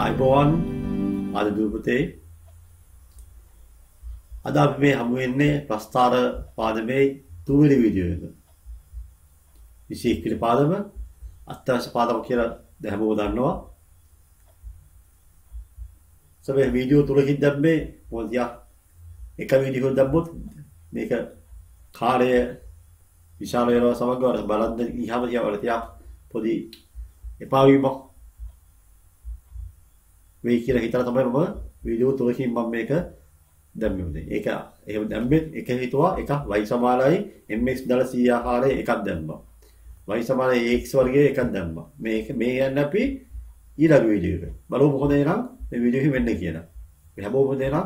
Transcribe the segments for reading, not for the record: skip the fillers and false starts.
ආයිබෝවන් ආද දුපතේ අද අපි මේ හමු වෙන්නේ ප්‍රස්ථාර පාදමේ තුන්වෙනි වීඩියෝ එක. විශේෂ පාදම අත්‍යවශ්‍ය පාදම කියලා දැන් හැමෝම දන්නවා. සමේ වීඩියෝ තුනකින් දැම්මේ මොකද එක වීඩියෝ දැම්මොත් මේක කාර්ය විශාල වෙනවා සමග වර බලන්න ඉහම තියවල තියා පොඩි එපා වීමක් මේ කියලා හිතලා තමයි මම වීඩියෝ තුනකින් මම මේක දැම්මේ. ඒක එහෙම දැම්මේ එක හිතුවා එකක් y සමානයි mx දාලා 100 ආකාරයේ එකක් දැම්මා. y සමානයි ax වර්ගයේ එකක් දැම්මා. මේක මේ යන්නේ අපි ඊළඟ වීඩියෝ එක. බලමු මොකද එනම් මේ වීඩියෝ එක වෙන්නේ කියලා. අපි හැමෝම දෙනා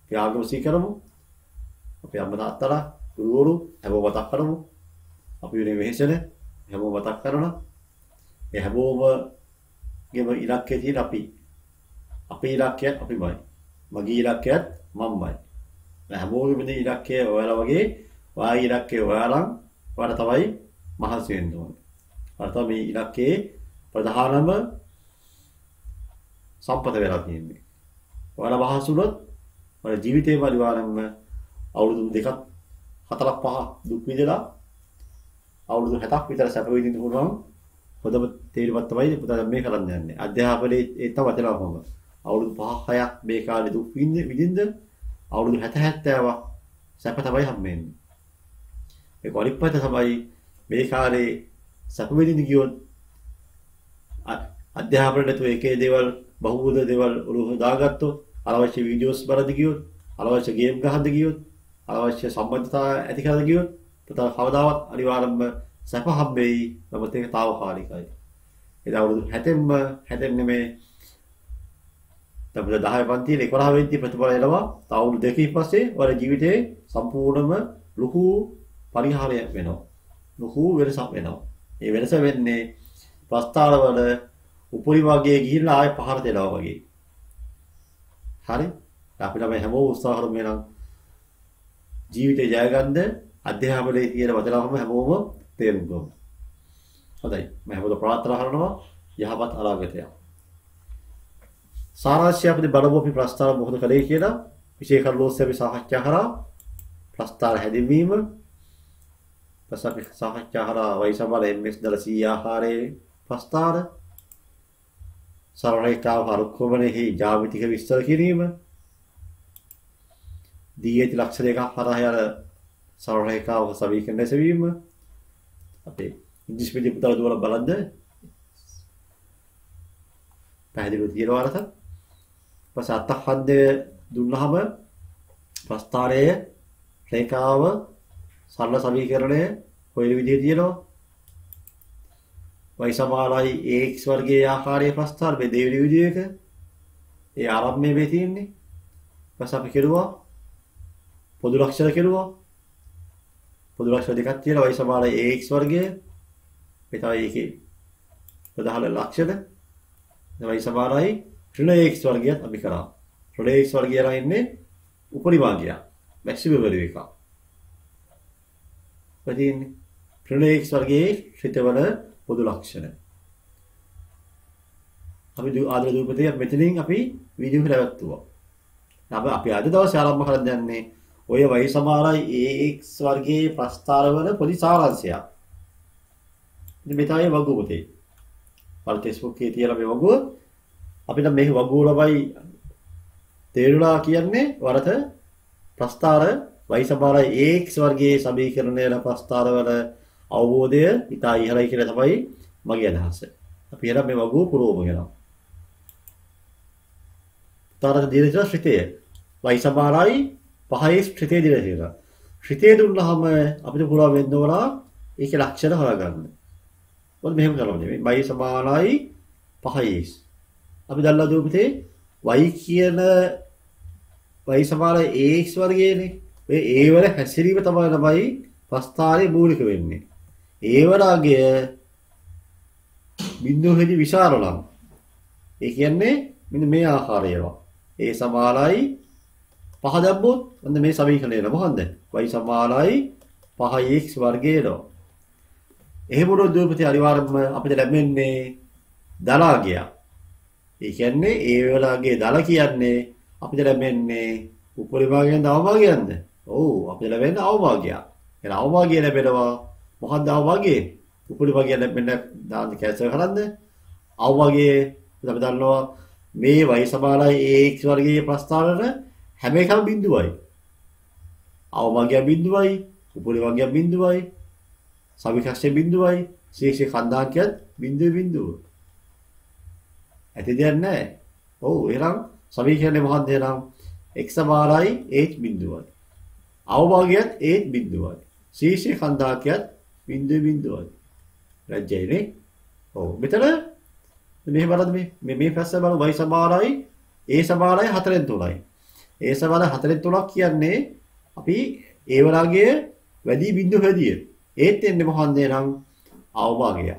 අපි ආගමසී කරමු. අපි අම්ම තාත්තලා ගුරුවරු හැමෝම මතක් කරමු. අපි වෙන වෙහෙසන හැමෝම මතක් කරනවා. ඒ හැමෝම ගෙම ඉලක්කය තියෙන අපේ ඉලක්කයත් අපිමයි. මගේ ඉලක්කයත් මම්මයි. හැමෝගෙම ඉන්නේ ඉලක්කය ඔයාලා වගේ වාගේ ඉලක්කය ඔයාලන් ඔයාලා තමයි මහන්සි වෙන්න ඕනේ. ඔයාලා තමයි මේ ඉලක්කයේ ප්‍රධානම සම්පත වෙලා තියෙන්නේ. ඔයාලා මහන්සි වුණොත් ඔයාලා ජීවිතේ පරිවාරම්ම අවුරුදු 2ක් 4ක් 5ක් දුක් විඳලා අවුරුදු 7ක් විතර සැප විඳින්න පුළුවන් හොඳම තීරණයක් තමයි පුතා මේ කරන්න යන්නේ. අධ්‍යාපනයේ ඒ තමයි වටිනාකම. අවුරුදු 5ක් 6ක් මේ කාලේ දුක් විඳින්න අවුරුදු 60 70ක් සැප තමයි හම්බෙන්නේ. ඒක අනිත් පැත්ත තමයි මේ කාලේ සැප විඳින්න ගියොත් අධ්‍යාපනයේ නැතුව එකේ දේවල් බහුබුද දේවල් උරුම දාගත්තොත් අනවශ්‍ය වීඩියෝස් බලද්දි ගියොත් අනවශ්‍ය ගේම් ගහද්දි ගියොත් අනවශ්‍ය සම්බන්ධතා ඇති කරලා ගියොත් පුතා කවදාවත් අනිවාර්යයෙන්ම සැප හම්බෙයි. නමුත් ඒක తాවකාලිකයි. ඒ අවුරුදු 60න් නෙමෙයි තව 10 පන්තියේ 11 වෙනිදි ප්‍රතිඵල එනවා. තව අවුරුදු දෙකකින් පස්සේ ඔයාලා ජීවිතේ සම්පූර්ණම ලොකු පරිහාරයක් වෙනවා. ලොකු වෙනසක් වෙනවා. ඒ වෙනස වෙන්නේ ප්‍රස්ථාරවල උපරිමගේ ගිහිල්ලා ආයෙ පහර දෙනවා වගේ. හරි? අපි තමයි හැමෝම උත්සාහ කරමු නම් ජීවිතේ ජය ගන්න අධ්‍යාපනයේ තියෙන වටිනාකම හැමෝම තේරුම් ගමු. හොඳයි. මම හැමෝම ප්‍රාර්ථනා කරනවා යහපත් අනාගතයක්. සාරාංශය අපිට බලමු අපි ප්‍රස්ථාර මොකද කළේ කියලා විශේෂ කරුණෝස් අපි සාකච්ඡා කරා. ප්‍රස්ථාර හැදින්වීම පස්සේ අපි සාකච්ඡා කරා y සමාන mx දාලා 100 ආකාරයේ ප්‍රස්ථාර සරල රේඛාව හරුක්කමනේ ජ්‍යාමිතික විස්තර කිරීම දීයති ලක්ෂණයක හරහා යන සරල රේඛාවක සමීකරණ දැසවීම අපේ ඉංග්‍රීසි මීඩියම් පුතාලා දුවලා බලන්න පැහැදිලිව තියෙනවා අරත පස්සේ අත්හද්දය දුන්නාම ප්‍රස්ථාරයේ රේඛාව සරල සමීකරණය කොයි විදිහේ තියෙනවා y සමානයි ax වර්ගයේ ආකාරයේ ප්‍රස්ථාර මේ දෙවෙනි විදිහ එක ඒ ආරම්භයේ මේ තියෙන්නේ ඊපස්සේ අපි කෙරුවා පොදු ලක්ෂණ කෙරුවා පොදු ලක්ෂණ දෙකක් තියෙනවා y සමානයි ax වර්ගයේ මේ තමයි ඒකේ ප්‍රධාන ලක්ෂණ y සමානයි ඍණ x වර්ගයත් අපි කරා ඍණ x වර්ගය ලා ඉන්නේ උපරිභාගය මැක්සිමම් වැලියු එක පදින්නේ ඍණ x වර්ගයේ ශ්‍රිතවල පොදු ලක්ෂණ අපි ආදර දූපතේ මෙතනින් අපි වීඩියෝ එක නැවතුවා. අපි අද දවසේ ආරම්භ කරන්න යන්නේ ඔය y සමානයි ax වර්ගයේ ප්‍රස්ථාරවල පොඩි සාරාංශයක්. ඉතින් මේ තමයි වගුව පොතේ. වල ටෙක්ස්ට්බුක් එකේ තියලා මේ වගුව අපිට මේ වගුව ළමයි තේරුණා කියන්නේ වරත ප්‍රස්ථාර y සමානයි ax වර්ගයේ සමීකරණය වල ප්‍රස්ථාරවල අවබෝධය ඉතා ඉහළයි කියලා තමයි මගේ අදහස. අපි එහෙනම් මේ වගුව පුරවමු කියලා. තරක දීලා ශ්‍රිතය y සමානයි 5 ශ්‍රිතය දීලා තියෙනවා. ශ්‍රිතය දුන්නාම අපිට පුළුවන් වෙන්න ඕන ඒකේ ලක්ෂණ හොයාගන්න. මොකද මෙහෙම කරන්නේ y සමානයි 5 අපි දැල්ලා දුපතේ y කියන y සමානයි ax වර්ගයේනේ. මේ a වල හැසිරීම තමයි ප්‍රස්ථාරයේ මූලික වෙන්නේ. ඒ වරාගය බිඳුවේදී විශාල නම් ඒ කියන්නේ මෙන්න මේ ආකාරයවා. a සමානයි 5 දැම්මොත් අන්න මේ සමීකරණය එන මොකන්ද? y සමානයි 5x වර්ගයේනවා. එහෙම වුණොත් දුපතේ අනිවාර්යයෙන්ම අපිට ලැබෙන්නේ ධනාගය. ඒ කියන්නේ ඒ වලගේ දල කියන්නේ අපිට ලැබෙන්නේ උපරිභාගයෙන් අවභාගයක්ද? ඔව් අපිට ලැබෙන්නේ අවභාගයක්. එහෙනම් අවභාගය ලැබෙනවා මොකක්ද අවභාගය? උපරිභාගය ලැබෙන්න දාන්න කැන්සල් කරන්න. අවභාගයේ අපි දන්නවා මේ y සමානයි ax වර්ගයේ ප්‍රස්ථාරන හැම එකම බිඳුවයි. අවභාගය බිඳුවයි, උපරිභාගය බිඳුවයි, සවිකක්ෂය බිඳුවයි, ශේෂ කන්දාංකයත් බිඳුව. ඇති දෙයක් නැහැ. ඔව් එහෙනම් සමීකරණය මොකක්ද එහෙනම් x සමානයි h බිඳුවයි. අවභාගයත් h බිඳුවයි. ශේෂ කන්දාංකයත් බිඳුවයි. රජ්‍යයිනේ. ඔව් මෙතන මෙහෙම බලන්න මේ ප්‍රශ්න බලමු y සමානයි a සමානයි 4න් 3යි. a සමානයි 4න් 3ක් කියන්නේ අපි ඒ වලගේ වැඩි බිඳුව හැදියේ. ඒත් එන්නේ මොකන්ද එහෙනම් අවභාගය.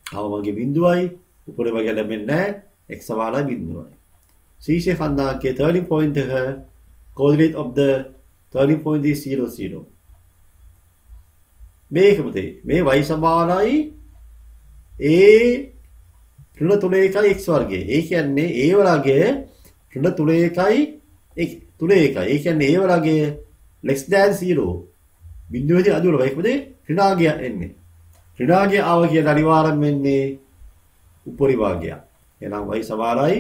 අවභාගය බිඳුවයි උපරිභාගය ලැබෙන්නේ නැහැ x සමානයි බිඳුවයි. ශීර්ෂ කන්දාංකයේ turning point එක coordinate of the turning point is 0 0. මේකමද මේ y සමානයි a ඍණ 3 x වර්ගය. ඒ කියන්නේ a වලගේ ඍණ 3 x 3 ඒ කියන්නේ a වලගේ less than 0 බිඳුවේදී අඩු වෙනවා. ඒකමද ඍණාගය එන්නේ. ඍණාගය ආව කියන අනිවාර්යෙන් වෙන්නේ උපරිභාගය. එහෙනම් y සමානයි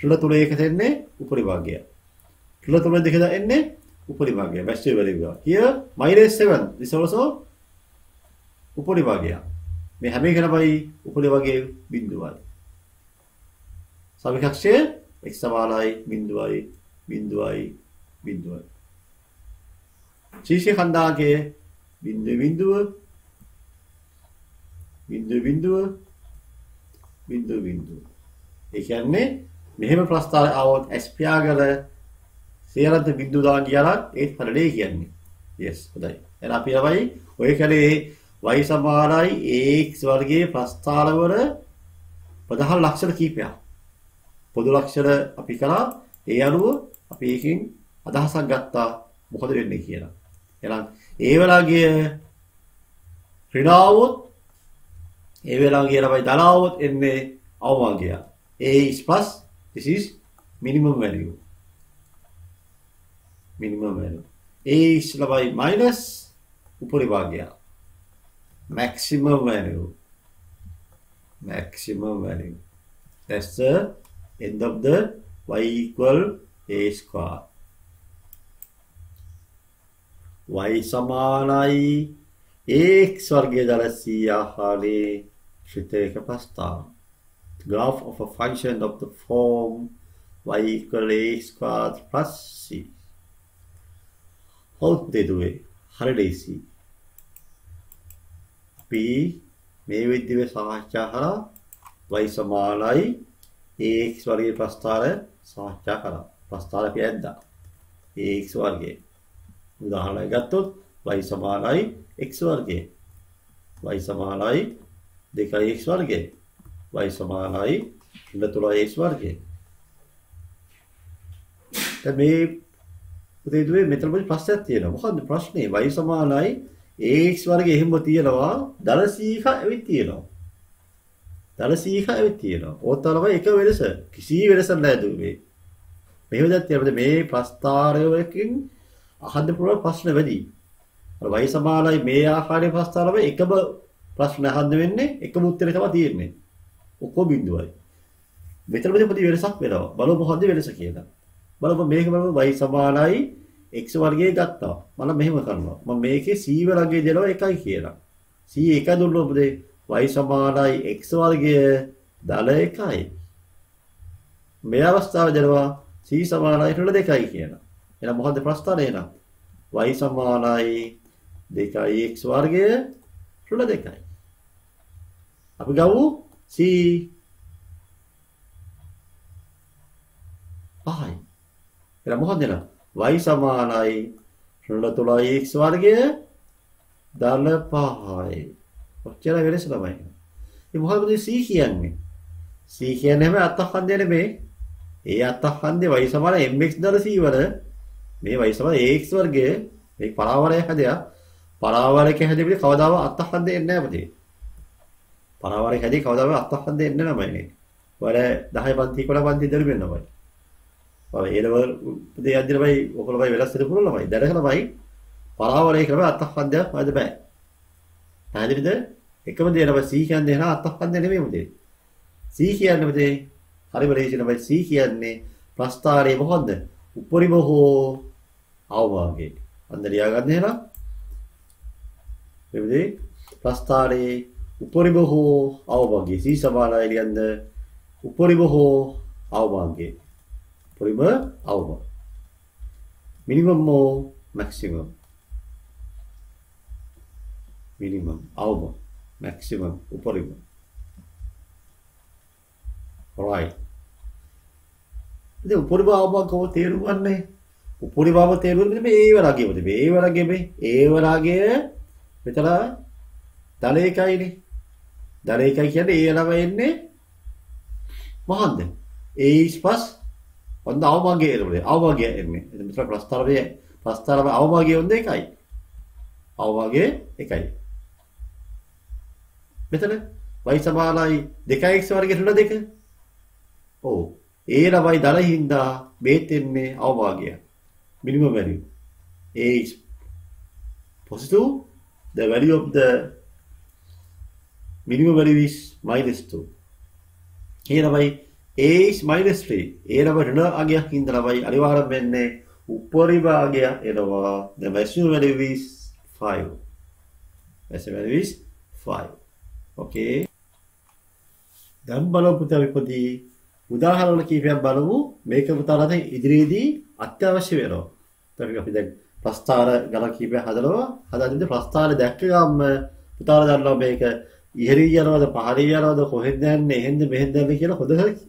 ඍණ 3 එන්නේ උපරිභාගය. ඍණ 3 දෙක එන්නේ උපරිභාගය. best value. Here -7 this also උපරිභාගය. මේ හැම එකමයි උපරිභාගයේ බිඳුවයි. සවිකක්ෂය x සමානයි බිඳුවයි. ශීර්ෂ කන්දාංකයේ බිඳුව. ඒ කියන්නේ මෙහෙම ප්‍රස්තාරය આવොත් S පියාගල සියලන්ත බිඳුව දාන්න ගියානම් ඒත් පළලේ කියන්නේ. yes හොඳයි. එහෙනම් අපි ළමයි ඔය කලේ y සමානයි ax වර්ගයේ ප්‍රස්තාරවල ප්‍රධාන ලක්ෂණ කීපයක්. පොදු ලක්ෂණ අපි කරා ඒ අනුව අපි එකකින් අදහසක් ගත්තා මොකද වෙන්නේ කියලා. එහෙනම් ඒ වෙලාවගේ ඍණාවොත් ඒ වෙලාවගේ ළමයි ධනාවොත් එන්නේ අවභාගය. a is plus this is minimum value. a is ළමයි minus උපරිභාගය. maximum value. That's the end of the y equal a square. y සමානයි ax වර්ගයේ දල c ආකාරයේ ශ්‍රිතයක ප්‍රස්ථාර. Graph of a function of the form y equal ax squared plus c. How they do it? හරියට c. p මේ විදිහේ සාකච්ඡා කරා y සමානයි ax වර්ගයේ ප්‍රස්ථාරය සාකච්ඡා කරා. ප්‍රස්ථාරය පියද්දා ax වර්ගයේ උදාහරණයක් ගත්තොත් y සමානයි x වර්ගය. y සමානයි 2x වර්ගය. y සමානයි 3x වර්ගය. දැන් මේ පුතේ දුවේ මෙතන පොඩි ප්‍රශ්නයක් තියෙනවා. මොකද්ද ප්‍රශ්නේ? y සමානයි ax වර්ගය එහෙම තියෙනවා. දල c ඇවිත් තියෙනවා. ඕක තමයි එක වෙනස. කිසි වෙනසක් නැහැ දුවේ. මෙහෙම දැක්කේ මේ ප්‍රස්තාරයකින් අහන්න පුළුවන් ප්‍රශ්න වැඩි. අර y සමානයි මේ ආකාරයේ ප්‍රස්තාරවල එකම ප්‍රශ්න අහන්න වෙන්නේ එකම උත්තරේ තමයි තියෙන්නේ. ඔක්කොම බිඳුවයි. මෙතන පොඩි වෙනසක් වෙනවා. බලමු මොකද්ද වෙනස කියලා. බලමු මේක y සමානයි x වර්ගයේ ගත්තා. මම මෙහෙම කරනවා. මම මේකේ c වර්ගයේ දෙනවා 1යි කියලා. c 1 දුන්නොත් y සමානයි x වර්ගයේ දල 1යි. මේ අවස්ථාවේ දෙනවා c සමානයි 2යි කියලා. එහෙනම් මොකද්ද ප්‍රස්ථාරය එහෙනම්? y සමානයි 2x වර්ගය 2යි. අපි ගමු c 5යි. එහෙනම් මොකද්ද එහෙනම්? y සමානයි 3x වර්ගය දල 5යි. ඔච්චර වෙනස තමයි. ඉතින් මොකද්ද c කියන්නේ? c කියන්නේ හැම අත්හක්ඛන්දය නෙමෙයි. ඒ අත්හක්ඛන්දේ y සමාන mx දල c වල මේ y සමාන ax වර්ගයේ මේ පරාවරයක් හැදෙනවා. පරාවරයක හැදෙන්නේ කවදාවත් අත්හක්ඛන්දේ එන්නේ නැහැ පුතේ. පරාවරයක හැදී කවදාවත් අත්හක්ඛන්දේ එන්නේ නැමයි නේ. ඔයාලා 10 පන්ති 11 පන්ති දරු වෙනවා බයි. ඔය ඒ ලෙවල් දෙය අදින බයි ඔකල බයි වෙනස් වෙන්න පුළුවන් බයි. දැනගෙන බයි පරාවරේ කරලා අත්හක්කන්දයක් වද බෑ. පැහැදිලිද? එකම දේ නම C කියන්නේ නා අත්හක්කන්ද නෙමෙයි මුදේ. C කියන්නේ මුදේ හරිම ලේසියි බයි. C කියන්නේ ප්‍රස්ථාරයේ මොකද්ද? උපරිම හෝ අවභාගයේ. අන්න ලියා ගන්න එහෙනම්. මෙතනදී ප්‍රස්ථාරයේ උපරිම හෝ අවභාගයේ. C සමානයි ලියන්න උපරිම හෝ අවභාගයේ. උපරිම අවභාගය. මිනිමම් හෝ maximum. minimum අවම maximum උපරිම. right. ඉතින් උපරිම අවම කොහොමද තේරුම් ගන්නේ? උපරිම අවම තේරුම් ගන්නේ මේ වරගයේද? මේ වරගයේ මේ ඒ වරගය මෙතන ධන එකයිනේ. ධන එකයි කියන්නේ ඒ ළම එන්නේ මොකන්ද? A+ ඔන්න අවමගේ එන්නේ. අවමගේ එන්නේ. මෙතන ප්‍රස්තාරය අවමගේ ඔන්න එකයි. අවමගේ එකයි. මෙතන y සමානයි 2x වර්ගයට 2. ඔව්. ඒ ළමයි ධන හින්දා මේත් එන්නේ අවමගය. minimum value. A is positive. The value of the minimum value is -2. ඒ ළමයි A is -3. ඒ ළමයි ඍණ අගයක් හින්දා ළමයි අනිවාර්යෙන් වෙන්නේ උපරිම අගය එනවා. The maximum value is 5. Maximum value is 5. Okay. දැන් බලමු පුතා විපදී උදාහරණ කීපයක් බලමු. මේක පුතාලට ඉදිරියේදී අත්‍යවශ්‍ය වෙනවා. අපි දැන් ප්‍රස්ථාර ගණන් කීපයක් හදනවා. හදාගන්න ප්‍රස්ථාර දැක්ක ගමන් පුතාලා දන්නවා මේක ඉහළින් යනවද පහළින් යනවද කොහෙන්ද යන්නේ එහෙන්ද මෙහෙන්ද යන්නේ කියලා හොඳට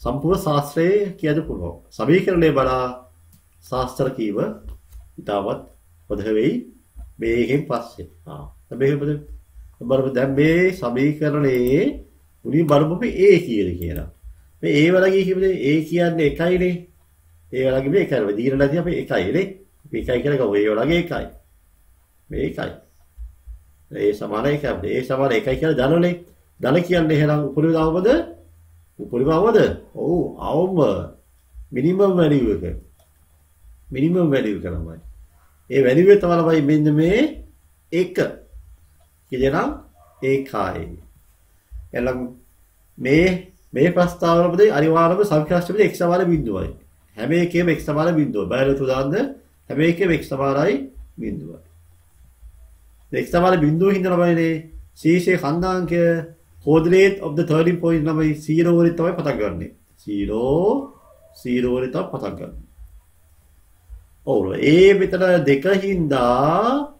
සම්පූර්ණ ශාස්ත්‍රයේ කියද පුළුවන්. සමීකරණය බලා ශාස්ත්‍ර කීව ඉතාමත් හොඳ වෙයි මේකෙන් පස්සේ. මේක බලමු දැන් මේ සමීකරණයේ උඩින් බලමු මේ A කියලා. මේ A වලගේ කිව්වේ A කියන්නේ එකයිනේ. A වලගේ මේ එකයි. දීලා නැති අපි එකයිනේ. අපි එකයි කියලා ගමු. A වලගේ එකයි. මේ එකයි. A සමාන එකයි. A සමාන එකයි කියලා දනවනේ. ධන කියන්නේ එහෙනම් උපරිම අවමද? උපරිම අවමද? ඔව් අවම. මිනිමම් වැලියු එක. මිනිමම් වැලියු කරනවා. ඒ වැලියු එක තමයි මෙන්න මේ 1. කියනනම් ඒකයි. එළම් මේ ප්‍රස්තාවවලදී අනිවාර්යයෙන්ම සංඛ්‍යාශාස්ත්‍රයේ x සමාන බිඳුවයි. හැම එකේම x සමාන බිඳුවයි. බලලා උදාහරණ හැම එකේම x සමානයි බිඳුවයි. x සමාන බිඳුව හින්දා තමයි ශීර්ෂයේ ඛණ්ඩාංකය coordinate of the turning point තමයි 0 වලින් තමයි පටන් ගන්නෙ. 0 වලින් තමයි පටන් ගන්නෙ. ඔව් ඒ මෙතන 2 හින්දා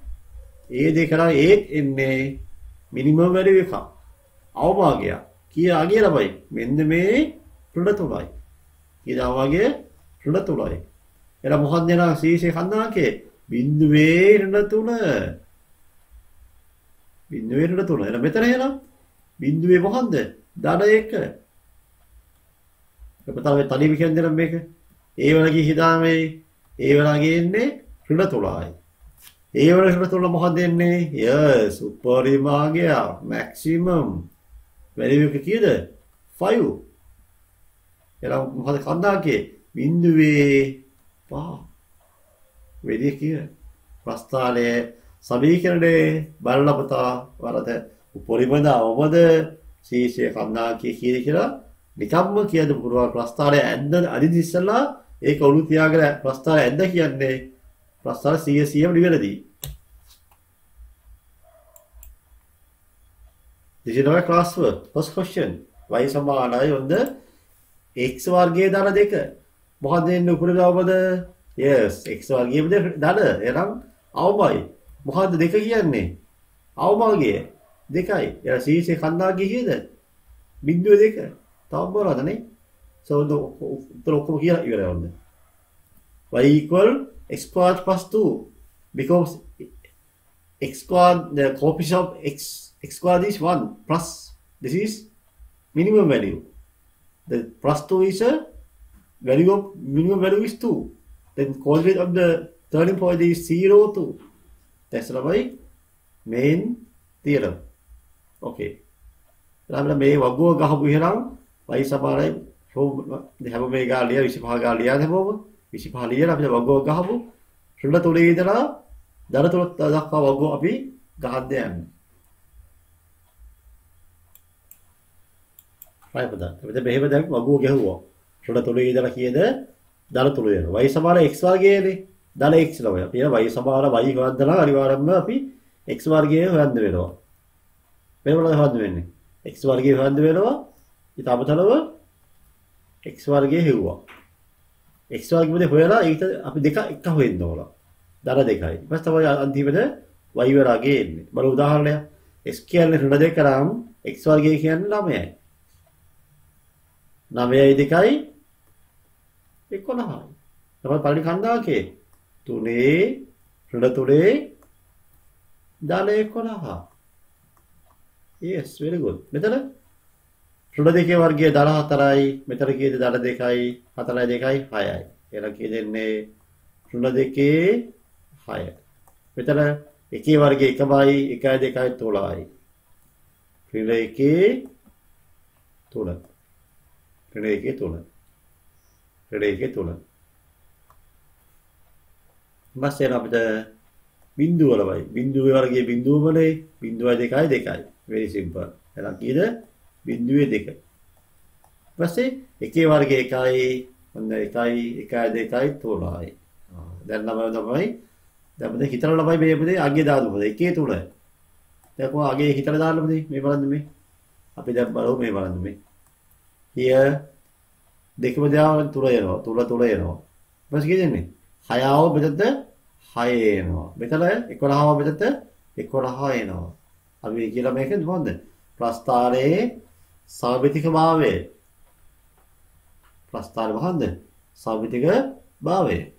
ඒ දෙකලා ඒත් එන්නේ මිනිමම් වැලියු එක. අවභාගය. කී ආගිය ළමයි. මෙන්න මේ ඍණ 3යි. කී අවභාගය ඍණ 3යි. එලා මොකක්ද නේද ශීර්ෂයේ ඛණ්ඩාංකය? බිඳුවේ ඍණ 3. බිඳුවේ ඍණ 3. එලා මෙතන එනවා. බිඳුවේ මොකක්ද? ධන 1. අපතම තනියම කියන්නේ නම් මේක. ඒ වලගේ හිතාමේ ඒ වලගේ එන්නේ ඍණ 3යි. ඒ වල ඍණ 3 මොකක්ද එන්නේ? yes උපරිමාගය maximum value එක කීයද? 5. එලා මොකද ඛණ්ඩාංකයේ? බිඳුවේ 5. වෙදී කිය. ප්‍රස්ථානයේ සමීකරණේ බලලා පුතා වරද උපරිමද අවමද ශීර්ෂයේ ඛණ්ඩාංකයේ කීයද කියලා නිකම්ම කියද පුරවා ප්‍රස්ථානයේ ඇද්ද අදිදි ඉස්සලා ඒක ඔලු තියාගෙන ප්‍රස්ථානය ඇද්ද කියන්නේ ප්‍රස්ථාන 100ම නිවැරදි. This is our classwork. First question. Y සමානයි ඔන්න x වර්ගයේ ධන 2. මොකද එන්නේ උපරිම අවමද? yes x වර්ගයේ ධන එනම් අවමයි. මොකද්ද 2 කියන්නේ? අවභාගය 2යි. එයා ශීර්ෂයේ ඛණ්ඩාංකය කීයද? බිඳුව 2. තව බලන්න නේ. so උත්තර ඔක්කොම කියලා ඉවරයි වන්ද. y equal x squared plus 2 because x squared the coefficient of x squared is 1 plus this is minimum value. The plus 2 is a value of minimum value is 2. Then coordinate of the turning point is 0 2. That's the main theorem. Okay. ඊළඟට මේ වගුව ගහපු ඉහරම් y සමානයි හැම මේ ගාලිය 25 ගාලිය හැමෝම 25 ලියලා අපිට වගුව ගහපු රුල තුනේ ඉඳලා දර තුන දක්වා වගුව අපි ගහන්න යන්නේ. right පද. අපිට මෙහෙම දැන් වගුව ගැහුවා. රුල තුනේ ඉඳලා කීයද? දර තුන වෙනවා. y සමාන x වර්ගයනේ. දල x ළමයි. අපි y සමාන y හොයන්න නම් අනිවාර්යයෙන්ම අපි x වර්ගය හොයන්න වෙනවා. මේ මොනවද හොයන්න වෙන්නේ? x වර්ගය හොයන්න වෙනවා. ඊට අමතරව x වර්ගය හෙව්වා. x වර්ගයේදී හොයලා ඊට අපි දෙක එක හොයන්න ඕන. දර දෙකයි. ඊපස් තමයි අන්තිමට y වර්ගය එන්නේ. බලමු උදාහරණයක්. x කියන්නේ ඍණ 2 නම් x වර්ගය කියන්නේ 9යි. 9යි 2යි 11යි. තමයි පළවෙනි කන්දාකේ 3 ඍණ 3 දල 11. yes very good. මෙතන රුල දෙකේ වර්ගය දල 4යි. මෙතන කීයද දල 2යි 4යි 2යි 6යි. එහෙනම් කී දෙන්නේ රුල දෙකේ 6. මෙතන එකේ වර්ගය 1යි 1යි 2යි 13යි. රුල එකේ 3. රුල එකේ 3. රුල එකේ 3. මාසෙන් අපිට බිංදුව වලයි. බිංදුවේ වර්ගයේ බිංදුවමනේ. බිංදුවයි 2යි 2යි. very simple. එහෙනම් කීයද? බිංදුවේ 2. ඊපස්සේ එකේ වර්ගය 1යි, ඔන්න 1යි, 1යි 2යි 13යි. දැන් තමයි දැන් මොකද හිතලා ළමයි මේ අගය දාන්න මොකද? එකේ 3. දැන් කොහොම අගය හිතලා දාන්න මොකද? මේ බලන්න මේ. අපි දැන් බලමු මේ බලන්න මේ. here දෙකම දාන 3 එනවා. 3 එනවා. ඊපස්සේ කීයදන්නේ? 6 ආව මෙතනද 6 එනවා. මෙතන 11 ආව මෙතනද 11 එනවා. අපි කියලා මේක මොකද්ද? ප්‍රස්ථාරයේ සාවිතික භාවය. ප්‍රස්ථාර මොකද්ද? සාවිතික භාවය.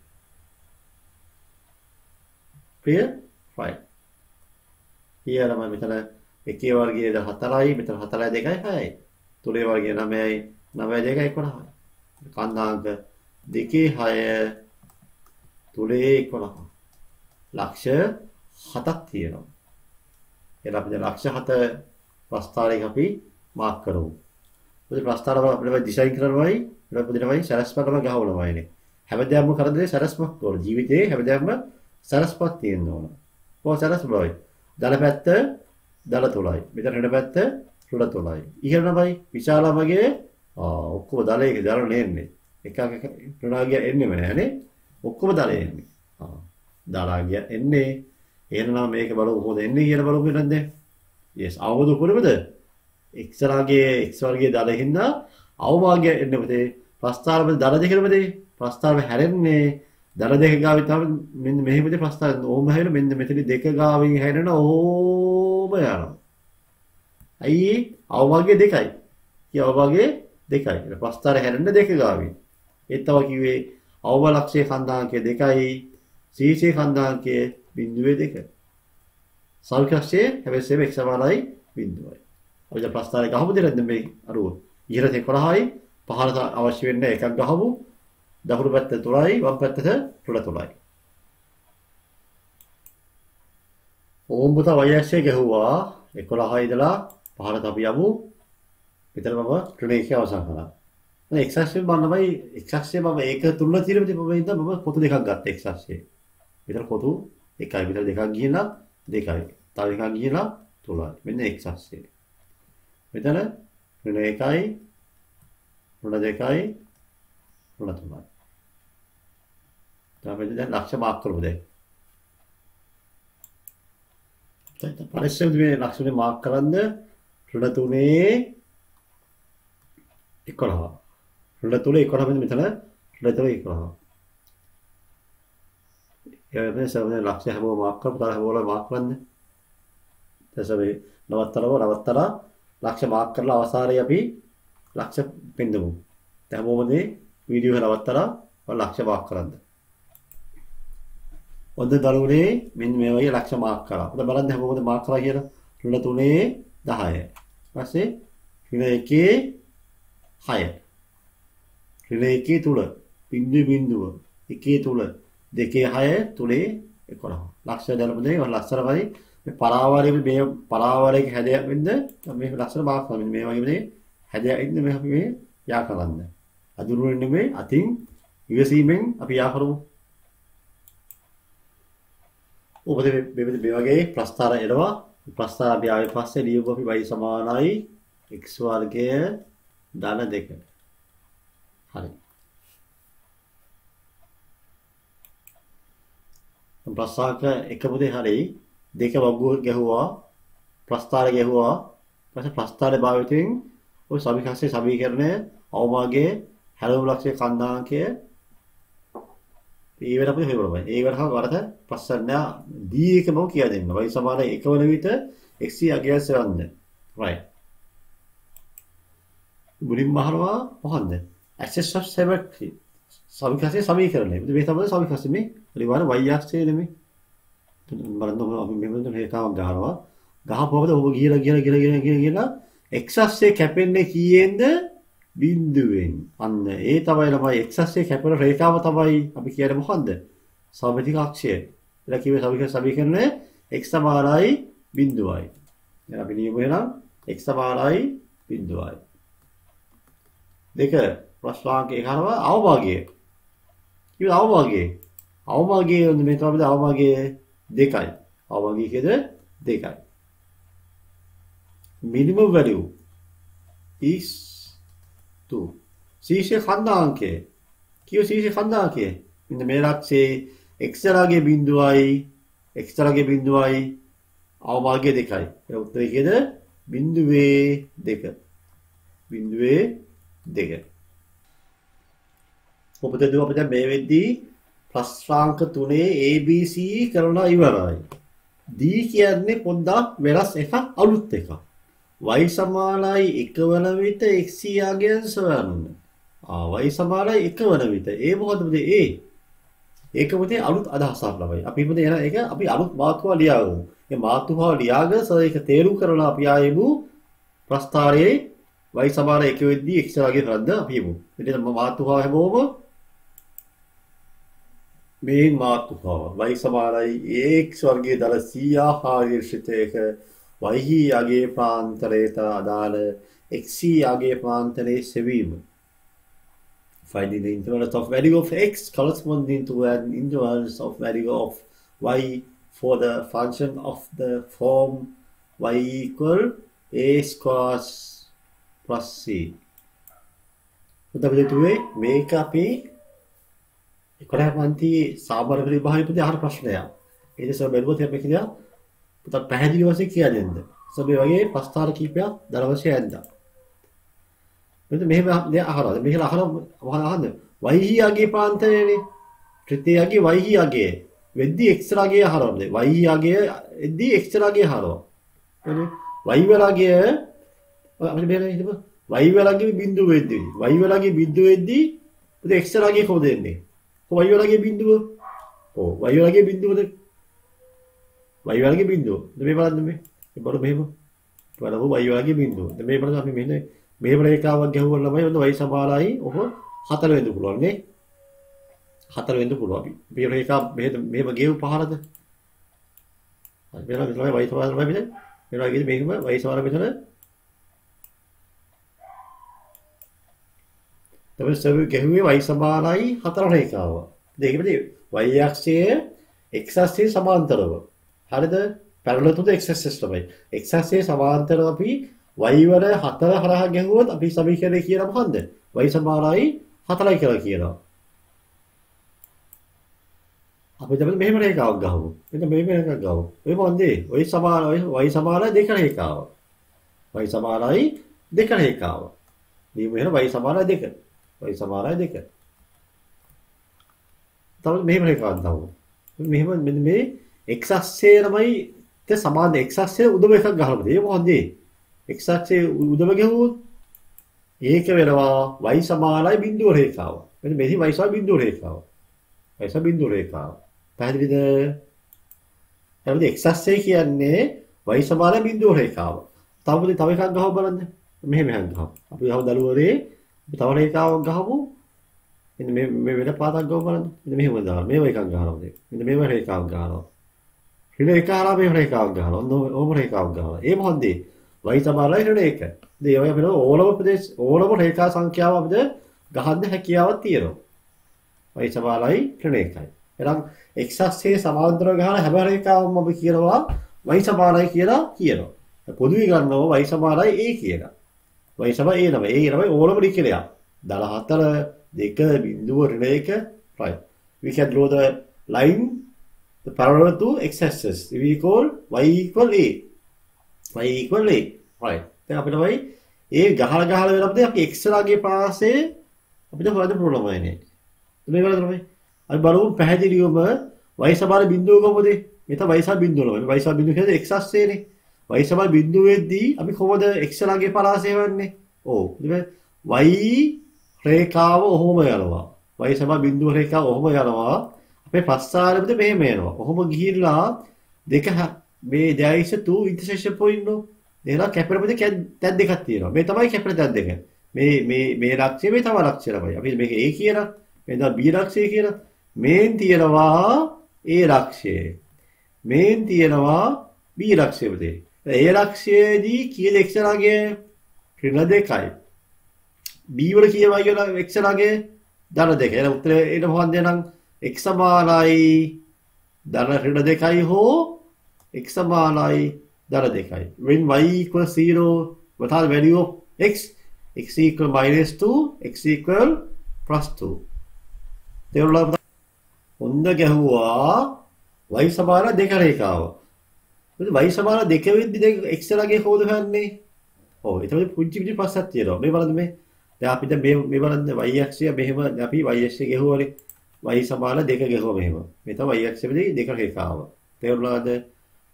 clear? right. ඊළඟ මෙතන එකේ වර්ගයේ 4යි, මෙතන 4යි 2යි 6යි. තුනේ වර්ගයේ 9යි, 9යි 2යි 11යි. කන්දාංක 2 6 තුනේ 11. ලක්ෂ 7ක් තියෙනවා. එහෙනම් අපි ලක්ෂ 7 ප්‍රස්ථාරයක අපි මාක් කරමු. මොකද ප්‍රස්ථාරව අපිට ඩිසයින් කරනවායි ඊට පස්සේ සරස්පතම ගහවනවායිනේ. හැමදාම කරන්නේ සරස්මක් ඕන. ජීවිතේ හැමදාම සරස්පත් තියෙන්න ඕන. කොහොම සරස්මයි? දල පැත්ත දල 3යි. මෙතන හෙඩ පැත්ත රුල 3යි. ඉහළමයි විශාලමගේ ඔක්කොම දලයක දල නෙන්නේ. එක රුණාගිය එන්නේම නෑනේ. ඔක්කොම දලේ එන්නේ. දලාගිය එන්නේ. එහෙනම් මේක බලමු කොහොමද එන්නේ කියලා බලමු නේද? yes අවබෝධ කොහොමද? x රාගයේ x වර්ගයේ දල හින්දා අවභාගය එන්නේ මොකද? ප්‍රස්ථාරවල දල දෙකෙමද? ප්‍රස්ථාරව හැරෙන්නේ දල දෙක ගාවින් තමයි මෙන්න මෙහෙමද ප්‍රස්ථාර ඕම හැරෙන මෙන්න මෙතන දෙක ගාවින් හැරෙන ඕම යනවා. අයි අවභාගය දෙකයි. කිය අවභාගය දෙකයි. ප්‍රස්ථාර හැරෙන්න දෙක ගාවින්. ඒ තව කිව්වේ අවභාග ලක්ෂයේ කන්දාංකය 2යි. සීසේ කන්දාංකය බිංදුවේ 2. සල්කක්ෂයේ හැබැයි x සමානයි බිංදුවයි. අපි දැන් ප්‍රස්ථාරය ගහමු දෙන්න මේ අරුව. ඉහළට 11යි පහළට අවශ්‍ය වෙන්නේ එකක් ගහමු. දකුණු පැත්ත 3යි වම් පැත්තට රුල 3යි. ඕම් පුතා y අක්ෂය ගැහුවා 11යි ඉඳලා පහළට අපි යමු. මෙතන මම ත්‍රිලේඛය අවසන් කරා. මම x අක්ෂයෙන් බලනමයි x අක්ෂය මම ඒක තුනක් තියෙන විදිහ මම ඉඳන් මම කොටු දෙකක් ගත්තා x අක්ෂයේ. මෙතන කොටු එකයි මෙතන දෙකක් ගිහිලා දෙකයි. තව එකක් ගිහිලා 3යි. මෙන්න x අක්ෂය. මෙතන රුල 1යි රුල 2යි රුල 3යි. තමයි දැන් ලක්ෂ මාක් කරමු දැන්. දැන් පරිස්සමෙන් මේ ලක්ෂනේ මාක් කරන්ද රුල 3 11. රුල 3 11 මෙතන රුල 3 11. ඒ සමහර ලක්ෂ හැමෝම මාක් කරපු තර හැමෝම මාක් කරන්න. දැන් නවත්තලා ලක්ෂ මාක් කරලා අවසානයේ අපි ලක්ෂ පෙන්නමු. දැන් හැමෝම මේ වීඩියෝ එක නවත්තලා ලක්ෂ මාක් කරන්න. ඔන්න දරුවනේ මෙන්න මේ වගේ ලක්ෂ මාක් කරා. ඔන්න බලන්න හැමෝම මාක් කරා කියලා. රුල 3 10. ඊපස්සේ රුල 1 6. රුල 1 3. බිංදුව 1 3. 2 6 3 11. ලක්ෂ දැලපදේ ලස්සනමයි මේ පරාවරයේ මේ පරාවරයේ හැදයක් වෙන්න මේ ලස්සන මාක් කරනවා. මේ වගේ මේ හැදයක් ඉන්න මේ අපි මේ යා කරන්න. අඳුරුවෙන් නෙමෙයි අතින් ඉවසීමෙන් අපි යා කරමු. ඔබට මේ වගේ ප්‍රස්තාර එනවා. ප්‍රස්තාර අපි ආවේ පස්සේ ලියපු අපි y සමානයි x වර්ගය ධන 2. හරි. ප්‍රස්තාරක එකපොතේ හරි දෙක වගුව ගැහුවා ප්‍රස්තාර ගැහුවා ඊපස්සේ ප්‍රස්තාරේ භාවිතයෙන් ඔය සමීකරණයේ සමීකරණය අවමාගයේ හැලුම් ලක්ෂයේ කන්දාංකය ඒ වෙලාව අපිට හොයන්න බෑ. ඒ වෙලාව වරද ප්‍රශ්නය D එකම කියලා දෙන්න. y සමාන 1 වන විට x අගය සෙවන්න. right. මුලින්ම අහනවා මොකන්ද? access of symmetry. සමීකරණයේ සමීකරණය. මේ තමයි සමීකරණය. අනිවාර්ය y අක්ෂය නෙමෙයි. බලන්න අපි මෙන්න හේතාවක් ගන්නවා. ගහපුවමද ඔබ ගියලා x අක්ෂයේ කැපෙන්නේ කීයෙන්ද? බිඳුවෙන්. අන්න ඒ තමයි ළමයි x අක්ෂයේ කැපෙන රේඛාව තමයි අපි කියන්නේ මොකන්ද? සමමිතික අක්ෂය. එලා කිව්වේ සමීකරණය x සමානයි බිඳුවයි. දැන් අපි නියම වෙනවා x සමානයි බිඳුවයි. දෙක ප්‍රශ්නාංක 11 අවභාගය. කිව්ව අවභාගය. අවභාගය මේ තමයි අවභාගය 2යි. අවභාගය කියද 2යි. minimum value is 2. ශීර්ෂ khණ්ඩාංකය. කිව්ව ශීර්ෂ khණ්ඩාංකය. මෙන්න මේ ලක්ෂයේ x තරගේ බිඳුවයි x තරගේ බිඳුවයි අවභාගය 2යි. ඒ උත්තරේ කියද බිඳුවේ 2. බිඳුවේ 2. ඔබට දුව අපිට මේ වෙද්දී ප්‍රශ්නාංක 3 ABC කරලා ඉවරයි. D කියන්නේ පොඩ්ඩක් වෙනස් එකක් අලුත් එකක්. y සමානයි 1 වන විට x යාගෙන් සොයන්න. y සමානයි 1 වන විට. ඒ මොකද පුතේ ඒ? ඒක පුතේ අලුත් අදහසක් ළමයි. අපි පුතේ එන එක අපි අලුත් මාතෘකාව ලියාගමු. මේ මාතෘකාව ලියාගෙන ඒක තේරුම් කරලා අපි ආයෙමු ප්‍රස්තාරයේ y සමාන 1 වෙද්දී x යාගේ කරද්ද අපි යමු. මෙතන මාතෘකාව හැමෝම මේ මාතෘකාව y සමානයි ax වර්ගයේ දල 100 ආකාරයක y යගේ ප්‍රාන්තරයට අදාළ x යගේ ප්‍රාන්තරයේ සෙවීම. Finding the interval of value of x corresponding to an interval of value of y for the function of the form y equal a square plus c. උදාහරණයක් මේක අපි 11 පන්ති සාමාන්‍ය පරිභාෂිතදී අහන ප්‍රශ්නයක්. ඒ නිසා බැලුවොත් අපි කියනවා පුතත් පැහැදිලි වශයෙන් කියලා දෙන්න. මේ වගේ ප්‍රස්තාර කීපයක් දරවශයෙන් ඇද්දා. මෙහෙම අහනවා. මේක අහන්න. y යගේ ප්‍රාන්තරයනේ. ත්‍රිත්‍යයගේ y යගේ වෙද්දී x රාගය අහනවා. y යගේ එද්දී x රාගය අහනවා. y වලගේ අපිට බේරෙන්න හිතමු. y වලගේ බිඳුව වෙද්දී y වලගේ බිඳුව වෙද්දී පුතේ x රාගය කොහොමද එන්නේ? y වලගේ බිඳුව. y වලගේ බිඳුවද? y වලගේ බිඳුව. මේ බලන්න මේ. බලමු මෙහෙම. බලමු y වලගේ බිඳුව. මේ බලන්න අපි මෙහෙම රේඛාවක් ගැහුවා ළමයි ඔන්න y සමානයි ඔබ 4 වෙන්න පුළුවන් නේ. 4 වෙන්න පුළුවන් අපි. මේ රේඛාව මෙහෙම ගෙවු පහරද? හරි මෙහෙම තමයි y සමාන ළමයි මෙතන. මේ වගේ මේකම y සමාන මෙතන. තමයි සර්ව් ගැහුවේ y සමානයි 4 රේඛාව. දෙකෙමදී y අක්ෂයේ x අක්ෂයේ සමාන්තරව. හරිද? parallel to the x axis තමයි. x අක්ෂයේ සමාන්තරව අපි y වල 4 හරහා ගැහුවොත් අපි සමීකරණය කියනවා මොකන්ද? y සමානයි 4යි කියලා කියනවා. අපි දැන් මෙහෙම රේඛාවක් ගහමු. මෙන්න මෙහෙම රේඛාවක් ගහමු. ඔය මොන්දේ? y සමානයි 2 රේඛාව. y සමානයි 2 රේඛාව. මේ මෙහෙම y සමානයි 2. y සමානයි 2. තව මෙහෙම රේඛාවක් ගහමු. මෙහෙම මෙන්න මේ x අක්ෂයේ ළමයි ට සමාන x අක්ෂයේ උදම එකක් ගහලා බලන්න. ඒ මොකන්දේ? x අක්ෂයේ උදම ගැහුවොත් ඒක වෙනවා y සමානයි බිඳුව රේඛාව. මෙන්න මෙහි y සමාන බිඳුව රේඛාව. y සමාන බිඳුව රේඛාව. පැහැදිලිද? එහෙනම් x අක්ෂය කියන්නේ y සමාන බිඳුව රේඛාව. තව එකක් ගහව බලන්න. මෙහෙම එකක් ගහමු. අපි ගහමු දළුවරේ තව රේඛාවක් ගහමු. මෙන්න මේ වෙන පාතක් ගහමු බලන්න. මෙන්න මෙහෙම දාන්න. මේව එකක් ගහනවා. මෙන්න මේව රේඛාවක් ගහනවා. ඍණ 1 හරහා මේ ඍණ 1ක් ගහනවා. ඔන්න ඕම ඍණ 1ක් ගහනවා. ඒ මොකද්ද? y සමානයි ඍණ 1. ඉතින් ඒ වගේ අපිට ඕනම රේඛා සංඛ්‍යාව අපිට ගහන්න හැකියාවක් තියෙනවා. y සමානයි ඍණ 1යි. එහෙනම් x අක්ෂයේ සමාන්තරව ගහන හැම රේඛාවක්ම අපි කියනවා y සමානයි කියලා කියනවා. පොදුවේ ගන්නවා y සමානයි a කියලා. y සමානයි a නම. a නම ඕනම ලිඛිතයක්. 14 2 බිඳුව ඍණ 1 right. We can draw the line the parallel to x-axis. We call y equal a. y equal a. right. දැන් අපිට y ඒ ගහලා වෙනකොට අපි x ලාගේ පාසේ අපිට හොයන්න පුළුවන් වෙන්නේ. මේ වල තමයි අපි බලමු පැහැදිලිවම y සමාන බිඳුව කොහොමද? මෙතන y සමාන බිඳුව නම. y සමාන බිඳුව කියන්නේ x අක්ෂයේනේ. y සමාන බිඳුවේදී අපි කොහොමද x ලාගේ පරාසය වෙන්නේ? ඔව්. y රේඛාව ඔහොම යනවා. y සමාන බිඳුව රේඛාව ඔහොම යනවා. අපේ ප්‍රස්ථාරෙද මෙහෙම යනවා. ඔහොම ගිහිල්ලා දෙක මේ there is two intersection point නෝ. එහෙනම් කැපෙන පොතේ තැන් දෙකක් තියෙනවා. මේ තමයි කැපෙන තැන් දෙක. මේ ලක්ෂ්‍ය මේ තව ලක්ෂ්‍ය ළමයි. අපි මේක A කියලා, මේ තමයි B ලක්ෂ්‍ය කියලා. මේන් තියෙනවා A ලක්ෂ්‍යය. මේන් තියෙනවා B ලක්ෂ්‍යය පුතේ. A ලක්ෂ්‍යයේදී කීයද x ලාගේ? ඍණ 2යි. B වල කීයමයි කියලා x ලාගේ? ධන 2. එහෙනම් උත්තරේ එන මොකක්ද එහෙනම් x සමානයි ධන ඍණ 2යි හෝ x සමානයි ධන 2යි. When y equals 0, what are the value of x? x equal -2, x equal +2. තේරුණාද? හොඳ ගැහුවා y සමාන 2 රේඛාව. y සමාන 2 වෙද්දි දැන් x ලාගේ කොහොමද හොයන්නේ? ඔව් එතකොට පුංචි ප්‍රශ්නයක් තියෙනවා. මේ බලන්න මේ. දැන් අපිට මේ බලන්න y අක්ෂය මෙහෙම අපි y අක්ෂය ගෙහුවනේ. y සමාන 2 ගෙහුවා මෙහෙම. මේ තමයි y අක්ෂයේදී 2 රේඛාව. තේරුණාද?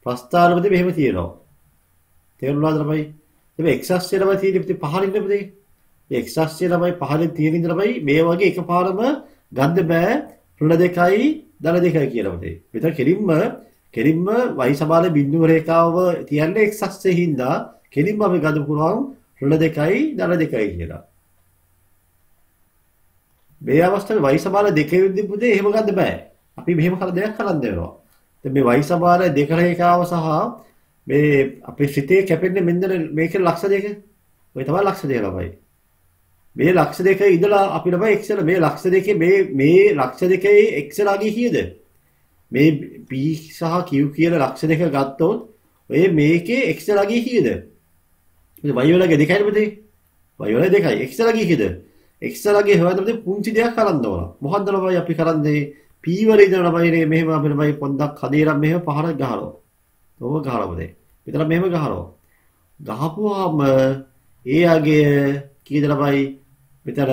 ප්‍රස්ථාරවලදී මෙහෙම තියෙනවා. තේරුණාද ළමයි? මේ x අක්ෂය ළමයි තියෙන්නේ පහළින් නෙමෙයි. මේ x අක්ෂය ළමයි පහළින් තියෙන ඉඳ ළමයි මේ වගේ එකපාරම ගන්න බෑ ඍණ 2යි ධන 2යි කියලා පුතේ. මෙතන කෙලින්ම y සමාන බිඳුව රේඛාව තියන්නේ x අක්ෂයේ හින්දා කෙලින්ම අපි ගන්න පුළුවන් ඍණ 2යි ධන 2යි කියලා. මේ අවස්ථාවේ y සමාන 2 වෙද්දී පුතේ එහෙම ගන්න බෑ. අපි මෙහෙම කර දෙයක් කරන්න වෙනවා. දැන් මේ y සමාන 2 රේඛාව සහ මේ අපේ සිතේ කැපෙන්නේ මෙන්න මේකේ ලක්ෂ දෙක. ඔය තමයි ලක්ෂ දෙක ළමයි. මේ ලක්ෂ දෙකේ ඉඳලා අපි ළමයි x මේ ලක්ෂ දෙකේ මේ ලක්ෂ දෙකේ x ලාගේ කීයද? මේ p සහ q කියන ලක්ෂ දෙක ගත්තොත් ඔය මේකේ x ලාගේ කීයද? මේ y වලගේ දෙකයි පුතේ. y වල දෙකයි. x ලාගේ කීයද? x ලාගේ හොයද්දී පුංචි දෙයක් කරන්න ඕන. මොකද්ද ළමයි අපි කරන්නේ? p වල ඉඳලා ළමයි මෙහෙම අපි ළමයි පොඩ්ඩක් හදේරම් මෙහෙම පහරක් ගහනවා. ඔබ ගහලා පුතේ. මෙතන මෙහෙම ගහනවා. ගහපුවාම ඒ අගය කීයද ළමයි? මෙතන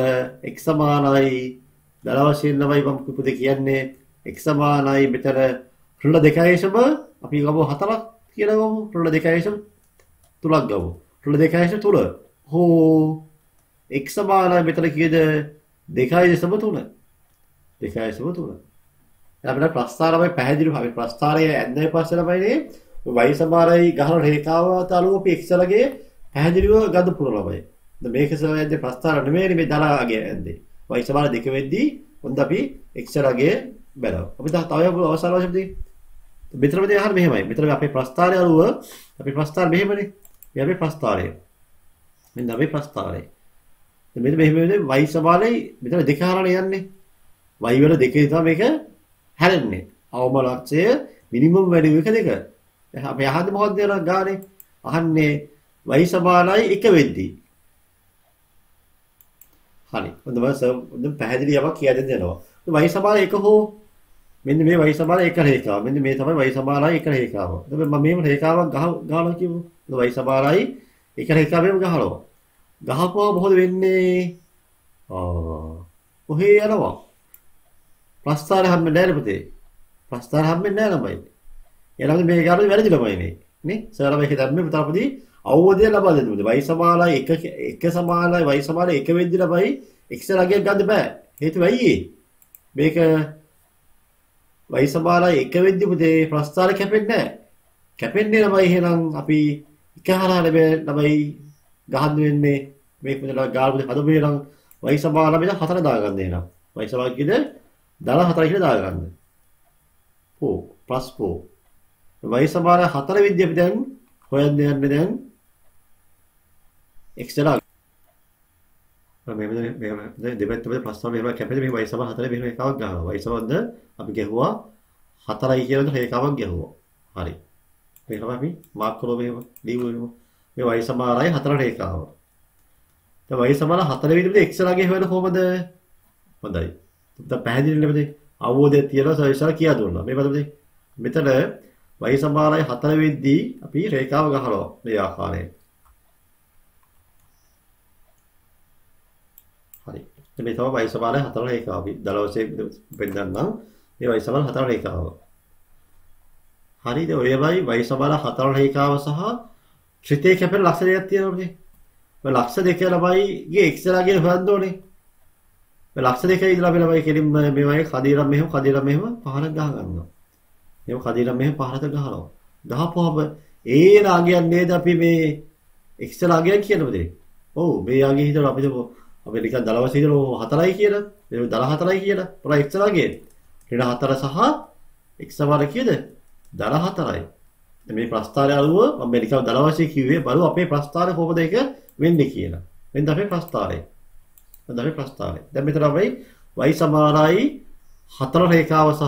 x සමානයි දල වශයෙන් ළමයි මම පුතේ කියන්නේ x සමානයි මෙතන ඍණ 2යිසම අපි ගමු 4ක් කියලා ගමු. ඍණ 2යිසම 3ක් ගමු. ඍණ 2යිසම 3. හෝ x සමානයි මෙතන කීයද? 2.3. 2.3. අපිට ප්‍රස්ථාරමයි පැහැදිලිව අපි ප්‍රස්ථාරයේ ඇඳේ පස්සේ ළමයිනේ y සමානයි ගහන රේඛාවට අනුව අපි x ලගේ පැහැදිලිව ගන්න පුළුවන් ළමයි. දැන් මේක සමයන්දී ප්‍රස්ථාර නෙමෙයි මේ දරාගේ ඇඳේ. y සමාන 2 වෙද්දී හොඳ අපි x ලගේ බැලුවා. අපි තව අවසාන වශයෙන් මෙතනදී අහන්න මෙහෙමයි. මෙතන අපේ ප්‍රස්ථාරය අනුව අපි ප්‍රස්ථාර මෙහෙමනේ. මේ අපේ ප්‍රස්ථාරය. මෙන්න අපේ ප්‍රස්ථාරය. මෙන්න මෙහෙම y සමානයි මෙතන 2 හරහා යන්නේ. y වල 2 තමයි මේක හැරෙන්නේ. අවම ලක්ෂය මිනිමම් වැලියු එක 2. අපි අහන්නේ මොකක්ද කියලා ගානේ? අහන්නේ y සමානයි 1 වෙද්දී. හරි. හොඳම පැහැදිලි යමක් කියන්න දෙනවා. y සමාන 1 හෝ මෙන්න මේ y සමාන 1 රේඛාව. මෙන්න මේ තමයි y සමානයි 1 රේඛාව. දැන් මම මේම රේඛාවක් ගහනවා කියමු. y සමානයි 1 රේඛාවෙම ගහනවා. ගහපුවා මොකද වෙන්නේ? ඔහේ යනවා. ප්‍රස්ථාර හැම්මෙන්නේ නැහැ පුතේ. ප්‍රස්ථාර හැම්මෙන්නේ නැහැ ළමයි. එනනම් මේ කාර්යය වැරදි ළමයිනේ. නේ? සර් මේක දැම්මේ පුතාපදී අවබෝධය ලබා දෙන්න ඕනේ. y සමානයි 1 සමානයි y සමානයි 1 වෙද්දි ළමයි x ලගයක් ගන්න බෑ. හේතුව ඇයි මේක y සමානයි 1 වෙද්දි පුතේ ප්‍රස්ථාර කැපෙන්නේ නැහැ. කැපෙන්නේ ළමයි එහෙනම් අපි එක හරහා ළමයි ගහන්න වෙන්නේ මේක පුතේලා ගාල්පද හදපේ නම් y සමාන ළමයි 4 දාගන්න එහෙනම්. y සමාන කිව්ද 14 කියලා දාගන්න. 4 +4 y සමාන 4 විදිහ අපි දැන් හොයන්න යන්නේ දැන් x ලා මේ දෙපැත්තේ ප්ලස් වල මෙහෙම කැපෙද මේ y සමාන 4 මෙහෙම එකක් ගන්නවා. y සමානද අපි ගැහුවා 4යි කියලා රේඛාවක් ගැහුවා. හරි. මේක තමයි අපි මාක් කරලා මෙහෙම ලියුවෙමු. මේ y සමානයි 4 රේඛාව. දැන් y සමාන 4 විදිහට x ලා ගැහුවද කොහමද? හොඳයි. දැන් පැහැදිලි නේද? අවබෝධය තියලා සවිසාර කියා දුන්නා. මේ බලන්න මෙතන y සමානයි 4 වෙද්දී අපි රේඛාව ගහනවා මේ ආකාරයෙන්. හරි. මේ තමයි y සමානයි 4 රේඛාව. අපි දල වශයෙන් පෙන්නන්නම්. මේ y සමාන 4 රේඛාව. හරිද? ඔයමයි y සමාන 4 රේඛාව සහ ත්‍රිතේ කැපෙන ලක්ෂ දෙකක් තියෙනවානේ. මේ ලක්ෂ දෙක ළමයිගේ x ලාගේ හොයන්න ඕනේ. මේ ලක්ෂ දෙකේ ඉඳලා අපි ළමයි කෙලින්ම මේ වගේ කදීරම් මෙහෙම පහරක් ගහ ගන්නවා. මේක කදීරම් මෙහෙම පහරක් ගහනවා. ගහපුවම ඒ රාගයන් නේද අපි මේ x රාගයන් කියනවද? ඔව් මේ රාගය හිතලා අපි නිකන් දල වශයෙන් හිතලා 4යි කියලා. මේ දල 4යි කියලා. පුරා x රාගය. ඍණ 4 සහ x සමාන කීයද? දල 4යි. මේ ප්‍රස්ථාරය අනුව මම මේ නිකන් දල වශයෙන් කිව්වේ බලමු අපේ ප්‍රස්ථාරය කොහොමද ඒක වෙන්නේ කියලා. මෙන්න අපේ ප්‍රස්ථාරය. දැන් ප්‍රස්ථාරය. දැන් මෙතන අපි y සමානයි 4 රේඛාව සහ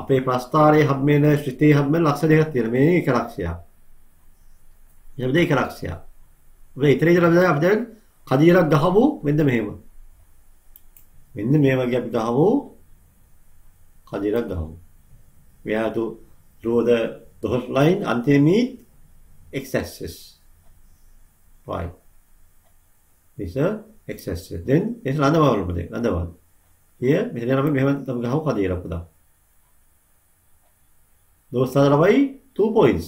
අපේ ප්‍රස්ථාරයේ හැම්මෙන ශ්‍රිතේ හැම්මෙන ලක්ෂ දෙකක් තියෙනවා. මේ එක ලක්ෂයක්. එහෙනම් දෙක ලක්ෂයක්. අපි ඉතින් ඉතලා අපි දැන් කදියරක් ගහමු මෙන්න මෙහෙම. මෙන්න මේ වගේ අපි ගහමු කදියරක් ගහමු. We have to draw the dotted line until meet x-axis. Right. This is x-axis. Then it's another one over there. Another one. Here, මෙතන අපි මෙහෙම තමයි ගහමු කදියරක් පුතා. Those are by 2 points.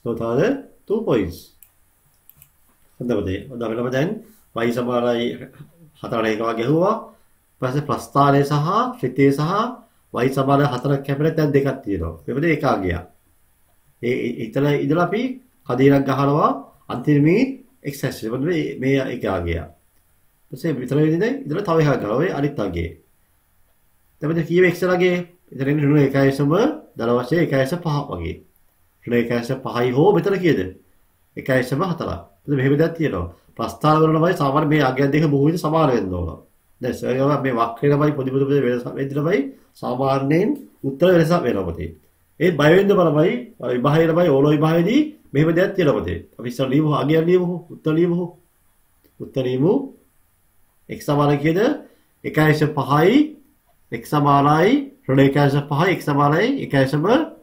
Those are 2 points. හොඳයි. හොඳයි. දැන් y සමානයි 4 එකව ගැහුවා. ඊපස්සේ ප්‍රස්ථාරය සහ ශ්‍රිතේ සහ y සමාන 4ක් කැපෙන තැන් දෙකක් තියෙනවා. මේකද ඒකාගයක්. ඉතල ඉඳලා අපි කදියරක් ගහනවා අන්තිමේ x-axis. මේ ඒකාගයක්. ඊපස්සේ විතර වෙන්නේ ඉඳලා තව එකක් ගන්නවා. ඔය අනිත් අගයේ. එතකොට කීයේ x ලාගේ ඉතින් ඍණ 1.5 දල වශයෙන් 1.5 වගේ. ඍණ 1.5යි හෝ මෙතන කීයද? 1.4. එතකොට මෙහෙම දෙයක් තියෙනවා. ප්‍රස්ථාර වලමයි සාමාන්‍ය මේ අගයන් දෙක බොහෝ විට සමාන වෙන්න ඕන. දැන් සරලව මේ වක්‍රයමයි පොඩි වෙනස වෙද්දිමයි සාමාන්‍යයෙන් උත්තර වෙනසක් වෙනවා පොතේ. ඒ බය වෙන්න බලමයි විභාගයමයි ඕලෝ විභාගයේදී මෙහෙම දෙයක් තියෙනවා පොතේ. අපි ඉස්සර ලියමු අගයන් ලියමු උත්තර ලියමු. උත්තර ලියමු x සමාන කීයද? 1.5යි x සමානයි ඍණ 1.5 x සමානයි 1.5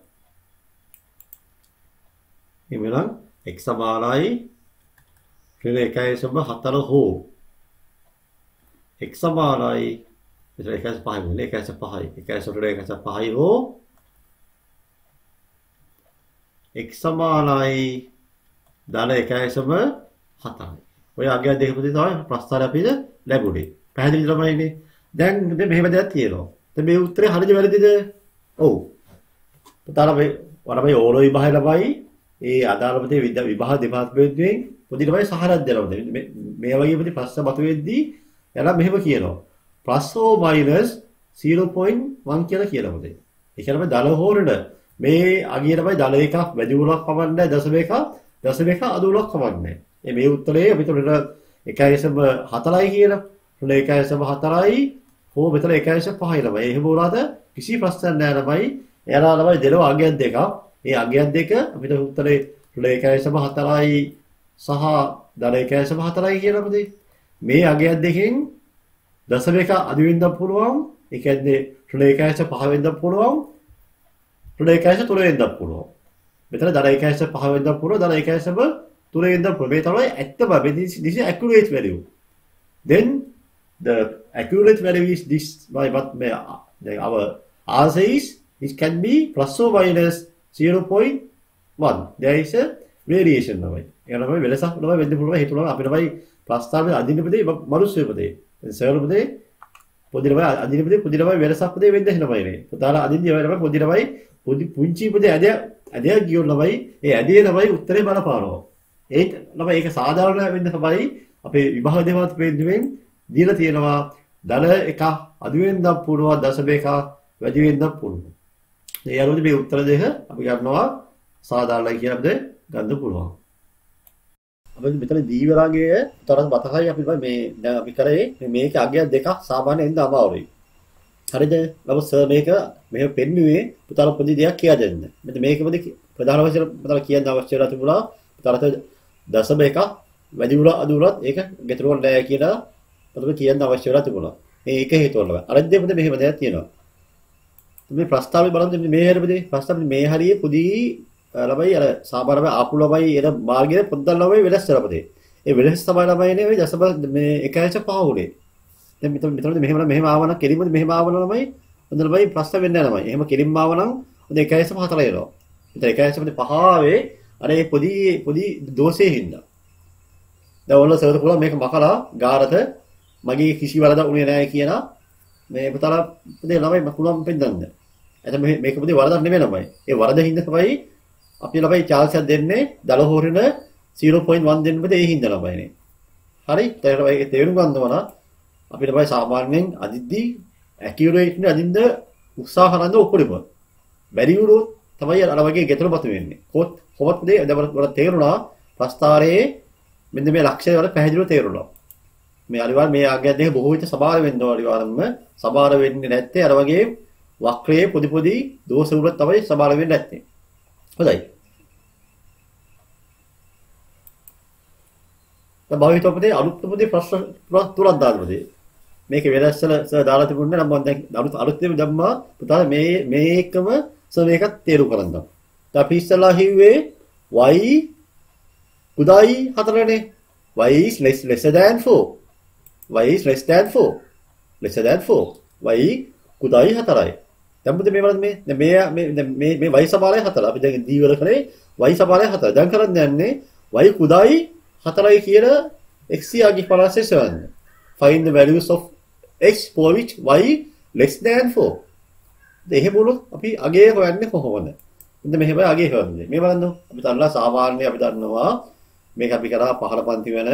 එමෙලන් x සමානයි ඍණ 1.4 හෝ x සමානයි මෙතන 1.5 නේ 1.5යි 1.5යි හෝ x සමානයි ධන 1.4යි. ඔය අගය දෙක පුතේ තමයි ප්‍රස්තාරය අපිට ලැබුණේ. පැහැදිලි ළමයිනේ. දැන් මෙහෙම දෙයක් තියෙනවා. දැන් මේ උත්තරේ හරිද වැරදිද? ඔව්. පුතාලා මේ වරමයි ඕලෝ විභාගය ළමයි ඒ අදාළ පොතේ විභාග දෙපාර්තමේන්තුවෙන් පොඩි ළමයි සහරක් දෙනවා. මේ වගේ පොඩි ප්‍රශ්න මතුවෙද්දී එයා මෙහෙම කියනවා. +/- 0.1 කියලා කියනවා පොතේ. ඒ කියන්නේ දල හෝරණ මේ අගිය තමයි දල එකක් වැඩි උලක් පමණයි දශම එකක් අඩු උලක් පමණයි. මේ උත්තරේ අපිට 1.4යි කියලා. 1.4යි හෝ මෙතන 1.5යි ළමයි. එහෙම වුණාද කිසි ප්‍රශ්නයක් නැහැ ළමයි. එයාලා ළමයි දෙනවා අගයන් දෙකක්. මේ අගයන් දෙක අපිට උත්තරේ 1.4යි සහ දල 1.4යි කියලා පොතේ. මේ අගයන් දෙකෙන් දශම එක අඩු වෙන්න පුළුවන්. ඒ කියන්නේ 1.5 වෙන්න පුළුවන්. 1.3 වෙන්න පුළුවන්. මෙතන දල 1.5 වෙන්න පුළුවන්. දල 1.3 වෙන්න පුළුවන්. මේ තමයි ඇත්තම this is accurate value. Then the accurate value is this by what our answer is it can be +/- 0.1. There is a variation තමයි. ඒක තමයි වෙනසක් තමයි වෙන්න පුළුවන්. හේතුව අපිට තමයි ප්‍රස්තාවයේ අදින්න පොදේ මනුස්සය පොදේ. සර්වර් පොදේ පොඩි ළමයි අදින්න පොදේ පොඩි ළමයි වෙනසක් පොදේ වෙන්න හිනමයි නේ. පුතාලා අදින්නේ ඔය ළමයි පොඩි ළමයි පොඩි පුංචි පොදේ ඇදයක් ගියොත් ළමයි ඒ ඇදේ ළමයි උත්තරේ බලපානවා. ඒක ළමයි ඒක සාධාරණ වෙන්න තමයි අපේ විභාග දෙපාර්තමේන්තුවෙන් දීලා තියෙනවා දල එක අඩු වෙන්නත් පුළුවන් දශම එක වැඩි වෙන්නත් පුළුවන්. ඒ අනුව මේ උත්තර දෙක අපි ගන්නවා සාධාරණයි කියලා අපිට ගන්න පුළුවන්. අපි මෙතන දීවරාගයේ තරම් බතකයි අපි මේ දැන් අපි කරේ මේක අගය දෙකක් සාමාන්‍යයෙන් එන්න අමාරුයි. හරිද? නමුත් සර් මේක මෙහෙම පෙන්නුවේ පුතාලා පොඩි දෙයක් කියලා දෙන්න. මෙතන මේකෙමද ප්‍රධාන වශයෙන් පුතාලා කියන්න අවශ්‍ය වෙලා තිබුණා. පුතාලට දශම එකක් වැඩි වුණා අඩු වුණත් ඒක ගෙතර වල නැහැ කියලා පුතාලට කියන්න අවශ්‍ය වෙලා තිබුණා. මේ එක හේතුවල. අනිත් දෙයක් මෙහෙම දෙයක් තියෙනවා. මේ ප්‍රස්තාවය බලන්න මේ හැරෙන්නේ ප්‍රස්තාවයේ මේ හරියේ පොඩි ළමයි අර සාමාන්‍යව ආපු ළමයි එන මාර්ගයේ පොඩ්ඩක් ළමයි වෙනස් කරපතේ. ඒ වෙනස් තමයි ළමයි නේ දශම මේ 1.5 උනේ. දැන් මෙතන මෙහෙම ආවනම් කෙලින්මද මෙහෙම ආවනම් ළමයි හොඳ ළමයි ප්‍රශ්න වෙන්නේ නැහැ ළමයි. එහෙම කෙලින්ම ආවනම් හොඳ 1.4 එනවා. මෙතන 1.5 ආවේ අර ඒ පොඩි දෝෂේ හින්දා. දැන් ඔන්න සර් පුළා මේක මකලා ගාරට මගේ කිසි වරදක් උනේ නැහැ කියලා මේ පුතාලා පුතේ ළමයි මකුලම් පෙන්නන්න. එතන මේක පුතේ වරදක් නෙමෙයි ළමයි. ඒ වරද හින්දා තමයි අපි ළමයි chance එකක් දෙන්නේ දල හොරන 0.1 දෙන්න බද ඒ හින්දා ළමයිනේ. හරි? ඒක තේරුම් ගන්න ඕන. අපි ළමයි සාමාන්‍යයෙන් අදිද්දි accurate නේ අදින්න උත්සාහ කරන ඔක්කොම. බැරි වුණොත් තමයි අර වගේ ගෙතර බතු වෙන්නේ. කොහොමද පුතේ දැන් වල තේරුණා ප්‍රස්තාරයේ මෙන්න මේ ලක්ෂය වල පැහැදිලිව තේරුණා. මේ අනිවාර්ය මේ ආගය දෙක බොහෝ විට සබාර වෙන්න ඕන අනිවාර්යයෙන්ම සබාර වෙන්නේ නැත්තේ අර වගේ වක්‍රයේ පොඩි දෝෂ වල තමයි සබාර වෙන්නේ නැත්තේ. හොඳයි. දැන් භාවිතෝපදී අලුත්මදී ප්‍රශ්න තුනක් දාන්නදී මේක වෙනස්සල සර් දාලා තිබුණේ නම් මම දැන් අලුත්ම දැම්මා පුතා මේ එකම සර් මේකත් තේරුම් කරන්න. දැන් අපි ඉස්සලා හිව්වේ y කුඩායි 4නේ y is lesser than 4 y is less than 4 lesser than 4 y කුඩායි 4යි. දැන් බුද මේ වලද මේ y සමානයි 4. අපි දැන් d වල කරේ y සමානයි 4. දැන් කරන්න යන්නේ y කුඩායි 4යි කියන x යාගේ පරාසය සොයන්න. Find the values of x for which y less than 4. එහෙම වුණොත් අපි අගය හොයන්නේ කොහොමද? ඉතින් මෙහෙමයි අගය හොයන්නේ. මේ බලන්න අපි දන්නවා සාමාන්‍ය අපි දන්නවා මේක අපි කරා පහළ පන්ති වෙන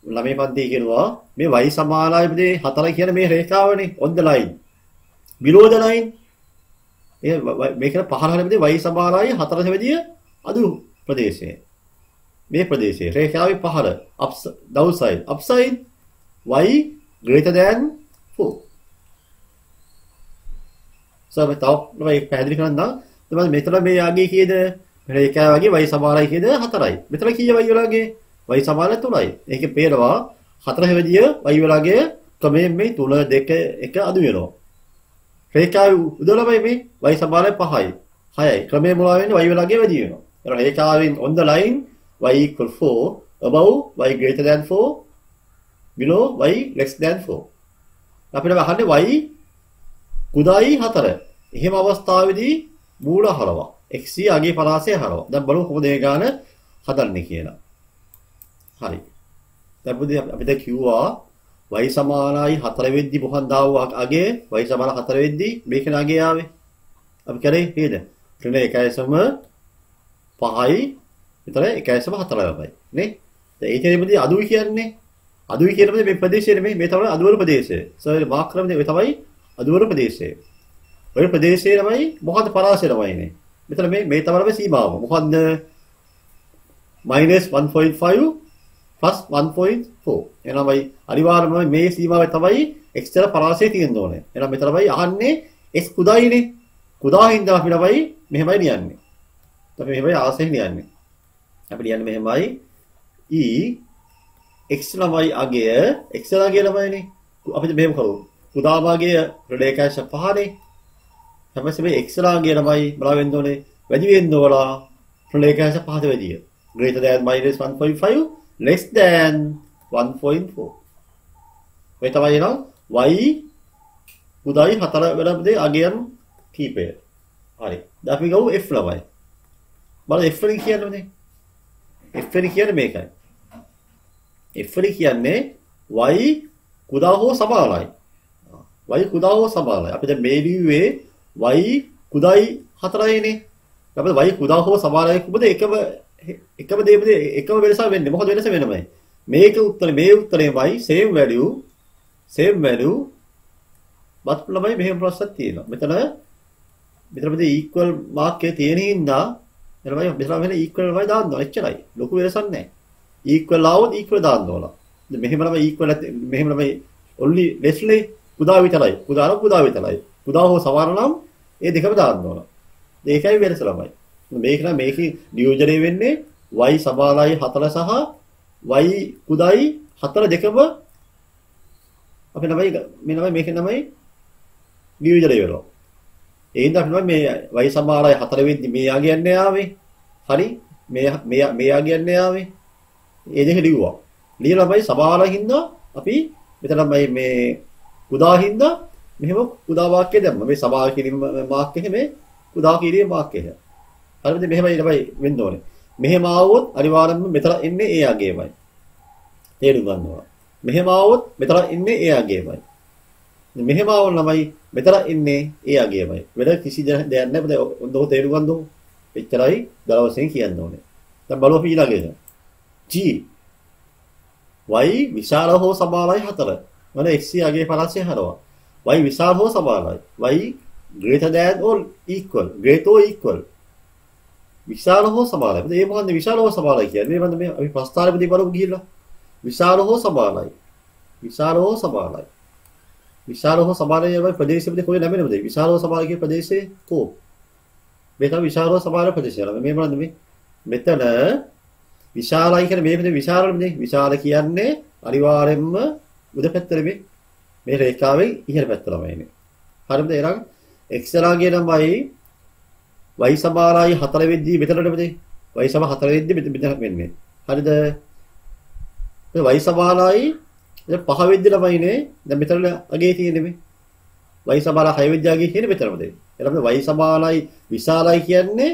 ළමයි පන්ති කියනවා මේ y සමානයි 4 කියන මේ රේඛාවනේ on the line below the line මේක පහළ හැරෙද්දී y සමානයි 4 වෙදිය අඩු ප්‍රදේශයේ මේ ප්‍රදේශයේ රේඛාවේ පහළ downside upside y greater than 4 සමේ තව පැහැදිලි කරන්න තමයි මෙතන මේ යාගේ කීයද රේඛාව වගේ y සමානයි කීයද 4යි මෙතන කීය y වලගේ y සමාන 3යි ඒකේ පේනවා 4 වෙදිය y වලගේ ක්‍රමයෙන් මේ 3 2 1 අඩු වෙනවා රේඛාවේ උදලමයි මේ y සමානයි 5යි 6යි ක්‍රමයෙන් මොනවා වෙන්නේ y වලගේ වැඩි වෙනවා ඒතර රේඛාවෙන් on the line y equal 4 above y greater than 4 below y less than 4 අපිට අහන්නේ y කුඩායි 4 එහෙම අවස්ථාවේදී මූල හරව x අගේ පරාසය හරව දැන් බලමු කොහොමද ඒ ගාන හදන්නේ කියලා හරි දැන් පුතේ අපි දැන් කිව්වා y සමානයි 4 වෙද්දි මොකක්ද ආවා අගේ y සමාන 4 වෙද්දි මේක නාගේ ආවේ අපි කරේ නේද ත්‍රිණ 1.5යි විතර 1.4යි නේ දැන් ඒ කියන්නේ අදුයි කියන්නේ අදුයි කියන්නේ මේ ප්‍රදේශය නෙමෙයි මේ තමයි අදුවර ප්‍රදේශය සර් මාක් කරන්නේ මේ තමයි අදුවර ප්‍රදේශය ඔය ප්‍රදේශයේ තමයි මොකද්ද පරාසය තමයිනේ මෙතන මේ තමයි සීමාව මොකද්ද -1.5 plus 1.4 එනමයි අනිවාර්යයෙන්ම මේ සීමාවේ තමයි x වල පරාසය තියෙන්න ඕනේ එහෙනම් මෙතනමයි අහන්නේ x කුඩායිනේ කුඩා හින්දා අපි ළමයි මෙහෙමයි ලියන්නේ අපි මෙහෙමයි ආසෙන් ලියන්නේ අපි ලියන්නේ මෙහෙමයි e x ළමයි අගය x ළමයි ළමයිනේ අපි මෙහෙම කරමු කුඩා භාගයේ රේඛාංශ 5නේ තමයි මේ x ළමයි ළමයි බලා වෙන්න ඕනේ වැඩි වෙන්න ඕලා රේඛාංශ 5 වැඩිය greater than -1.5 less than 1.4 ඔය තමයි නෝ y කුඩායි 4 වෙනදී අගයන් කීපය හරි දැන් අපි ගමු f ළමයි බලන්න f වලින් කියන්නේ f වලින් කියන්නේ මේකයි f වලින් කියන්නේ y කුඩා හෝ සමානයි y කුඩා හෝ සමානයි අපි දැන් මේ ලිව්වේ y කුඩායි 4යිනේ අපිට y කුඩා හෝ සමානයි කුබද එකම දෙයමදී එකම වෙනස වෙන්නේ මොකද වෙනස වෙනමයි මේක උත්තරේ මේ උත්තරේමයි same value බත් ළමයි මෙහෙම ප්‍රශ්නක් තියෙනවා මෙතන මෙතන මේ equal mark එකේ තියෙන හින්දා මෙතන equal වයි දාන්න ඕන. එච්චරයි. ලොකු වෙනසක් නැහැ. equal આવොත් equal දාන්න ඕන. මෙහෙම ළමයි equal මෙහෙම ළමයි only lessly කුඩා විතරයි. කුඩා විතරයි. කුඩා හෝ සමාන නම් ඒ දෙකම දාන්න ඕන. ඒකයි වෙනස ළමයි. මේකේ නියෝජනය වෙන්නේ y සමානයි 4 සහ y කුඩායි 4 දෙකම අපි ළමයි මේකේ ළමයි නියෝජනය වෙනවා. ඒ හින්දා අපි මේ y සමානයි 4 වෙද්දි මෙයා කියන්නේ ආවේ. හරි? මෙයා කියන්නේ ආවේ. ඒ දෙක ලිව්වා. ලියලා ළමයි සමානයි හින්දා අපි මෙතන මේ කුඩා හින්දා මෙහෙම කුඩා වාක්‍යය දැම්මා. මේ සමාන කිරීම මාක් එකේ මේ කුඩා කිරීම මාක් එක. හරිද? මෙහෙමයි ළමයි වෙන්න ඕනේ. මෙහෙම ආවොත් අනිවාර්යයෙන්ම මෙතන එන්නේ ඒ යගේමයි. තේරුම් ගන්නවා. මෙහෙම ආවොත් මෙතන එන්නේ ඒ යගේමයි. මෙහෙම ආවොත් ළමයි මෙතන එන්නේ ඒ යගේමයි. වෙන කිසි දෙයක් නැහැ. ඔන්න තේරුම් ගන්නකො. එච්චරයි දවසෙන් කියන්න ඕනේ. දැන් බලමු ඊළඟට. G y විශාල හෝ සමානයි 4. මම x යගේ පරාසය හරවා. y විශාල හෝ සමානයි. y greater than or equal. greater or equal. විශාල හෝ සමානයි. මේ මොකන්ද විශාල හෝ සමානයි කියන්නේ? මේ මේ අපි ප්‍රස්තාරෙදී බලමු ගිහිල්ලා. විශාල හෝ සමානයි. විශාල හෝ සමානයි. විශාල හෝ සමානයි යන ප්‍රදේශෙදී කොහෙ නැමෙනවද? විශාල හෝ සමානයි කියන ප්‍රදේශයේ කො? මේ තමයි විශාල හෝ සමාන ප්‍රදේශය. මේ මොනවද මේ? මෙතන විශාලයි කියන්නේ මේ විශාලනේ. විශාල කියන්නේ අනිවාර්යෙන්ම උඩ පැත්තේ මේ රේඛාවේ ඉහළ පැත්ත ළමයි ඉන්නේ. හරිද? එහෙනම් x ලාගේ ළමයි y සමානයි 4 වෙද්දී මෙතනට මෙතේ y සම 4 වෙද්දී මෙතන වෙන්නේ. හරිද? y සමානයි දැන් 5 වෙද්දී ළමයිනේ. දැන් මෙතන අගේ තියෙන්නේ මේ y සමාන 6 වෙද්දී අගේ තියෙන්නේ මෙතනම දෙන්නේ. එහෙනම් y සමානයි විශාලයි කියන්නේ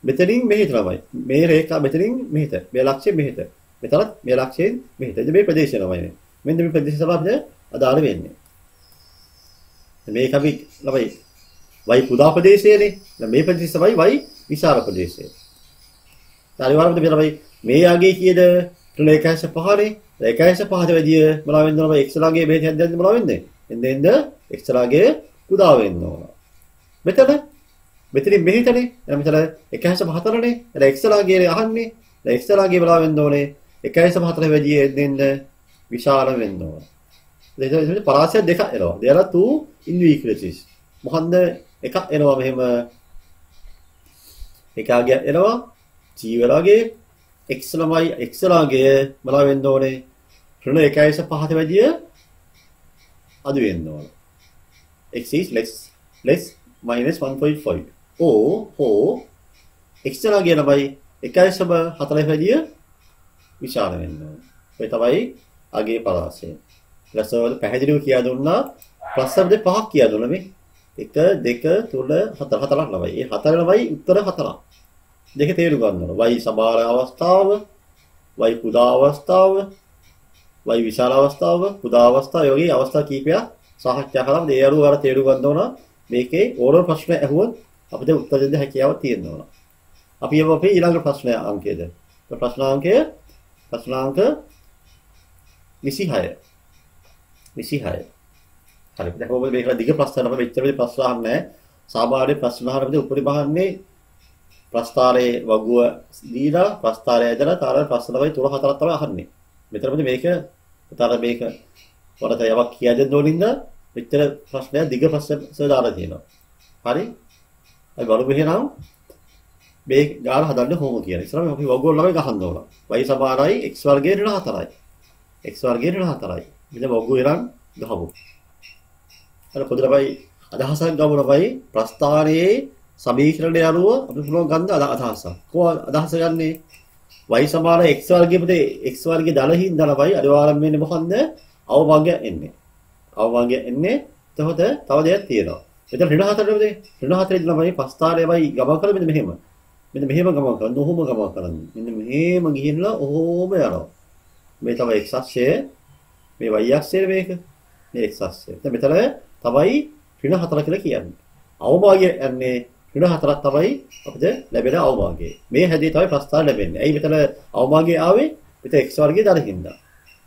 මෙතනින් මෙහෙට ළමයි. මේ රේඛා මෙතනින් මෙහෙට. මේ ලක්ෂ්‍ය මෙහෙට. මෙතනත් මේ ලක්ෂ්‍යයෙන් මෙහෙට. ඉතින් මේ ප්‍රදේශය ළමයිනේ. මෙන්න මේ ප්‍රදේශය තමයි අදාළ වෙන්නේ. මේක අපි ළමයි y කුඩා ප්‍රදේශයනේ. දැන් මේ ප්‍රදේශය තමයි y විශාල ප්‍රදේශය. අනිවාර්යයෙන්ම මේ ළමයි මේ යගේ කීයද? 1.5නේ. 1.5ට වැඩිය මොනවා වෙන්න ඕන? x ලාගේ මේ හැද්දෙන්නේ මොනවා වෙන්නේ? එන්න x ලාගේ කුඩා වෙන්න ඕන. මෙතනින් මෙහෙටනේ. එහෙනම් මෙතන 1.4නේ. එහෙනම් x ලාගේ අහන්නේ. දැන් x ලාගේ මොනවා වෙන්න ඕනේ? 1.4ට වැඩිය එන්න විශාල වෙන්න ඕන. එතකොට පරාසය දෙකක් එනවා. there are two inequalities. මොකන්ද එකක් එනවා මෙහෙම එකගේ එනවා g වලගේ x ළමයි x ලාගේ මොනවා වෙන්න ඕනේ? ඍණ 1.5ට වැඩිය අඩු වෙන්න ඕන. x is less minus 1.5. or x ලාගේ ළමයි 1.4ට වැඩිය විශාල වෙන්න ඕන. ඒ තමයි අගේ පරාසය. ඊළඟට පැහැදිලිව කියා දුන්නා ප්‍රශ්න දෙක පහක් කියා දුන්නා මේ 1 2 3 4 හතරක් ළමයි. ඒ හතර ළමයි උත්තර හතරක්. දෙක තේරුම් ගන්න ඕන. y සමාන අවස්ථාව, y කුඩා අවස්ථාව, y විශාල අවස්ථාව, කුඩා අවස්ථාව වගේ අවස්ථා කීපයක් සාකච්ඡා කරලා ඒ අනුව අර තේරුම් ගන්න ඕන. මේකේ ඕනම ප්‍රශ්න ඇහුවොත් අපිට උත්තර දෙන්න හැකියාවක් තියෙන්න ඕන. අපි යමු අපේ ඊළඟ ප්‍රශ්න අංකයේද. ප්‍රශ්නාංක 26. 26. හරි. දැන් කොහොමද මේක දිග ප්‍රශ්න අපිට මෙච්චර ප්‍රශ්න අහන්නේ. සාමාන්‍ය ප්‍රශ්න අහනකොට උපරිම අහන්නේ ප්‍රස්තාරයේ වගුව දීලා ප්‍රස්තාරය ඇදලා තාර ප්‍රශ්න තමයි 3 4ක් තමයි අහන්නේ. මෙතනදී මේක තාර මේක වලට යමක් කියා දෙන්න ඕනින්ද මෙච්චර ප්‍රශ්නය දිග ප්‍රශ්න දාලා තියෙනවා. හරි? අපි බලමු එහෙනම් මේ ගාන හදන්න කොහොම කියලා. ඉස්සරහ අපි වගුව ළමයි ගහන්න ඕන. y සමානයි x වර්ගයේ ඍණ 4යි. x වර්ගයේ ඍණ 4යි. මෙතන වගුව ඉරන් ගහමු. අර පොඩි ළමයි අදහසක් ගමු ළමයි ප්‍රස්ථානයේ සමීකරණය අනුව අපි පුළුවන් ගන්න අදහසක්. කොහොම අදහස ගන්නේ? y සමාන x වර්ගයේ පුතේ x වර්ගයේ දලහින් දලවයි අනිවාර්යයෙන්ම වෙන්නේ මොකන්ද? අවභාගය එන්නේ. අවභාගය එන්නේ. එතකොට තව දෙයක් තියෙනවා. මෙතන ඍණ 4 නේ. ඍණ 4 දී ළමයි ප්‍රස්ථානයේයි ගමන් කරලා මෙන්න මෙහෙම. මෙන්න මෙහෙම ගමන් කරනවා. ඔහොම ගමන් කරන්නේ. මෙන්න මෙහෙම ගිහින්ලා ඔහොම යනවා. මේ තමයි x අක්ෂය. මේ y අක්ෂය මේක. මේ x අක්ෂය. දැන් මෙතන තමයි ඍණ 4 කියලා කියන්නේ. අවභාගය යන්නේ ඍණ 4ක් තමයි අපිට ලැබෙන අවභාගය. මේ හැදී තමයි ප්‍රස්ථාන ලැබෙන්නේ. ඇයි මෙතන අවභාගය ආවේ? මෙතන x වර්ගයේ දරහින්දා.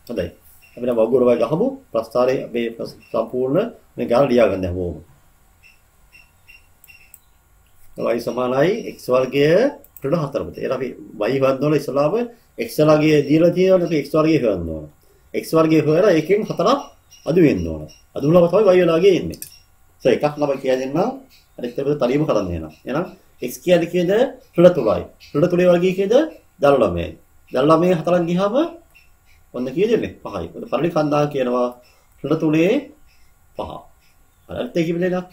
හොඳයි. අපි නම් වගුර වල ගහමු ප්‍රස්ථානයේ මේ සම්පූර්ණ මේ ගාන ලියා ගන්න හැමෝම. y සමානයි x වර්ගය ඍණ 4 පුතේ. එහෙනම් අපි y හොයන්න ඕන ඉස්සලාම x වර්ගය දීලා තියෙනවනේ අපි x වර්ගය හොයන්න ඕන. x වර්ගය හොයලා එකෙන් 4ක් අඩු වෙන්න ඕන. අඩු වුණාම තමයි y වර්ගය එන්නේ. එකක් ළම කියලා දෙන්නා අනිත් එක තනියම කරන්න වෙනවා. එහෙනම් x කියන්නේ කීයද? ඍණ 3යි. ඍණ 3 වර්ගය කීයද? දල 9යි. දල 9 4ක් ගියාම ඔන්න කීයද එන්නේ? 5යි. ඔන්න පරිලි කන්දා කියනවා ඍණ 3 5. හරියට ඒක කිව්වේ නේද?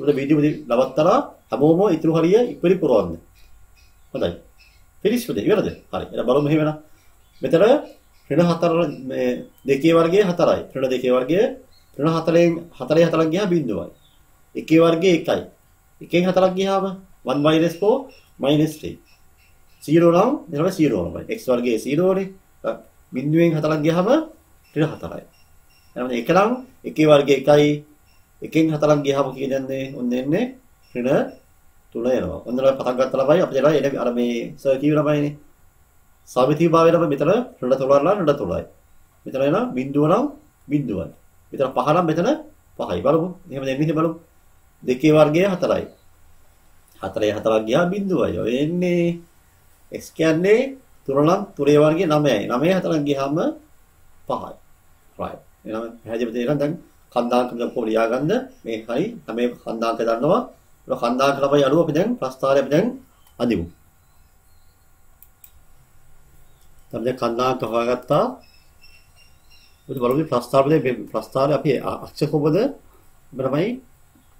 උඩ වීඩියෝ නවත්තලා හැමෝම ඉතුරු හරිය ඉපරි පුරවන්න. හොඳයි. ෆිනිෂ් උදේ ඉවරද? හරි. එහෙනම් බලමු මෙහෙම වෙන. මෙතන ඍණ 4 මේ දෙකේ වර්ගයේ 4යි. ඍණ දෙකේ වර්ගයේ ඍණ 4න් 4ක් ගියා බිඳුවයි. එකේ වර්ගයේ 1යි. එකෙන් 4ක් ගියාම 1 - 4 - 3. 0 නම් එතන 0 නමයි. x වර්ගයේ 0 නේ. බිඳුවෙන් 4ක් ගියාම ඍණ 4යි. එහෙනම් එක නම් එකේ වර්ගයේ 1යි. එකෙන් 4ක් ගියාම කීයද යන්නේ? ඔන්න එන්නේ ඍණ 3 එනවා. ඔන්නලා පටන් ගත්තා ළමයි අපිට එන අර මේ සර් කියව ළමයිනේ. සාමිතිය භාවය ළමයි මෙතන ඍණ 3 ලා ඍණ 3යි. මෙතන එන බිඳුව නම් බිඳුවයි. මෙතන 5 නම් මෙතන 5යි. බලමු. එහෙම දෙන්නේ බලමු. දෙකේ වර්ගය 4යි. 4ේ 4ක් ගියා බිඳුවයි. ඔය එන්නේ x කියන්නේ 3 නම් 3 වර්ගය 9යි. 9 4ක් ගියාම 5යි. right. එහෙනම් පැහැදිලිද තේරෙනවද දැන් කන්දාංක කොහොමද ලියාගන්න මේ හරි හැම කන්දාංක දන්නවා ඒක කන්දාංක ළමයි අඩුව අපි දැන් ප්‍රස්තාරය අපි දැන් අදිමු අපි දැන් කන්දාංක හොයාගත්තා ඒක බලමු ප්‍රස්තාරය අපි අක්ෂ කොහොමද බරමයි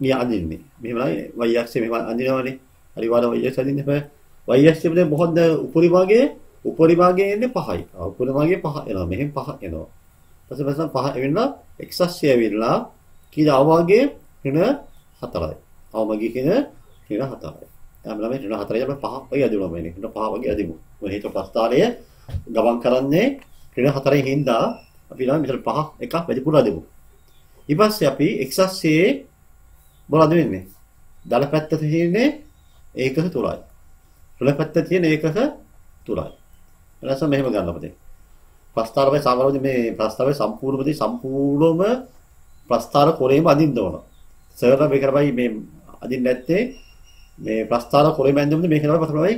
මේ අදින්නේ මෙහෙමයි y අක්ෂය මෙහෙම අදිනවනේ හරි වාර y අක්ෂය අදින්න බෑ y අක්ෂය මෙතන මොකද උපරි භාගයේ එන්නේ 5යි උපරි භාගයේ 5 එනවා මෙහෙම 5 එනවා ඊපස්සේ 5 එවෙන්න x අක්ෂය ඇවිල්ලා කීයද අවභාගයේ ඍණ 4යි. අවභාගයේ කියන ඍණ 4යි. දැන් ළමයි ඍණ 4යි අපි 5 වගේ අදිනවා මේනේ. ඍණ 5 වගේ අදිමු. මොකද හේතු ප්‍රස්තාරය ගමන් කරන්නේ ඍණ 4යි හින්දා අපි ළමයි මෙතන 5 එකක් වැඩිපුර අදිමු. ඊපස්සේ අපි x අක්ෂයේ මොනවද වෙන්නේ? දල පැත්ත තියෙන්නේ ඒකක 3යි. ඍණ පැත්ත තියෙන ඒකක 3යි. ඊළඟට මෙහෙම ගන්න අපිට. ප්‍රස්තාරයේ සාමාන්‍යයෙන් මේ ප්‍රස්තාරයේ සම්පූර්ණම ප්‍රස්තාර කොරේම අදින්න ඕන. සර්වර් මේක තමයි මේ අදින්න නැත්තේ මේ ප්‍රස්තාර කොරේම ඇඳෙමුද මේක තමයි පතලයි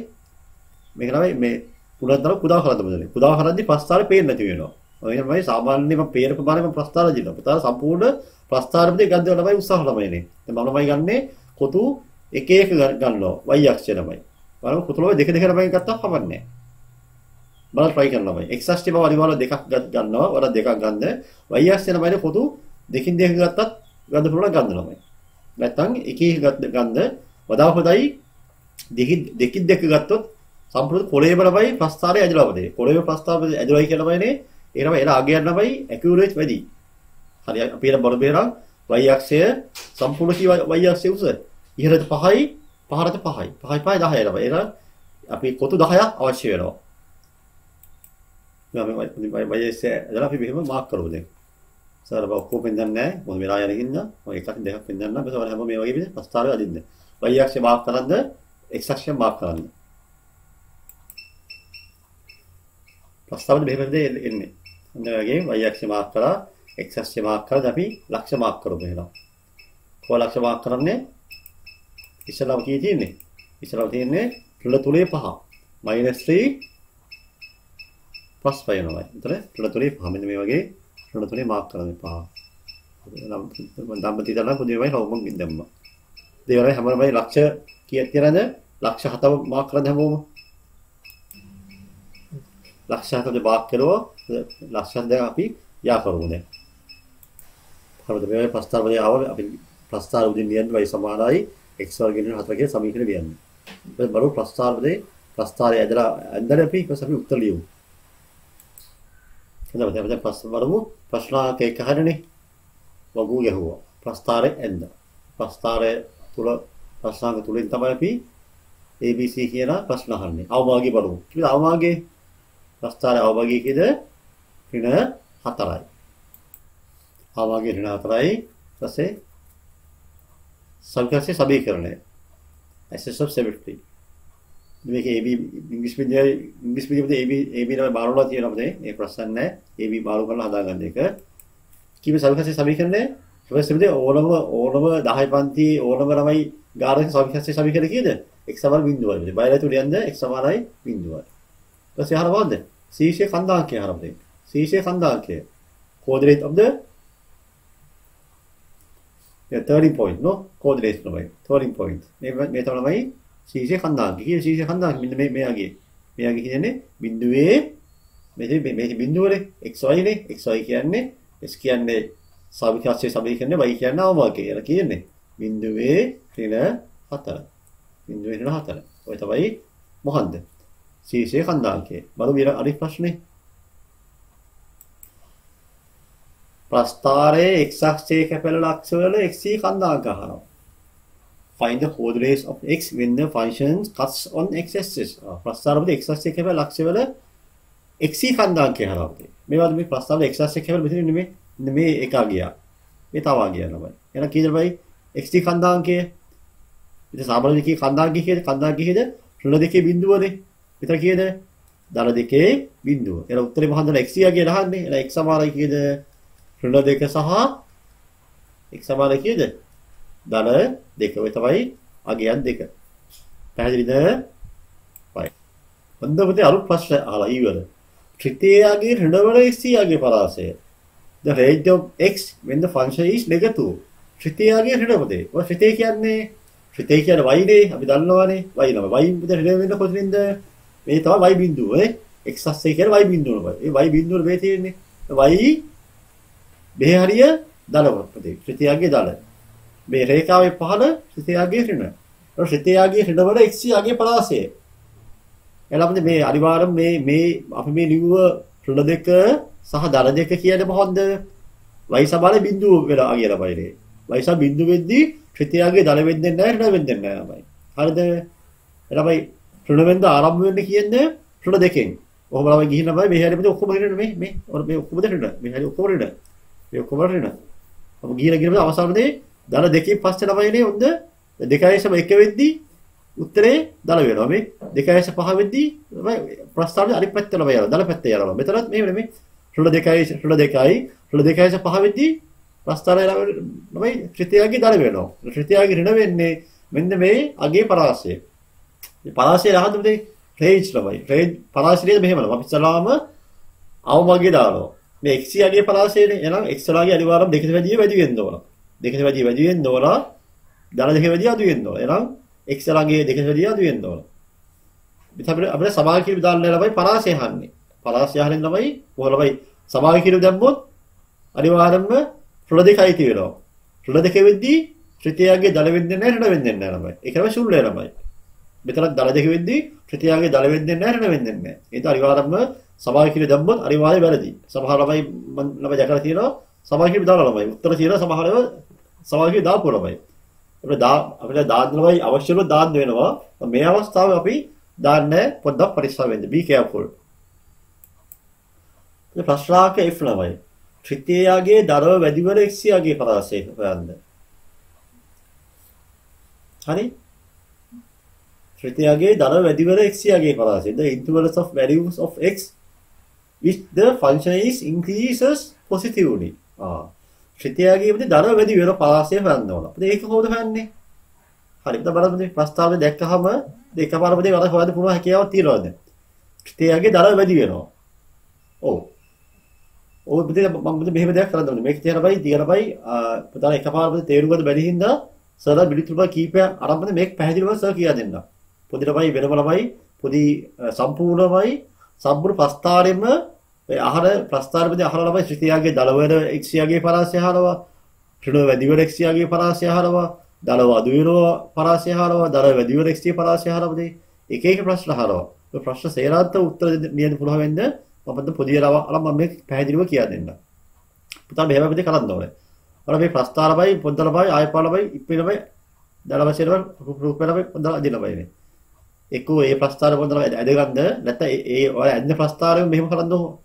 මේක තමයි මේ පුරද්දල කුඩා කරද්ද බදලේ. කුඩා කරද්දි ප්‍රස්තාරේ පේන්නේ නැති වෙනවා. ඔය තමයි සාමාන්‍යයෙන් මම පේන ප්‍රමාණය මම ප්‍රස්තාර අදිනවා. පුතා සම්පූර්ණ ප්‍රස්තාරෙදී ගන්න තමයි උත්සාහ ළමයිනේ. දැන් මම ළමයි ගන්නේ කොතු එක එක ගන්නවා. y අක්ෂය ළමයි. බලමු කොතුලෝ දෙක දෙක ළමයි ගත්තා කමන්නේ නැහැ. බලන්න try කරන්න ළමයි. x අක්ෂයේ බව අනිවාර්ය දෙකක් ගන්නවා. වල දෙකක් ගන්න. y අක්ෂයේ ළමයිනේ පොදු දෙකින් දෙක ගත්තත් ගන්න පුළුවන් ගන්න ළමයි. නැත්තම් එකේ ගන්න වඩා හොඳයි දෙකින් දෙක ගත්තොත් සම්පූර්ණ කොලේම ළමයි ප්‍රස්තාරය ඇදලා අවදේ. කොලේම ප්‍රස්තාරය ඇදලායි කියලා ළමයිනේ. ඒ ළමයි එලා අගයන් ළමයි ඇකියුරේට් වැඩි. හරි අපි එන බර බේරම් y අක්ෂය සම්පූර්ණ කී y අක්ෂය උස. ඉහළට 5යි පහරට 5යි. 5යි 5යි 10යි ළමයි. එහෙනම් අපි කොතු 10ක් අවශ්‍ය වෙනවා. මම YS දැන් අපි මෙහෙම මාක් කරමු දැන්. සර් බව ඔක්කොම පෙන්නන්නේ නැහැ. මොකද වෙලා යන හින්දා මම එකක් දෙකක් පෙන්නන්න. බස වල හැම මේ වගේ විදිහට ප්‍රස්තාරය අදින්න. Y අක්ෂය මාක් කරන්ද x අක්ෂය මාක් කරන්න. ප්‍රස්තාරය මෙහෙමද එන්නේ. අන්න වගේ y අක්ෂය මාක් කරා x අක්ෂය මාක් කරලා අපි ලක්ෂ මාක් කරමු එහෙනම්. කොහොම ලක්ෂ මාක් කරන්නේ? ඉස්සරහම කී තියෙන්නේ? ඉස්සරහම තියෙන්නේ ඍණ 3 5 -3 +5 වෙනවා. එතන ඍණ 3 5 මෙන්න මේ වගේ ඍණ 3 මාක් කරන්නේ 5. නම් ධම්ම තියලා නම් පොඩි වෙයි හොම දැම්මා. දේවල් හැමෝම ලක්ෂ කීයක් තියනද? ලක්ෂ 7 මාක් කරන්න හැමෝම. ලක්ෂ 7 මාක් කළා ලක්ෂ 7 දැන් අපි යා කරමු දැන්. හරිද මේ ප්‍රස්තාවය ආව අපි ප්‍රස්තාව උදින් ලියන්න y සමානයි x වර්ගයෙන් 4 කියන සමීකරණ ලියන්න. ඊට බලමු ප්‍රස්තාරය ඇදලා අපි ඊපස්සේ අපි උත්තර ලියමු. එතකොට අපි ප්‍රශ්න බලමු. ප්‍රශ්නාංක 1 හරිනේ. වගු ගැහුවා. ප්‍රස්තාරය ඇඳ. ප්‍රස්තාරය තුල ප්‍රශ්නාංක තුලින් තමයි අපි ABC කියන ප්‍රශ්න අහන්නේ. අවභාගය බලමු. ඉතින් අවභාගයේ ප්‍රස්තාරය අවභාගය කීයද? ඍණ 4යි. අවභාගය ඍණ 4යි. ඊපස්සේ සංකල්පයේ සමීකරණය. SS of symmetry. මේක AB ඉංග්‍රීසි මීඩියමේ AB නම බාරවලා තියෙනවා මේ ප්‍රශ්න නැහැ. AB බාරු කරලා හදාගන්න එක. කීප සංකල්පයේ සමීකරණය ඊපස්සේ ඕනම 10 පන්ති ඕනම ළමයි ගානක සංකල්පයේ සමීකරණය කීයද? x සමාන 0යි. බයලයි තුඩ යන්නේ x සමානයි 0යි. ඊට පස්සේ අහනවා මොකද්ද? ශීර්ෂයේ කන්දාංකය අහනවා දෙන්න. ශීර්ෂයේ කන්දාංකය. coordinate of the turning point no coordinate තමයි. turning point. මේ තමයි ශීර්ෂයේ කන්දාංකය. කියන ශීර්ෂයේ කන්දාංකය මෙන්න මෙයාගේ කියන්නේ බිඳුවේ මේ බිඳුවනේ xy නේ. xy කියන්නේ s කියන්නේ සාවිකාශයේ සමීකරණය y කියන්නේ අවමාර්ගය කියලා කියන්නේ. බිඳුවේ ඍණ 4. බිඳුවේ ඍණ 4. ඔය තමයි මොකන්ද? ශීර්ෂයේ කන්දාංකය. බලමු ඊට අනිත් ප්‍රශ්නේ. ප්‍රස්ථාරයේ x අක්ෂයේ කැපෙන අක්ෂවල xc කන්දාංක අහනවා. Find the coordinates of x when the function cuts on x-axis. ප්‍රස්ථාරයේ x අක්ෂයේ කැපෙන අක්ෂවල xc කන්දාංකය අහනවා. මේවාද මේ ප්‍රස්ථාරයේ x අක්ෂයේ කැපෙන මෙතන නෙමෙයි. මේ එක ගියා. මේ තව ගියා නමයි. එහෙනම් කීයද බයි? xc කන්දාංකය. ඉතින් සාමාන්‍ය දෙකේ කන්දාංකය කීයද? ඍණ දෙකේ බිඳුවනේ. විතර කීයද? ධන දෙකේ බිඳුව. එහෙනම් උත්තරේ මොකද්ද? xc කියලා අහන්නේ. එහෙනම් x සමානයි කීයද? ඍණ දෙක සහ x සමානයි කීයද? ධන දෙක. ඔය තමයි අගයන් දෙක. පැහැදිලිද? right. හොඳට අරුත් ප්‍රශ්න අහලා ඊවල. ත්‍රිතේයගේ ඍණවල xc යගේ පරාසය. The range of x when the function is negative. ත්‍රිතේයගේ ඍණවලේ. ඔය ත්‍රිතේය කියන්නේ y නේ. අපි දන්නවානේ. y නම. y මුද ඍණ වෙන්න කොතනින්ද? මේ තමයි y බිඳුව. x අක්ෂය කියන්නේ y බිඳුව නම. ඒ y බිඳුව මේ තියෙන්නේ. y මේ හරිය ධන ප්‍රති. ත්‍රිතේයගේ ධන. මේ රේඛාවේ පහළ ත්‍රිතේයගේ ඍණ. ඒ ත්‍රිතේයගේ ඍණවල x යගේ පරාසය. එළඹ මේ අනිවාර්යයෙන් මේ අපි මේ ලිව්ව ඍණ දෙක සහ ධන දෙක කියන්නේ මොකද්ද? y සමාන බිඳුව වෙලා කියලා බයිනේ. y සම බිඳුව වෙද්දී ත්‍රිතේයගේ ධන වෙන්නේ නැහැ ඍණ වෙන්නේ නැහැ බයි. හරිද? එළඹයි ඍණ වෙන්න ආරම්භ වෙන්නේ කියන්නේ ඍණ දෙකෙන්. ඔහොම ළමයි ගිහින් තමයි මේ හැරෙන්නේ ඔක්කොම ඍණ මේ ඔක්කොම ඍණ. මේ හැරෙ ඔක්කොම ඍණ. මේ ඔක්කොම ර්ණ. අප ගිහින් අවසානයේ ධන දෙකකින් පස්සේ ළමයිනේ හොඳ 2.1 වෙද්දී උත්තරේ ධන වෙනවා. මේ 2.5 වෙද්දී ප්‍රස්ථාරයේ අනිත් පැත්ත ළමයි යනවා. ධන පැත්ත යනවා. මෙතනත් මේ ර්ණ 2.5 වෙද්දී ප්‍රස්ථාරයේ ළමයි ත්‍රිතේයගේ ධන වෙනවා. ත්‍රිතේයගේ ඍණ වෙන්නේ මෙන්න මේ අගේ පරාසය. මේ පරාසය රහඳ මේ රේන්ජ් ළමයි. රේන්ජ් පරාසයනේ මෙහෙමයි. අපි ඉස්සලාම අවමග්ගේ දානවා. මේ x යගේ පරාසයනේ. එහෙනම් x ලාගේ අනිවාර්යයෙන් දෙකට වැඩි වෙන්න ඕන. දෙකට වැඩි වෙන්න ඕන. ධන දෙක වැඩි අඩු වෙන්න ඕන. එහෙනම් x ලාගේ දෙකට වැඩි අඩු වෙන්න ඕන. අපිට සමාන විදාන්න ළමයි පරාසය අහන්නේ. පරාසය අහන්නේ ළමයි කොහොමයි සමාන දැම්මොත් අනිවාර්යයෙන්ම ඍණ දෙකයි තියෙනවා. ඍණ දෙක වෙද්දී ත්‍රිතේයගේ ධන වෙන්නේ නැහැ ඍණ වෙන්නේ නැහැ ළමයි. ඒකම ශුල්‍ය ළමයි. මෙතන ධන දෙක වෙද්දී ත්‍රිතේයගේ ධන වෙන්නේ නැහැ ඍණ වෙන්නේ නැහැ. ඒක අනිවාර්යයෙන්ම සමාන දැම්මොත් අනිවාර්යයෙන් වැරදි. සමහර ළමයි ළමයි දැකලා තියෙනවා සමාන දාලා ළමයි. උත්තර තියෙනවා සමහරව සමාන දාපු ළමයි. අපිට දාන්න ළමයි අවශ්‍යම දාන්න වෙනවා. මේ අවස්ථාවේ අපි දාන්නේ පොඩ්ඩක් පරිස්සම් වෙන්න. be careful. මේ ප්‍රශ්නාක F ළමයි. ත්‍රිතේයගේ ධනව වැඩි වල x යගේ පරාසය හොයන්න. හරි? ත්‍රිතේයගේ ධනව වැඩි වල x යගේ පරාසය. The intervals of values of x which the function is increases positively. ත්‍රිතේයගේ ධනව වැඩි වෙන පරාසය හොයන්න ඕන. අපිට ඒක කොහොමද හොයන්නේ? හරි. අපිට බලන්න මේ ප්‍රස්තාවය දැක්කහම දෙකපාරම දෙක වල හොයන්න පුළුවන් හැකියාවක් තියෙනවද? ත්‍රිතේයගේ ධනව වැඩි වෙනවා. ඔව්. ඔය පුතේ මම මෙහෙම දෙයක් කරන්න ඕනේ. මේක තියන බයි දිගන බයි පුතාලා එකපාරම තේරුම් ගන්න බැරි හින්දා සරලා පිළිතුරු කීපයක් අරන් මේක පැහැදිලිව සර් කියා දෙන්න. පොඩි ළමයි වෙනම ළමයි පොඩි සම්පූර්ණමයි සම්පූර්ණ ප්‍රස්තාරෙම ආහාර ප්‍රස්තාරෙදී ආහාර ළමයි ත්‍රිතේයගේ දලවර x යගේ පරාසය ආහාරවා ඍණ වැඩි වල x යගේ පරාසය ආහාරවා දලව අඩු වෙනවා පරාසය ආහාරවා දල වැඩි වල x ගේ පරාසය ආහාරවදී එක එක ප්‍රශ්න ආහාරවා. ඔය ප්‍රශ්න සේරාන්ත උත්තර දෙන්න පුළුවන් වෙන්න මම පොඩි ළමයි මම මේක පැහැදිලිව කියා දෙන්න. පුතා මෙහෙම විදිහට කරන්න ඕනේ. අර මේ ප්‍රස්තාරමයි පොද්දලමයි ආයපාලමයි ඉප්පෙලමයි දලවශේරම රූපෙලමයි පොද්දල අදිනමයිනේ. එක්කෝ ඒ ප්‍රස්තාර පොද්දල ඇදගන්න නැත්නම් ඒ ඔය ඇද්ද ප්‍රස්තාරෙම මෙහෙම කරන්න ඕන.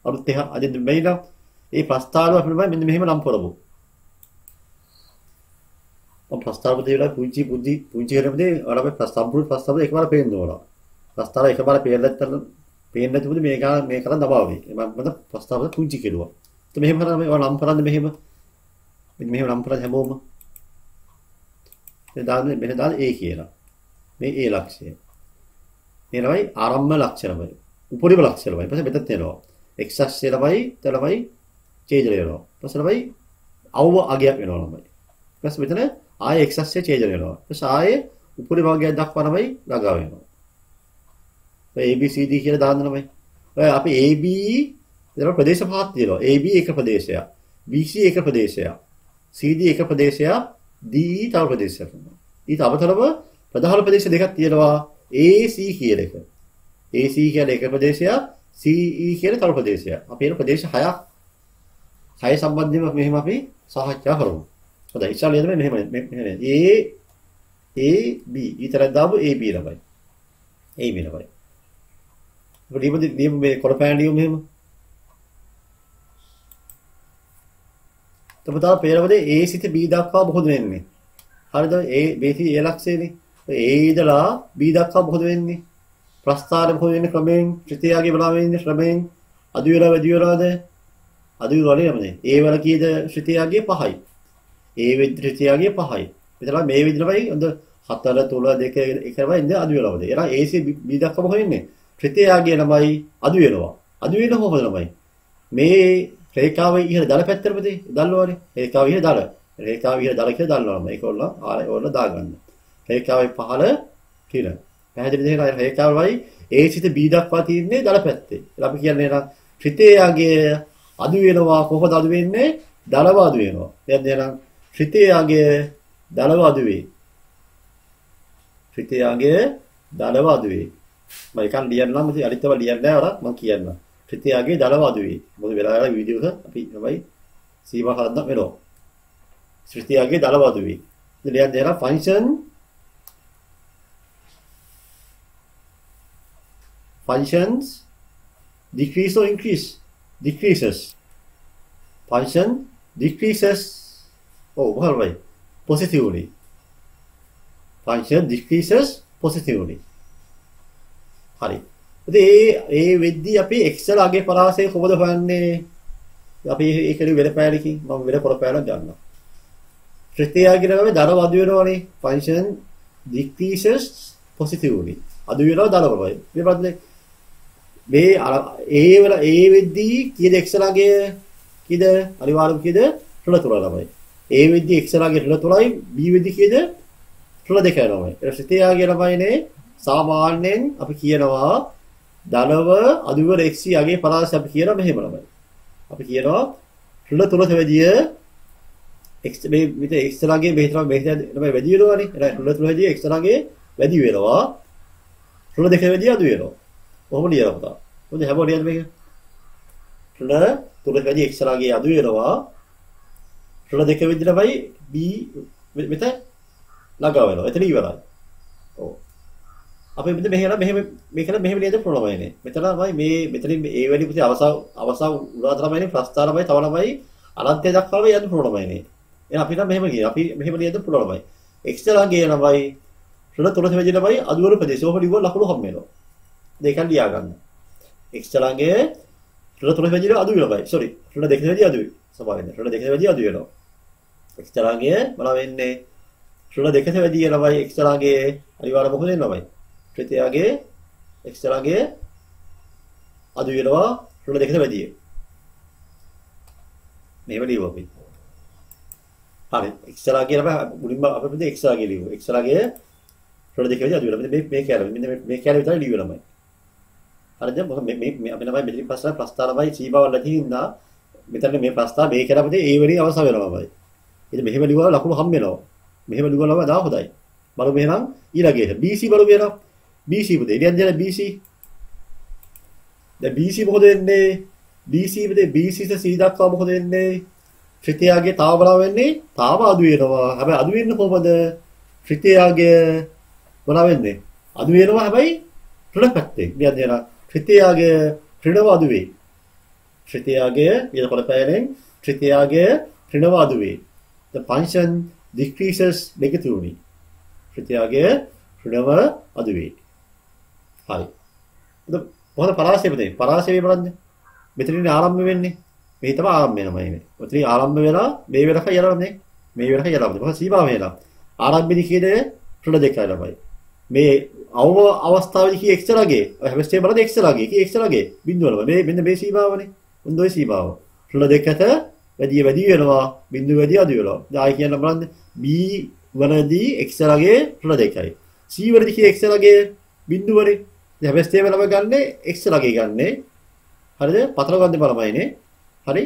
අලුත් එක අදින්න බැරි නම් ඒ ප්‍රස්තාරව අපිට මෙන්න මෙහෙම නම් කරමු. ඔය ප්‍රස්තාර දෙවිලා පුංචි කරමුදී ඔයාලා මේ සම්පූර්ණ ප්‍රස්තාර එකපාර පේන්න ඕන. ප්‍රස්තාර එකපාර පේන්නේ නැතිවද මේක කරන් දබාවි. මම මත ප්‍රස්තාර පුංචි කෙරුවා. તો මෙහෙම කරා මේ නම් කරන්නේ මෙහෙම. මෙන්න මෙහෙම නම් කරලා හැමෝම. ඒ දාන්නේ මෙහෙ දාලා A කියලා. මේ A ලක්ෂය. මේ තමයි ආරම්භ ලක්ෂය තමයි. උපරිම ලක්ෂය තමයි. ඊපස්සේ මෙතන තියෙනවා. x අක්ෂය තමයි තමයි ඡේදනය වෙනවා. ඊපස්සේ තමයි අවම අගයක් වෙනවා තමයි. ඊපස්සේ මෙතන ආයේ x අක්ෂය ඡේදනය වෙනවා. ඊපස්සේ ආයේ උපරිම අගයක් දක්වා තමයි ළඟා වෙනවා. A B C D කියලා දාන්න තමයි. ඔය අපි A B දර ප්‍රදේශ පහක් තියෙනවා. A B එක ප්‍රදේශයක්. B C එක ප්‍රදේශයක්. C D එක ප්‍රදේශයක්. D E තව ප්‍රදේශයක්. ඊට අමතරව ප්‍රධාන ප්‍රදේශ දෙකක් තියෙනවා. A C කියන එක. A C කියන එක ප්‍රදේශයක්. C E කියන තව ප්‍රදේශයක්. අපි එන ප්‍රදේශ 6ක් 6 සම්බන්ධව මෙහෙම අපි සාකච්ඡා කරමු. හොඳයි. ඉස්සල්ලා ලියන්න මෙහෙම A B ඊතරක් දාමු A B ළමයි. A B ළමයි. ලියමු මේ කොරපෑන් ලියමු මෙහෙම. තව පේනවනේ A සිට B දක්වා මොකද වෙන්නේ? හරිද? A B සිට A ලක්ෂයනේ. A ඉඳලා B දක්වා මොකද වෙන්නේ? ප්‍රස්ථාරය මොකද වෙන්නේ ක්‍රමයෙන්? ත්‍රිතියාගේ බලා වෙන්නේ ක්‍රමයෙන්. අදු වෙලා වැඩි වෙලාද? අදු වෙලා නේද? A වල කීයද ත්‍රිතියාගේ 5යි. A වෙද්ද ත්‍රිතියාගේ 5යි. මෙතන මේ විදිහටමයි හොඳ 4 3 2 1 ඉඳ අදු වෙලාද? එලා A සිට B දක්වා මොකද වෙන්නේ? ත්‍රිතියාගේ ළමයි අදු වෙනවා. අදු වෙන කොහොමද ළමයි? මේ රේඛාවේ ඉහළ දල පැත්තටමද දල්වවනේ. රේඛාවේ ඉහළ දල. රේඛාවේ ඉහළ දල කියලා දල්වනවා. මේක ඕන දාගන්න. රේඛාවේ පහළ කිර. පැහැදිලිද එහෙනම් රේඛාවයි A සිට B දක්වා තියෙන්නේ දල පැත්තේ. කියලා අපි කියන්නේ නම් ත්‍රිතියාගේ අදු වෙනවා කොහොමද අදු වෙන්නේ? දලව අදු වෙනවා. එහෙනම් ත්‍රිතියාගේ දලව අදු වේ. ත්‍රිතියාගේ දලව අදු වේ. මම එකක් ලියන්නම් ඉතින් අනිත් ඒවා ලියන්න නෑ අර මම කියන්නම්. ත්‍රිතියාගේ දලව අදු වේ. මොකද වෙලා යන වීඩියෝ එක අපි තමයි සීමා කරන්න වෙනවා. ත්‍රිතියාගේ දලව අදු වේ. ඉතින් ලියන්න දෙන functions decrease or increase? Decreases. Function decreases. Oh, right. Positively. Function decreases positively. හරි. ඒ වෙද්දී අපි එක්සල් අගේ පරාසය කොහොමද හොයන්නේ? අපි ඒකේ වෙල පෑලකින් මම වෙල පොර පෑලක් ගන්නවා. ත්‍රිතියාගේ නම දර අදු වෙනවනේ. function decreases positively. අදු වෙනවා දරවලයි. මේ ප්‍රශ්නේ මේ ඒ වල ඒ වෙද්දී කීයද එක්සල් අගේ කීයද අනිවාර්යම කීයද 3 ළමයි. ඒ වෙද්දී එක්සල් අගේ 3යි B වෙද්දී කීයද 3 ළමයි. ඒ ත්‍රිතියාගේ ළමයිනේ සාමාන්‍යයෙන් අපි කියනවා ධනව අදුවර x යගේ පරාසය අපි කියනවා මෙහෙම ළමයි. අපි කියනවා 3 වැඩිය x මේ විතර x ළඟේ මේ තමයි වැඩි වෙනවානේ. එහෙනම් 3 වැඩිය x ළඟේ වැඩි වෙනවා. 2 වැඩිය අඩු වෙනවා. කොහොම ලියනවා පුතා? මොකද හැමෝම ලියන්නේ මේක? 3 වැඩිය x ළඟේ අඩු වෙනවා. 2 වැඩිය තමයි b මෙතන ළඟා වෙනවා. එතන ඉවරයි. ඔව්. අපි මෙතන මෙහෙම ලියන්න පුළුවන්නේ. මෙතනමයි මේ මෙතනින් මේ A වැඩි පුතේ අවසාව උඩා තමයිනේ ප්‍රස්ථාරමයි තව ළමයි අනන්තය දක්වාම යන්න පුළුවන්මයිනේ. එහෙනම් අපි නම් මෙහෙම කියනවා. අපි මෙහෙම ලියන්න පුළුවන්මයි. x ළඟේ ළමයි 3 වැඩි ළමයි අදුවර ප්‍රදේශ. ඔහොම ලිව්ව ලකුණු හම් වෙනවා. දෙකක් ලියා ගන්න. x ළඟේ 3 වැඩි අදු වෙනවා. sorry 2 වැඩි අදු වෙයි. සමාවෙන්න. 2 වැඩි අදු වෙනවා. x ළඟේ මොනවා වෙන්නේ? 2 වැඩි ළමයි x ළඟේ අනිවාර්ය මොකද වෙනවයි? ත්‍රිතියාගේ x ළඟේ අදු වෙනවා 2 වැඩි. මේව ලියුව අපි. හරි x ළඟේ අපි මුලින්ම අපි x ළඟේ ලියුව. x ළඟේ 2 වැඩි අදු වෙනවා. මේ කැලේ මෙන්න මේ කැලේ විතරයි ලියුව ළමයි. හරිද? මොකද මේ අපි ළමයි මෙතන පස්සට ප්‍රස්තාවයි සීබාවල් නැති හින්දා මෙතන මේ ප්‍රස්තාව මේ කැලේ අපිට ඒ වෙලේ අවශ්‍ය වෙනවා. ඉතින් මෙහෙම ලියුවා ලකුණු හම් වෙනවා. මෙහෙම ලියුවා ළමයි දා හොඳයි. බලමු එහෙනම් ඊළඟට BC බලමු එහෙනම්. BC පුතේ ඉතින් දැන් BC දැන් BC මොකද වෙන්නේ? BC පුතේ BC ට C දක්වා මොකද වෙන්නේ? ත්‍රිතියාගේ තාව බලව වෙන්නේ තාව අඩු වෙනවා. හැබැයි අඩු වෙන්නේ කොහොමද? ත්‍රිතියාගේ බලව වෙන්නේ අඩු වෙනවා හැබැයි ඍණ පැත්තේ. ඉතින් දැන් ත්‍රිතියාගේ ඍණව අඩු වෙයි. ත්‍රිතියාගේ ඊළඟ පළපෑයෙන් ත්‍රිතියාගේ ඍණව අඩු වෙයි. The function decreases negatively. ත්‍රිතියාගේ ඍණව අඩු වෙයි. හරි. එතකොට මොකද පරාසය වෙන්නේ? පරාසය බලන්න. මෙතනින් ආරම්භ වෙන්නේ. මේ තමයි ආරම්භ වෙනමයි. මෙතනින් ආරම්භ වෙලා මේ වෙනක යනවා නේ. මේ වෙනක යනවා. මොකද සීමාව වෙනවා. ආරම්භෙදි කියන්නේ 2 ළමයි. මේ අවම අවස්ථාවේදී කී x ලගේ හැමස්ටේ බලද්දී x ලගේ කී x ලගේ බිඳුව වල මේ මෙන්න මේ සීමාවනේ. උන් ඔය සීමාව. රුල දෙකට වැඩි වෙනවා බිඳුව වැඩි අඩු වෙනවා. දැන් ආයි කියන්න බලන්න b වලදී x ලගේ රුල දෙකයි. c වලදී කී x ලගේ බිඳුවනේ. දැන් හැමස්ටේ වලම ගන්නේ x ලගේ ගන්නේ. හරිද? පතර ගන්න බලමයිනේ. හරි?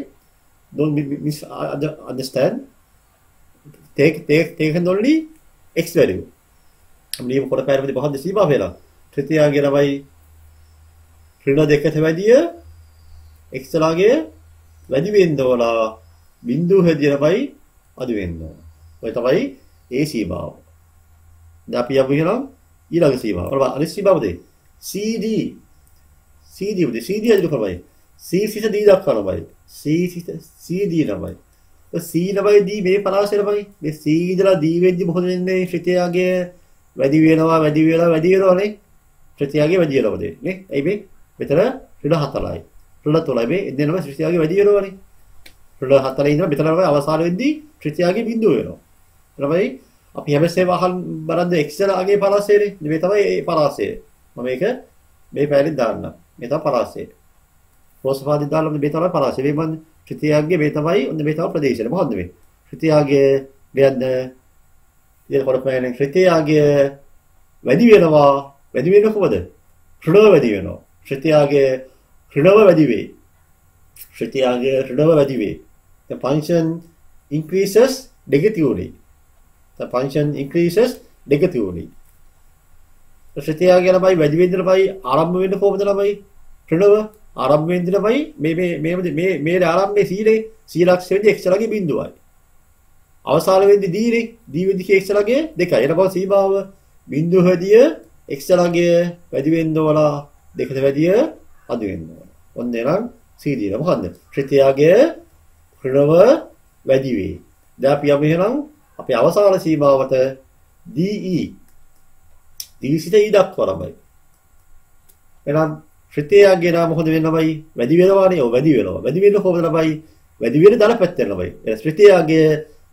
don't misunderstand. take only x value. නියම කොට පැරමිති පහද සීමා වේලා. ත්‍රිතියාගේ ළමයි ඍණ දෙකට වැඩිය x ලාගේ වැඩි වෙන්න ඕන. බිඳුව හැදී ළමයි අඩු වෙන්න ඕන. ඔය තමයි ඒ සීමාව. දැන් අපි යමු එහෙනම් ඊළඟ සීමාව. බලන්න අනිත් සීමාවද? CD උදේ CD අදින කරමයි. C සිට D දක්වා ළමයි. C සිට CD ළමයි. C ළමයි D මේ පරාසය ළමයි. මේ C ඉඳලා D වෙද්දි මොකද වෙන්නේ? ත්‍රිතියාගේ වැඩි වෙනවානේ. ත්‍රිතියාගේ වැඩි වෙනවද නේ? එයි මේ මෙතන ඍණ 4යි. ඍණ 3යි මේ දෙනම ත්‍රිතියාගේ වැඩි වෙනවනේ. ඍණ 4 ඉඳලා මෙතන අවසාන වෙද්දී ත්‍රිතියාගේ බිඳුව වෙනවා. ළමයි අපි හැමසේම අහන් බලන්න x ලාගේ පරාසයනේ. මේ තමයි ඒ පරාසය. මම මේක මේ පැහැදිලි දාන්න. මේ තමයි පරාසය. රෝසපාදි දාලා මේ තමයි පරාසය. මේ මන් ත්‍රිතියාගේ මේ තමයි මේ තමයි ප්‍රදේශය. මොකද්ද මේ? ත්‍රිතියාගේ මෙයන් ඉතින් කොරපෑනේ ත්‍රිතියාගේ වැඩි වෙනවා. වැඩි වෙන්නේ කොහොමද? ඍණව වැඩි වෙනවා. ත්‍රිතියාගේ ඍණව වැඩි වෙයි. ත්‍රිතියාගේ ඍණව වැඩි වෙයි. The function increases negatively. The function increases negatively. ත්‍රිතියාගේ ළමයි වැඩි වෙන්න ළමයි ආරම්භ වෙන්නේ කොහොමද ළමයි? ඍණව ආරම්භ වෙන්නේ ළමයි මේ ආරම්භයේ C ලක්ෂයේදී x ලගේ බිඳුවයි. අවසාන වෙද්දී D වෙද්දී x ලගේ 2යි. එන බව සීමාව බිඳුව හැදිය x ලගේ වැඩි වෙන්න ඕන 2ට වැඩිය අඩු වෙන්න ඕන. ඔන්න එනම් CD න මොකද්ද? ත්‍රිතියාගේ ඍණව වැඩි වේ. දැන් අපි යමු එහෙනම් අපේ අවසාන සීමාවට DE. D සිට E දක්වා ළමයි. එහෙනම් ත්‍රිතියාගේ නා මොකද වෙන්නමයි? වැඩි වෙනවානේ. ඔව් වැඩි වෙනවා. වැඩි වෙන්න කොහොමද ළමයි? වැඩි වෙන දල පැත්තෙන් ළමයි. එහෙනම් ත්‍රිතියාගේ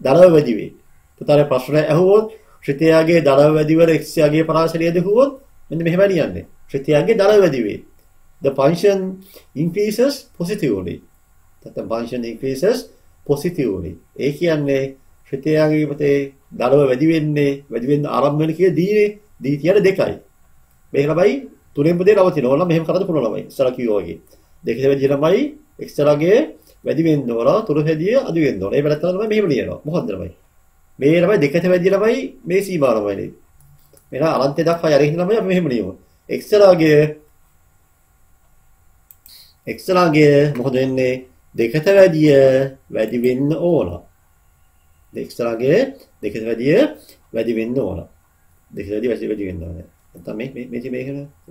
දලව වැඩි වේ. පුතාලේ ප්‍රශ්න ඇහුවොත් ත්‍රිතියාගේ දලව වැඩි වෙන x යාගේ පරාසරියද හුවොත් මෙන්න මෙහෙම ලියන්නේ. ත්‍රිතියාගේ දලව වැඩි වේ. The function increases positively. The function increases positively. ඒ කියන්නේ ත්‍රිතියාගේ පුතේ දලව වැඩි වෙන්න ආරම්භ වෙන කීය D කියන්නේ 2යි. මේක ළමයි තුනෙන් පුතේ නවතිනවා. ඕනනම් මෙහෙම කරන්න පුළුවන් ළමයි. ඉස්සර කිව්වා වගේ. දෙකේ වැඩි ළමයි x ලාගේ වැඩි වෙන්න ඕන තුරු හැදිය අඩු වෙන්න ඕන. ඒ වෙලත් තමයි මෙහෙම ලියනවා. මොකද්ද ළමයි? මේ ළමයි දෙකට වැඩි ළමයි මේ සීමාව ළමයි නේ. මෙන්න අනන්තය දක්වා යරින් ළමයි අපි මෙහෙම ලියමු. x ලාගේ මොකද වෙන්නේ? දෙකට වැඩි වෙන්න ඕන. x ලාගේ දෙකට වැඩි වෙන්න ඕන. දෙකට වැඩි වෙන්න ඕන. නැත්නම් මේක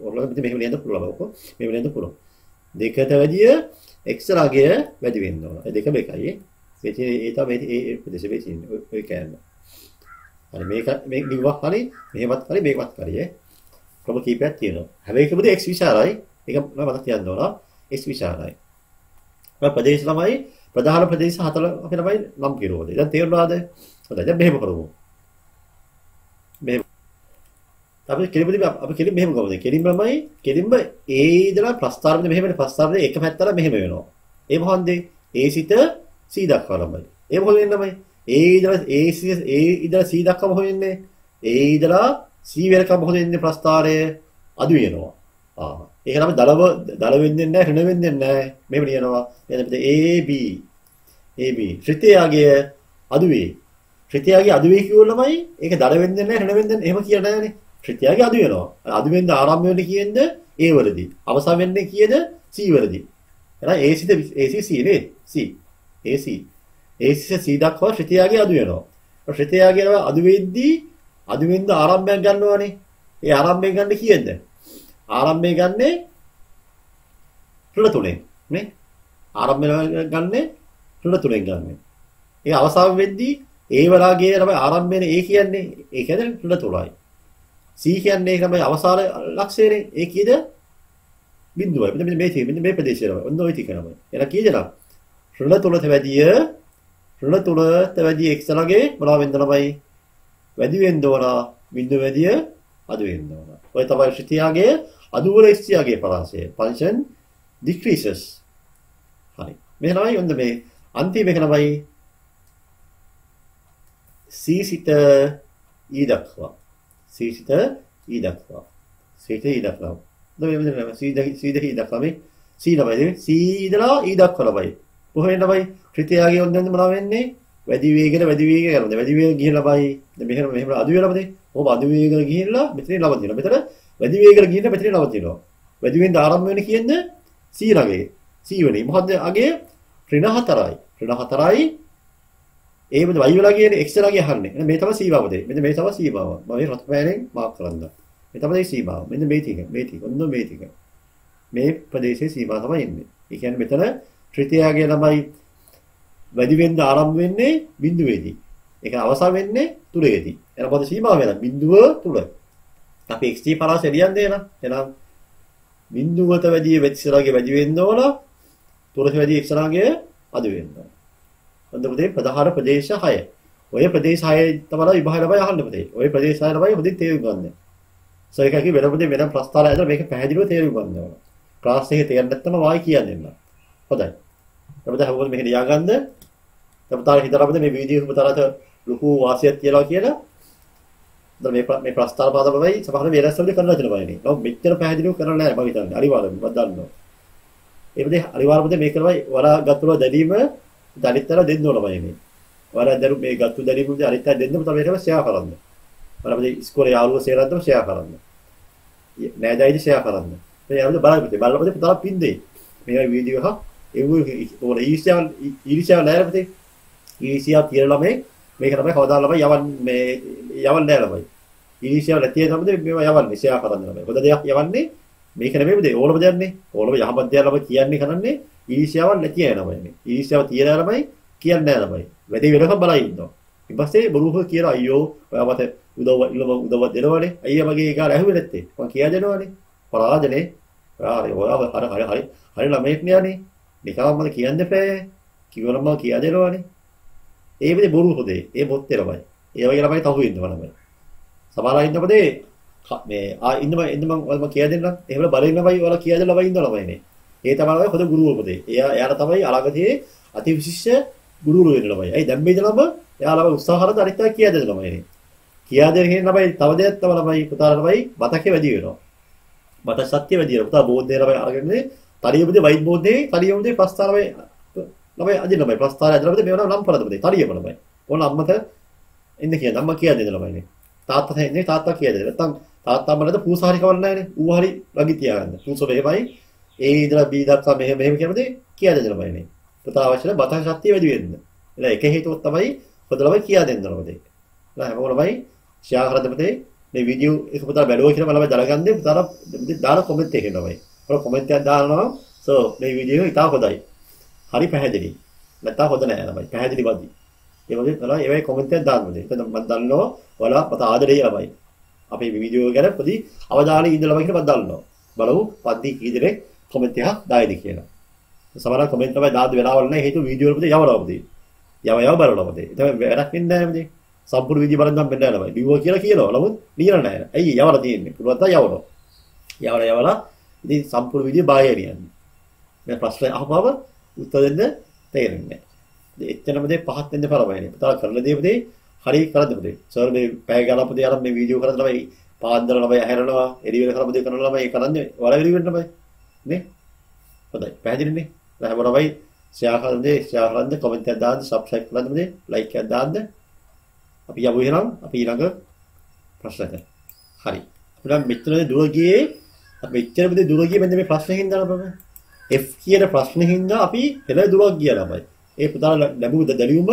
ඔයාලට මෙහෙම ලියන්න පුළුවන්. ඔක මෙහෙම ලියන්න පුළුවන්. දෙකට වැඩි x ලාගේ වැඩි වෙන්න ඕන. ඒ දෙකම එකයි. ඒ තමයි ඒ ප්‍රදේශෙ වෙන්නේ. ඔය කියන්නේ. හරි මේක ලිව්වා හරි මෙහෙමත් හරි මේකවත් හරි ක්‍රම කීපයක් තියෙනවා. හැම එකකමදී x විශාලයි. ඒක මම මතක තියන්න ඕන. x විශාලයි. මම ප්‍රදේශ ළමයි ප්‍රධාන ප්‍රදේශ 4 අපි ළමයි නම් කිරුවද? දැන් තේරුණාද? හොඳයි. දැන් මෙහෙම කරමු. මෙහෙම අපි කෙලින්ම මෙහෙම ගමුද? කෙලින්ම A ඉඳලා ප්‍රස්ථාරෙද මෙහෙමනේ ප්‍රස්ථාරෙද එක පැත්තට මෙහෙම වෙනවා. ඒ මොකන්ද? A සිට C දක්වා ළමයි. ඒ මොකද වෙන්නේ ළමයි? A ඉඳලා C දක්වා මොකද වෙන්නේ? A ඉඳලා C වෙනකම් මොකද වෙන්නේ ප්‍රස්ථාරය අඩු වෙනවා. ඒක තමයි දල වෙන්නේ නැහැ, ඍණ වෙන්නේ නැහැ. මෙහෙම ලියනවා. එහෙනම් AB ත්‍රිතියාගේ අඩු වේ. ත්‍රිතියාගේ අඩු වේ කියුවොත් ළමයි ඒක දල වෙන්නේ නැහැ, ඍණ වෙන්නේ නැහැ. එහෙම කියලා නැහැනේ. ත්‍රිතියාගේ අඩු වෙනවා. අඩු වෙන්න ආරම්භ වෙන්නේ කීයේද? A වලදී. අවසන් වෙන්නේ කීයේද? C වලදී. එහෙනම් AC C නේ? C. AC සිට C දක්වා ත්‍රිතියාගේ අඩු වෙනවා. ත්‍රිතියාගේ අඩු වෙන්න ආරම්භයක් ගන්නවානේ. ඒ ආරම්භය ගන්න කීයේද? ආරම්භය ගන්නේ ඍණ 3ෙන් නේ? ආරම්භය ගන්නේ ඍණ 3ෙන් ගන්න. ඒ අවසාන වෙද්දී ඒ වලාගේ තමයි ආරම්භයනේ ඒ කියන්නේ. ඒ කියන්නේ ඍණ 3යි. C කියන්නේ ඒක තමයි අවසාන ලක්ෂයනේ. ඒ කීයද? බිඳුවයි. මෙන්න මේ ප්‍රදේශය තමයි. ඔන්න ඔය ටික තමයි. එහෙනම් කීයද නම්? ඍණ 3ට වැඩි x ළගේ මොනවා වෙන්න ළමයි? වැඩි වෙන්න ඕන බිඳුව වැඩි අඩු වෙන්න ඕන. ඔය තමයි ශ්‍රිතියාගේ අඩු වල x යාගේ පරාසය. function decreases. හරි. මේ තමයි ඔන්න මේ අන්තිම එක තමයි c සිට e දක්වා. c සිට e දක්වා. c සිට e දක්වා. දැන් මේ c සිට e දක්වා මේ c තමයි c ඉඳලා e දක්වා තමයි. කොහොමද තමයි ශ්‍රිතියාගේ ඔන්න මොනවා වෙන්නේ? වැඩි වේගයට වැඩි වේගය කරනවා. වැඩි වේගය ගිහින් ලබයි. දැන් මෙහෙම අඩු වෙලා ලබන්නේ. ඔබ අඩු වේගයට ගිහින්ලා මෙතන ලබදිනවා. මෙතන වැඩි වේගයට ගිහින් මෙතන ලබදිනවා. වැඩි වෙන්න ආරම්භ වෙන්නේ කියන්නේ c රගේ. c වෙන්නේ. මොකද්ද අගේ? ඍණ 4යි. ඍණ 4යි. ඒ මොකද y වෙලා කියන්නේ x වෙලා කියන්නේ. එහෙනම් මේ තමයි c බව දෙන්නේ. මෙන්න මේ තමයි c බව. මම මේ රත් පෑනෙන් මාක් කරන්න. මේ තමයි c බව. මෙන්න මේ ටික. ඔන්න මේ ටික. මේ ප්‍රදේශයේ c බව තමයි එන්නේ. ඒ කියන්නේ මෙතන ත්‍රිතියාගේ ළමයි වැඩි වෙන්න ආරම්භ වෙන්නේ බිඳුවේදී. ඒක අවසන් වෙන්නේ තුලේදී. එහෙනම් මොකද සීමාව වෙලා බිඳුව තුල. අපි xt පරාසය ලියන්නේ නේද? එහෙනම් බිඳුවට වැඩි වෙච්චරගේ වැඩි වෙන්න ඕන. තුලට වැඩි එක්සරගේ අඩු වෙන්න ඕන. හොඳ පුතේ ප්‍රධාන ප්‍රදේශ 6. ඔය ප්‍රදේශ 6 තමයි විභාගය ළමයි අහන්න පුතේ. ඔය ප්‍රදේශ 6 ළමයි හොඳින් තේරුම් ගන්න. ඒකකි වෙනපොතේ වෙන ප්‍රස්තාවය ඇදලා මේක පැහැදිලිව තේරුම් ගන්න ඕන. ක්ලාස් එකේ තේරෙන්නේ නැත්නම් වායි කියන්නේ නැහැ. හොඳයි. අපිට හැමෝම මේක ලියාගන්න. අපතාල හිතලා මේ වීඩියෝ එක පුතාලට ලොකු වාසියක් කියලා කියලා. දැන් මේ ප්‍රස්තාව පාදමයි සමහර වෙනස්වලදී කරලා තියෙනවා නේ. නමුත් මෙච්චර පැහැදිලිව කරලා නැහැ මම හිතන්නේ. අනිවාර්යයෙන්ම මම දන්නවා. ඒ විදිහේ අනිවාර්යයෙන්ම මේක තමයි වරා ගත්තුල දැලීම දලිතර දෙන්න ඕනමයි මේ. වරා දරු මේ ගත්තු දැලීම උදේ අනිත් අය දෙන්නම තමයි මේකම ෂෙයා කරන්න. වරා මේ ඉස්කෝලේ යාළුවෝ ෂෙයාරද්දම ෂෙයා කරන්න. නෑදෑයිද ෂෙයා කරන්න. මේ යාළුවෝ බලන්න පුතාලා පින්දේ. මේ වීඩියෝ එක ඕන ඊර්ෂ්‍යාව නැහැ පුතේ. ඊර්ෂ්‍යාව තියෙන ළමයි මේක තමයි කවදා ළමයි යවන්නේ නැහැ ළමයි. ඊර්ෂ්‍යාව නැති ඒ තමයි මේවා යවන්නේ ෂෙයා කරන්න ළමයි. හොඳ දෙයක් යවන්නේ මේක නෙමෙයි පුතේ ඕනම දෙයක් නේ. ඕනම යහපත් දෙයක් ළමයි කියන්නේ කරන්නේ ඊර්ෂ්‍යාව නැති අය ළමයි මේ. ඊර්ෂ්‍යාව තියෙන ළමයි කියන්නේ නැහැ ළමයි. වැඩි වෙනකම් බලයි ඉන්නවා. ඊට පස්සේ බොරුව කියලා අයියෝ ඔයා මට උදව් දෙනවනේ. අයියා මගේ ගාන ඇහුවේ නැත්තේ. මම කියා දෙනවනේ. පරාදනේ. හරි ළමෙක් නියනේ. නිකම්ම මම කියන්න එපා. කිව්වනම් මම කියා දෙනවනේ. ඒ විදිහේ බොරු හොදේ. ඒ බොත්තේ ළමයි. ඒ වගේ ළමයි තහුවෙ ඉන්නවා ළමයි. සමහරවල් ඉන්නපොතේ මේ ඉන්න මම කියා දෙන්නම්. එහෙම බලෙන් ළමයි ඔයාලා කියා දෙන්න ළමයි ඉන්න ළමයිනේ. ඒ තමයි හොද ගුරුවරු පොතේ. එයාට තමයි අලගතියේ අතිවිශිෂ්ට ගුරුවරු වෙන්න ළමයි. ඇයි දැන් මේ ළම එයාලා උත්සාහ කරලා අනිත් අය කියා දෙන්න ළමයිනේ. කියා දෙන කෙනෙක් ළමයි තව දෙයක් තව ළමයි පුතාලා ළමයි මතකේ වැඩි වෙනවා. මට සත්‍ය වැඩි වෙනවා. පුතා බෝධේ ළමයි අරගෙන තරියමුදේ වයිට් බෝඩේ තරියමුදේ ප්‍රස්තාරමයි ළමයි අදින්න ළමයි ප්‍රස්තාරය අදලා මේව නම් පරදපදේ තරියම ළමයි. ඕන අම්මට එන්න කියන අම්මා කියා දෙන්න ළමයිනේ. තාත්තා ඉන්නේ තාත්තා කියා දෙන්න. නැත්තම් තාත්තා අම්මලද පූසාරි කවන්න නැහැනේ. ඌ හරි රගි තියාගන්න. පූසෝ මෙහෙමයි ඒ ඉඳලා බී දක්වා මෙහෙම කියනදේ කියා දෙන්න ළමයිනේ. පුතා අවශ්‍ය බත ශක්තිය වැඩි වෙන්න. එලා එක හේතුවක් තමයි පොත ළමයි කියා දෙන්න ළමයි. එලා හැමෝම ළමයි ෂෙයා කරද්දී මේ වීඩියෝ එක පුතා බැලුවා කියලා මම දැනගන්නේ පුතාලා දාන කමෙන්ට් එකේ ළමයි. ඔය කමෙන්ට් එකක් දානවා සෝ මේ වීඩියෝ එක ඉතාල හොඳයි. හරි පැහැදිලි. නැත්නම් හොඳ නෑ ළමයි. පැහැදිලි වදි. ඒ වගේ තමයි ඒවයි කමෙන්ට් එකක් දාන්න ඕනේ. එතන මම දන්නවා ඔයාලා මට ආදරේ ළමයි. අපේ වීඩියෝ ගැන පොඩි අවධානය ඉඳලා ළමයි කියලා මම දන්නවා. බලමු පද්දී කී දෙනෙක් කමෙන්ට් එකක් දායිද කියලා. සමහර කමෙන්ට් තමයි දාද්දි වෙලාවල් නැහැ. හේතුව වීඩියෝ වලදී යවලවදී. යව බලනවදී. ඒ තමයි වැඩක් වෙන්නේ නැහැ මේ. සම්පූර්ණ වීඩියෝ බලන් ගන්න බෑ ළමයි. ලියුවා කියලා කියනවා. නමුත් ලියලා නැහැ. ඇයි යවලා තියෙන්නේ? පුළුවන් තරම් යවනවා. යවලා ඉතින් සම්පූර්ණ වීඩියෝ බාහිර යන්නේ. මේ ප්‍රශ්න අහපුවම උත්තර දෙන්න තේරෙන්නේ නැහැ. එච්චරම දේ පහත් වෙන්න පරමයිනේ. පුතා කරන දේ පුතේ හරි කරද්ද පුතේ. සර් මේ පැය ගානක් පුතේ අර මේ වීඩියෝ කරද්ද ළමයි පාන්දර ළමයි ඇහැරනවා. එළි වෙන කරපු දේ කරන ළමයි කරන්නේ වලවිලි වෙන්න බෑ. නේ? හොඳයි. පැහැදිලිනේ? දැන් හැම ළමයි ෂෙයා කරන්න කමෙන්ට් එකක් දාන්න, සබ්ස්ක්‍රයිබ් කරන්න පුතේ, ලයික් එකක් දාන්න. අපි යමු එහෙනම් අපි ඊළඟ ප්‍රශ්නට. හරි. අපිට මෙතන දුර ගියේ අපි මෙච්චර දුර ගියේ මෙන්න මේ ප්‍රශ්නේ හින්දා නේද? F කියන ප්‍රශ්නේ හින්දා අපි හෙළ දුරක් ගියා ළමයි. ඒ පුතාලා ලැබුව දැලියුම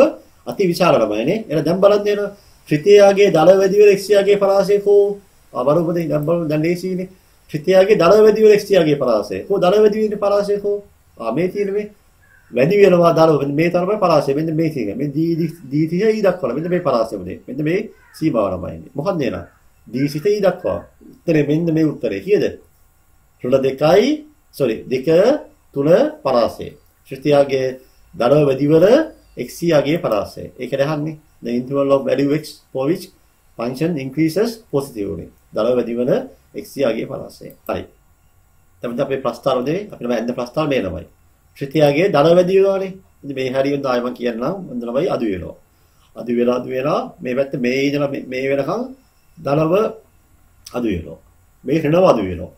අති විශාල ළමයිනේ. එහෙනම් දැන් බලන්න එන ත්‍රිතියාගේ දල වැඩි වෙල එක්සියාගේ පරාසය කෝ අවරුපදේ දැන් බලමු දැන් ලේසියිනේ. ත්‍රිතියාගේ දල වැඩි වෙල එක්සියාගේ පරාසය. කෝ දල වැඩි වෙන්නේ පරාසය කෝ? මේ තියෙන මේ වැඩි වෙනවා දල මේ තරමේ පරාසය. මෙන්න මේ තියෙන. මේ දී තිය ඊ දක්වලා මෙන්න මේ පරාසය උදේ. මෙන්න මේ සීමාව ළමයිනේ. මොකක්ද එන? දී සිට ඊ දක්වා. උත්තරේ මෙන්න මේ උත්තරේ. කීයද? 2 3 පරාසය. ශ්‍රිතියාගේ දල වැඩිවර x යාගේ පරාසය. ඒක දැහන්නේ. The interval of value x for which function increases positively. දල වැඩි වෙන x යාගේ පරාසය. හරි. දැන් අපේ ප්‍රස්තාවනේ අපි නම ඇඳ ප්‍රස්තාව මේ ළමයි. ත්‍රිතියාගේ දල වැඩි වෙනවානේ. ඉතින් මේ හරියට ආයෙ මම කියන්නම්. මොඳ ළමයි අඩු වෙනවා. අඩු වෙලා මේ පැත්ත මේ ඉඳලා මේ වෙනකන් දලව අඩු වෙනවා. මේ හෙනව අඩු වෙනවා.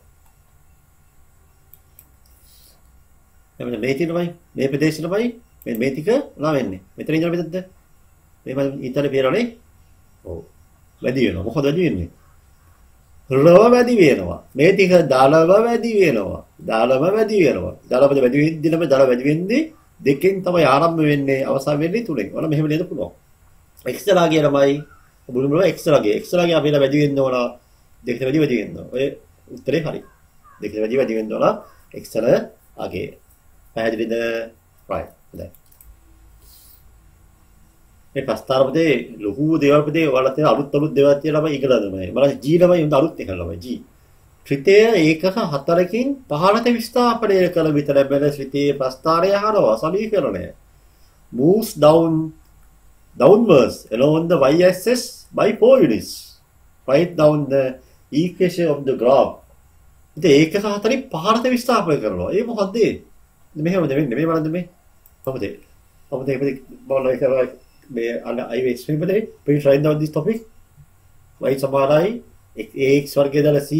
එතන මේ තියෙනවයි මේ ප්‍රදේශෙමයි මේ ටික නා වෙන්නේ. මෙතන ඉඳලා මෙතනද මේ මම ඊතලේ පේරවනේ. ඔව්. වැඩි වෙනවා. මොකද වැඩි වෙන්නේ? රව වැඩි වෙනවා. මේ ටික දලව වැඩි වෙනවා. දලව වැඩි වෙනවා. දලව වැඩි වෙද්දිනම දල වැඩි වෙන්නේ දෙකෙන් තමයි ආරම්භ වෙන්නේ අවසන් වෙන්නේ තුනෙන්. ඔන්න මෙහෙම නේද පුළුවන්. x ලාගේ ළමයි බුදුමල x ලාගේ අපි වැඩි වෙන්න ඕන දෙකට වැඩි වෙන්න ඕන. ඔය උත්තරේ හරි. දෙකට වැඩි වෙන්න ඕන x ලාගේ. පැහැදිලිද? right. දැන් මේ ප්‍රස්තාරපදේ ලොකු දේවල් පදේ ඔයාලා තියෙන අලුත් දේවල් කියලා අපි ඉගෙන ගන්නවා. බලන්න G ළමයි උන්ට අලුත් එක ළමයි G. ත්‍රිතය ඒකක 4කින් 15ට විස්ථාපනය කළ විතර බැල ත්‍රිතයේ ප්‍රස්තාරය හරවා සමීකරණය. moves downwards along the y-axis by 4 units. Write down the equation of the graph. ඉතින් ඒකක 4න් 15ට විස්ථාපනය කරනවා. ඒ මොකද්ද? මෙහෙමද වෙන්නේ? මේ බලන්න මේ. කොහොමද? මේ may I will explain today. Please write down this topic. y සමානයි ax වර්ගය දාලා c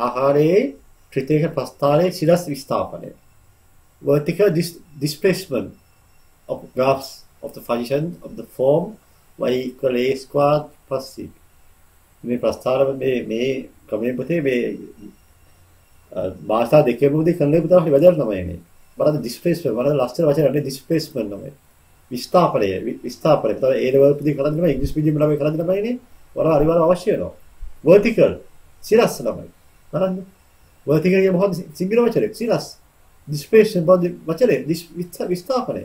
ආහාරයේ ත්‍රිතයක ප්‍රස්ථාරයේ සිරස් විස්ථාපනය. Vertical displacement of graphs of the function of the form y equal a squared plus c. මේ ප්‍රස්ථාර මේ ක්‍රමයේ පුතේ මේ භාෂා දෙකේම උදේ කරන්න පුතා වැඩක් තමයි මේ. බලන්න displacement බලන්න ලස්සන වචන අනේ displacement තමයි. විස්ථාපනය. ඒතර ඒ ලෙවල් පුතේ කරන්න තමයි ඉංග්‍රීසි මීඩියම් ළමයි කරන්න තමයිනේ. වරා අනිවාර්ය අවශ්‍ය වෙනවා. vertical සිරස් ළමයි. බලන්න. vertical කිය මොකද්ද? සිංගල වචනේ සිරස්. displacement වචනේ විස්ථාපනය.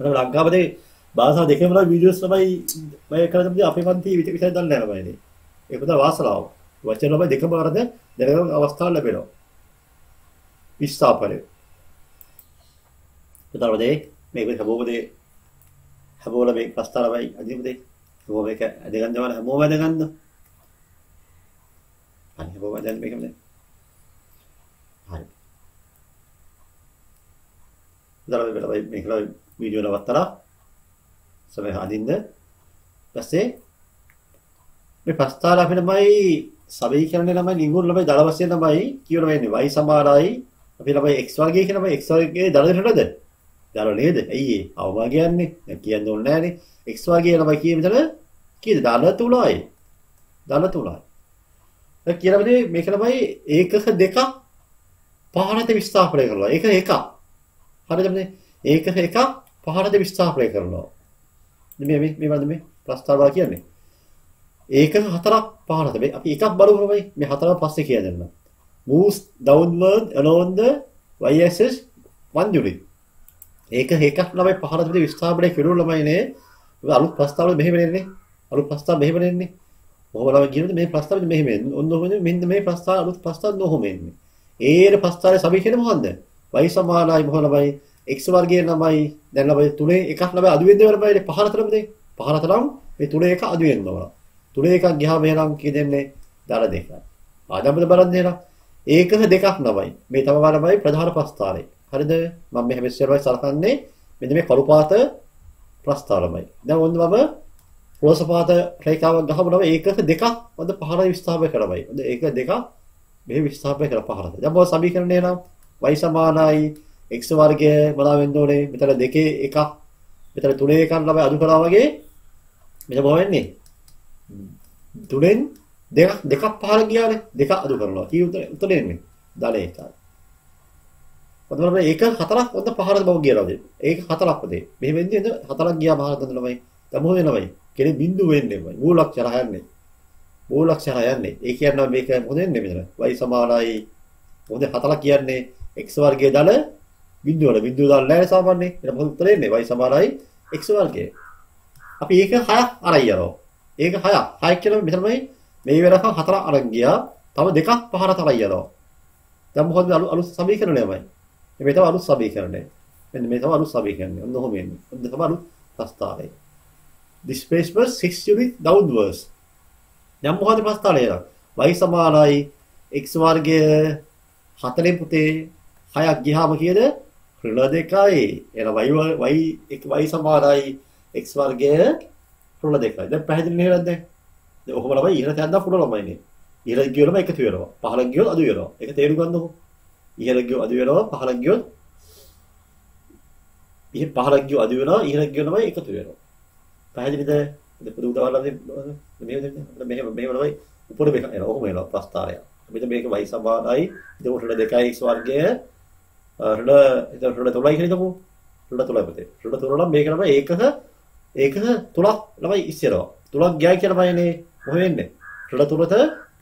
මම ලංකාවේ භාෂා දෙකේම වීඩියෝස් තමයි මම කරන්නේ අපේ පන්ති විතර දන්නේ නැහැ ළමයිනේ. ඒක පුතා වාසනාව. වචන ළමයි දෙකම කරද දැනගන්න අවස්ථාවක් ලැබෙනවා. විස්ථාපනය. පුතාවදේ මේක හැමෝම මේ ප්‍රස්තාරවයි අදිමුදේ හැමෝම මේක අදගන්නවා හැමෝම අදගන්න අනේ හැමෝම දැන් මේක නේ හරි දරව බලයි මේක වීඩියෝ නවත්තලා සමහර අදින්න ඊපස්සේ මේ ප්‍රස්තාර අපිටමයි සමීකරණය ළමයි නිගුණ ළමයි දල වශයෙන් තමයි කියවල වෙන්නේ y සමානයි අපි ළමයි x වර්ගය කියන ළමයි x වර්ගයේ දල දෙන්නද දල නේද? ඇයි ඒ? අවවා කියන්නේ. දැන් කියන්න ඕනේ නැහනේ. x වර්ගය ළමයි කියේ මෙතන කීයද? දල 3යි. දල 3යි. දැන් කියලාමනේ මේක ළමයි ඒකක දෙකක් පහරට විස්ථාපනය කරනවා. ඒක එකක්. හරිද මේ? ඒකක එකක් පහරට විස්ථාපනය කරනවා. මේ වන්ද මේ ප්‍රස්තාවය කියන්නේ. ඒකක හතරක් පහරට. මේ අපි එකක් බලමු ළමයි. මේ හතරක් පස්සේ කියලා දෙන්නම්. moves downward along the y-axis 1 unit. ඒක එකක් ළමයි පහරට විස්ථාපනය කෙරුණු ළමයිනේ අලුත් ප්‍රස්තාවල මෙහෙම එන්නේ. අලුත් ප්‍රස්තාව මෙහෙම එන්නේ. කොහොම ළමයි කියනද මේ ප්‍රස්තාවෙ මෙහෙම එන්නේ. ඔන්න ඔහොමද මෙන්න මේ ප්‍රස්තාව අලුත් ප්‍රස්තාව නොහොම එන්නේ. ඒර ප්‍රස්තාවයේ සමීකරණය මොකද්ද? y සමානයි මොකද ළමයි x වර්ගයේ ළමයි දැන් ළමයි තුනේ එකක් ළමයි අඩු වෙන්නේ ළමයි පහරතරමද? පහරතරම් මේ තුනේ එක අඩු වෙනවා. තුනේ එකක් ගියාම එහෙනම් කී දෙන්නේ? දල දෙකක්. ආදම්බද බලන්න එහෙනම්. ඒකක දෙකක් ළමයි. මේ තමයි ළමයි ප්‍රධාන ප්‍රස්තාරය. හරිද? මම මේ හැමස්සෙරවයි සලකන්නේ මෙන්න මේ කළු පාත ප්‍රස්තාරමයි. දැන් ඔන්න මම රෝස පාත රේඛාවක් ගහම නම ඒකක දෙකක් වද පහර විස්ථාපනය කරමයි. හොඳ ඒක දෙකක් මේ විස්ථාපනය කර පහරද. දැන් මොකද සමීකරණය නම් y සමානයි x වර්ගය මොනවා වෙන්න ඕනේ? මෙතන දෙකේ එකක් මෙතන තුනේ එකක් ළමයි අඩු කරා වගේ මෙතන මොකද වෙන්නේ? තුනෙන් දෙකක් පහර ගියානේ. දෙකක් අඩු කරනවා. කී උත්තරේ එන්නේ? දල එකයි. ඔතන ඒක හතරක් ඔන්න පහරද බව කියලාද? ඒක හතරක් පොදේ. මෙහෙම වෙන්නේ නේද? හතරක් ගියා පහර දෙන්න ළමයි. තමෝ වෙනවයි. කෙනෙක් බිඳු වෙන්නේමයි. මූලක්ෂර යන්නේ. මූලක්ෂර යන්නේ. ඒ කියන්නේ මේක මොකද වෙන්නේ මෙතන? y සමානයි මොකද හතරක් කියන්නේ x වර්ගයේ දල බිඳුව වල බිඳුව දාලා නැහැ සාමාන්‍යයෙන්. ඒක මොකද උත්තරේ එන්නේ? y සමානයි x වර්ගය. අපි ඒක 6ක් අරන් යනවා. ඒක 6ක්. 6ක් කියලා මෙතනමයි මේ වෙනකන් 4ක් අරන් ගියා. තව දෙකක් පහර තරයි යනවා. දැන් මොකද අලුත් සමීකරණයමයි. මේ තමයි අලුත් සමීකරණය. මෙන්න මේ තමයි අලුත් සමීකරණය. ඔන්න ඔහොම එන්නේ. ඔන්න තමයි අලුත් ප්‍රස්තාවය. Displacement 6 unit downwards. දැන් මොකද ප්‍රස්ථාරය එනවා? y සමානයි x වර්ගය 4 පුතේ 6ක් ගියාම කීයද? ඍණ 2යි. එහෙනම් y සමානයි x වර්ගය ඍණ 2යි. දැන් පැහැදිලි නේද දැන්? දැන් ඔහොම ළමයි ඉහළ තැන්දා පුළ ළමයිනේ. ඉහළ ගියොම එකතු වෙනවා. පහළ ගියොත් අඩු වෙනවා. ඒක තේරුම් ගන්නකො. ඉහළ ගියොත් අඩු වෙනවා, පහළ ගියොත් පහළ ගියොත් අඩු වෙනවා, ඉහළ ගියොම එකතු වෙනවා. පැහැදිලිද? දැන් පොදු උදාහරණයක් මෙහෙම ළමයි උඩ මේක එනවා. ඔහොම එනවා ප්‍රස්ථාරය. මෙතන මේක y සමානයි. එතකොට ඍණ 2යි x වර්ගය ඍණ 3යි කියලා හිතමු. ඍණ 3යි පුතේ. ඍණ 3 නම් මේක තමයි ඒකක 3ක් ළමයි ඉස්සරවා. 3ක් ගියයි කියලා මයිනේ මොහෙ වෙන්නේ? ඍණ 3ට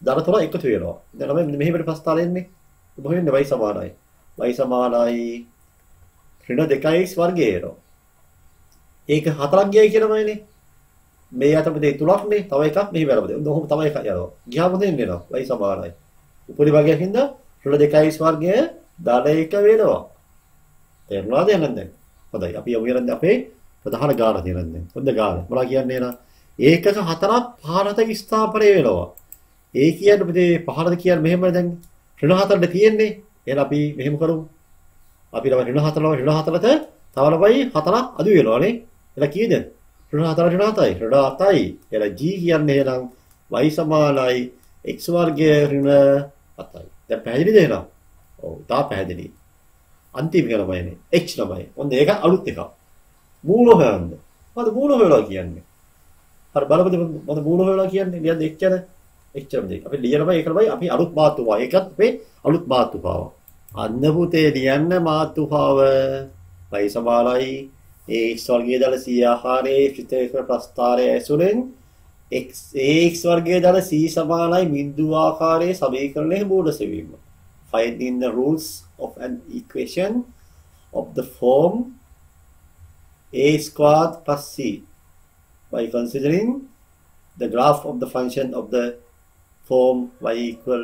ධන 3 එකතු වෙනවා. දැන් ළමයි මෙහෙමට ප්‍රස්ථාරය එන්නේ. මොහෙ වෙන්නේ? y සමානයි. y සමානයි ඍණ 2යි x වර්ගය එනවා. ඒක 4ක් ගියයි කියලා මයිනේ. මේ අත පුතේ 3ක්නේ. තව එකක් මෙහි වැරබද. ඔහොම තව එකක් යනවා. ගියාම දෙන්නේ නේද? y සමානයි. උපරි භාගයක් හින්දා ඍණ 2යි x වර්ගය ධන 1 වෙනවා. තේරුණාද නැන්ද? හොඳයි. අපි යමු යන්නේ අපේ ප්‍රධාන ගාන තියෙනවා දැන්. හොඳ ගාන. මොනවා කියන්නේ නා? ඒකක 4ක් පහළට විස්ථාපනය වෙනවා. ඒ කියන්නේ පුතේ පහළට කියන්නේ මෙහෙම දැන් ඍණ 4ට තියෙන්නේ. එහෙනම් අපි මෙහෙම කරමු. අපි ළමයි ඍණ 4ට තව ළමයි 4ක් අඩු වෙනවානේ. එහෙනම් කීයද? ඍණ 4 ඍණ 7යි. ඍණ 7යි. එහෙනම් g කියන්නේ එහෙනම් y සමානයි x වර්ගය ඍණ 7යි. දැන් පැහැදිලිද එහෙනම්? ඔව් තා පැහැදිලි. අන්තිම එක ළමයිනේ h ළමයි. ඔන්න ඒක අලුත් එකක්. මූල හොයන්න. මොකද මූල හොයලා කියන්නේ? අර බලපද මොකද මූල හොයලා කියන්නේ? ලියන්න එච්චරම දෙයක්. අපි ලියනවා ඒක ළමයි අපි අලුත් මාතෘකාව. ඒකත් අපේ අලුත් මාතෘකාව. අන්න පුතේ ලියන්න මාතෘකාව y සමානයි x වර්ගයේ දල c ආකාරයේ ත්‍රිතේක ප්‍රස්ථාරය ඇසුරෙන් x වර්ගයේ දල c සමානයි බිඳු ආකාරයේ සමීකරණයේ මූල සෙවීම. Finding the rules of an equation of the form a squared plus c by considering the graph of the function of the form y equal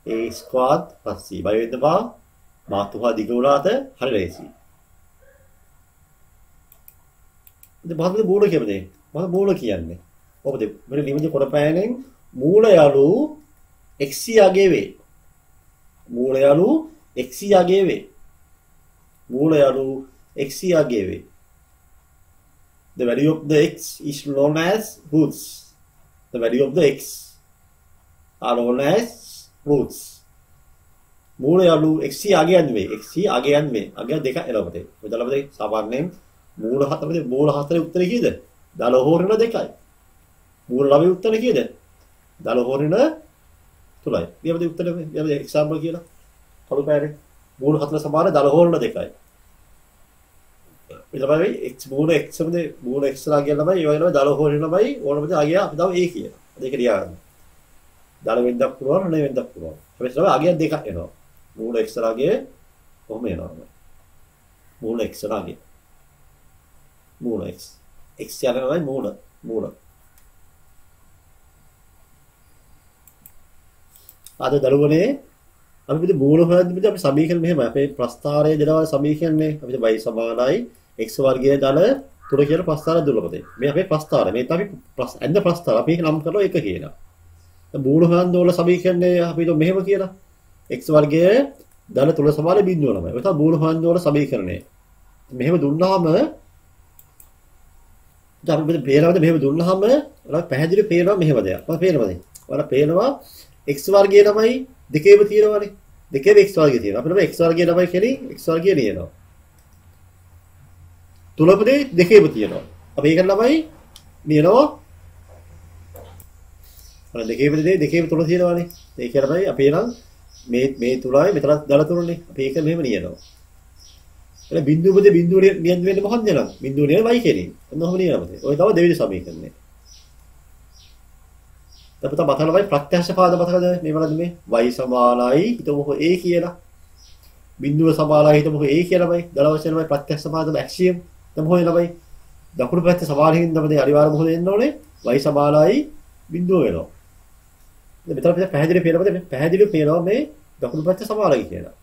a squared plus c. by the bar මාතුහා දිග උනාට හරි ලේසි. ඉතින් මොකද මූල කියන්නේ? මොකද මූල කියන්නේ? ඔබද මෙන්න ලිමිට් කොටපෑනෙන් මූල යලු x යගේ වේ. මූල යලු x යගේ වේ. මූල යලු x යගේ වේ. The value of the x is known as roots. The value of the x are known as roots. මූල යලු x යගේ යන්නේ. x යගේ යන්නේ. අගය දෙක එළවතේ. මෙතනපතේ සාමාන්‍යයෙන් මූල 4 මූල 4 උත්තරේ කීයද? 12 හෝ ඍණ 2යි. මූල 9 උත්තරේ කීයද? 12 හෝ ඍණ 3යි. ඊයමද උත්තරේ ඊයමද එක්සැම්පල් කියලා. කළු පෑරේ මූල 4 සමාන 12 හෝ ඍණ 2යි. ඊළඟට x මූල x සමද මූල x ලා කියන ළමයි ඒ වගේ ළමයි 12 හෝ ඍණ 9යි ඕනමද අගය අපි තව a කියන. ඒක ලියාගන්න. 12 වෙනිදක් පුළුවන් ඍණ වෙනිදක් පුළුවන්. හැබැයි ළමයි අගය දෙකක් එනවා. මූල x ලාගේ කොහොම එනවා? මූල x ලාගේ මූල x යනවායි මූල අද දරුවනේ අපි පිට මූල හොයද්දී අපි සමීකරණ මෙහෙමයි අපේ ප්‍රස්ථාරයේ දෙනවා සමීකරණේ අපිට y සමානයි x වර්ගයේ දල 3 කියලා ප්‍රස්ථාරය දුන්නපතේ මේ අපේ ප්‍රස්ථාරය මේ තමයි ඇඳ ප්‍රස්ථාරය අපි නම් කරලා එක කියලා මූල හොයන්න ඕන සමීකරණේ අපි මෙහෙම කියලා x වර්ගයේ දල 3 සමාන බිඳුව ළමයි ඔය තමයි මූල හොයන්න ඕන සමීකරණේ මෙහෙම දුන්නාම දැන් අපි පේනවාද මෙහෙම දුන්නාම ඔයාලා පැහැදිලි පේනවා මෙහෙම දෙයක්. මම පේනවාද? ඔයාලා පේනවා x වර්ගයේ ළමයි දෙකේම තියෙනවානේ. දෙකේම x වර්ගය තියෙනවා. අපිට x වර්ගයේ ළමයි කියන්නේ x වර්ගය ලියනවා. තුලපදේ දෙකේම තියෙනවා. අපි ඒක ළමයි ලියනවා. අර දෙකේම තුල තියෙනවානේ. ඒක ළමයි අපි නම් මේ තුලයි මෙතන දල තුනනේ. අපි ඒක මෙහෙම ලියනවා. එළ බිඳුව ලියන්න වෙන්නේ මොකක්ද නේද? බිඳුව ලියන y කෙරේ. එන්න ඔහොම ලියනවා. ඔය තමයි දෙවෙනි සමීකරණය. අපිට මතකයි ප්‍රත්‍යක්ෂ පාද මතකද මේ වලදී මේ y සමානයි හිතමුකෝ a කියලා. බිඳුව සමානයි හිතමුකෝ a කියලාමයි. දල වශයෙන්මයි ප්‍රත්‍යක්ෂ පාද ඇක්සියම් තමයි ළමයි. දකුණු පැත්තේ සමානින් තමයි අනිවාර්ය මොකද එන්න ඕනේ? y සමානයි බිඳුව වෙනවා. මෙතන අපිට පැහැදිලි පේනවා මේ දකුණු පැත්තේ සමානයි කියලා.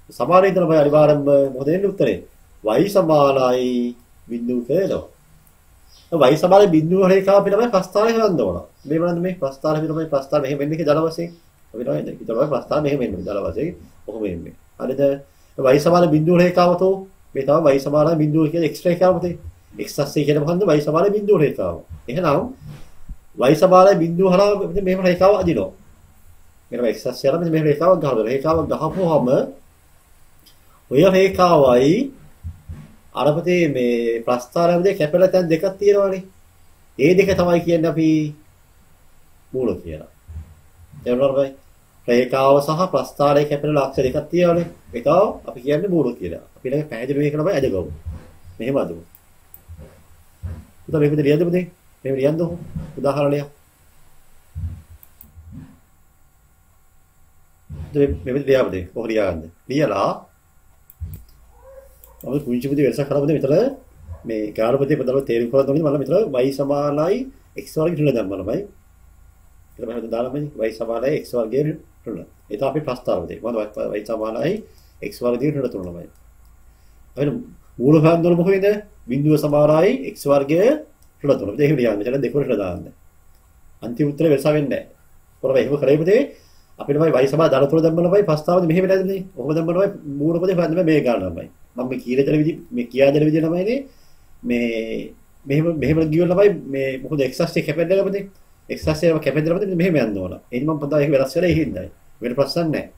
සමානයි තමයි අනිවාර්යයෙන්ම මොකද එන්නේ උත්තරේ? y සමානයි බිඳුව කියලා. y සමාන බිඳුව රේඛාව අපි තමයි ප්‍රස්ථාරය හොයන්න ඕන. මේ බලන්න මේ ප්‍රස්ථාරය අපි තමයි ප්‍රස්ථාර මෙහෙම වෙන්නේ කියලා දල වශයෙන්. අපි තමයි හිතනවා ප්‍රස්ථාර මෙහෙම වෙන්නේ දල වශයෙන්. කොහොම වෙන්නේ. හරිද? y සමාන බිඳුව රේඛාව තෝ මේ තමයි y සමාන බිඳුව කියන x රේඛාව තේ. x අක්ෂය කියන මොකන්ද y සමාන බිඳුව රේඛාව. එහෙනම් y සමාන බිඳුව හරහා මෙහෙම රේඛාව අදිනවා. මෙන්න x අක්ෂය හරහා මෙහෙම රේඛාවක් ගහනවා. රේඛාවක් ගහපුවාම ඔය රේඛාවයි අරපතේ මේ ප්‍රස්ථාරයේදී කැපෙලා තැන් දෙකක් තියෙනවානේ. ඒ දෙක තමයි කියන්නේ අපි මූල කියලා. තේරුණාද? රේඛාව සහ ප්‍රස්ථාරයේ කැපෙන ලක්ෂ දෙකක් තියෙනවානේ. ඒක අපි කියන්නේ මූල කියලා. අපි ළඟ පැහැදිලි මේක තමයි අදගමු. මෙහෙම අදමු. උදා මේක ලියන්නද පුතේ? මේක ලියන්නද උදාහරණයක්. මේක ලියවද? කොහොමද ලියගන්නේ? ලියලා අපි පුංචි පුතේ වෙනසක් කරමුද මෙතන මේ ගානපතිය පදවල තේරුම් කරලා දුන්නේ මම මෙතන y සමානයි x වර්ගය ඍණ දැම්මලමයි ඊට පස්සේ දාලාමයි y සමානයි x වර්ගය ඍණ ඒක අපි ප්‍රස්තාවද මොකද y සමානයි x වර්ගය ඍණ 3 ළමයි අපිට මූල හඳුනන මොකෙන්ද බිඳුව සමානයි x වර්ගය ඍණ 3 ඒක ලියන්න මෙතන දෙක ඍණ දාන්න අන්තිම උත්තරේ වෙනස වෙන්නේ නැහැ කොහොමද එහෙම කරේ පුතේ අපිට y සමාන ධන 3 දැම්මලමයි ප්‍රස්තාවද මෙහෙම නේද ඔහොම දැම්මලමයි මූල පදේ හොයන්න මේ ගානමයි මම කියා දෙන විදිහ මේ කියා දෙන විදිහ ළමයිනේ මේ මෙහෙම ගියොත් ළමයි මේ මොකද x අක්ෂය කැපෙන්නේ නැපදේ x අක්ෂය කැපෙන්නේ නැපදේ මෙහෙම යන්න ඕන. එහෙනම් මම පොඩ්ඩක් ඒක වෙනස් කරලා ඉහින්දයි. වෙන ප්‍රශ්න නැහැ.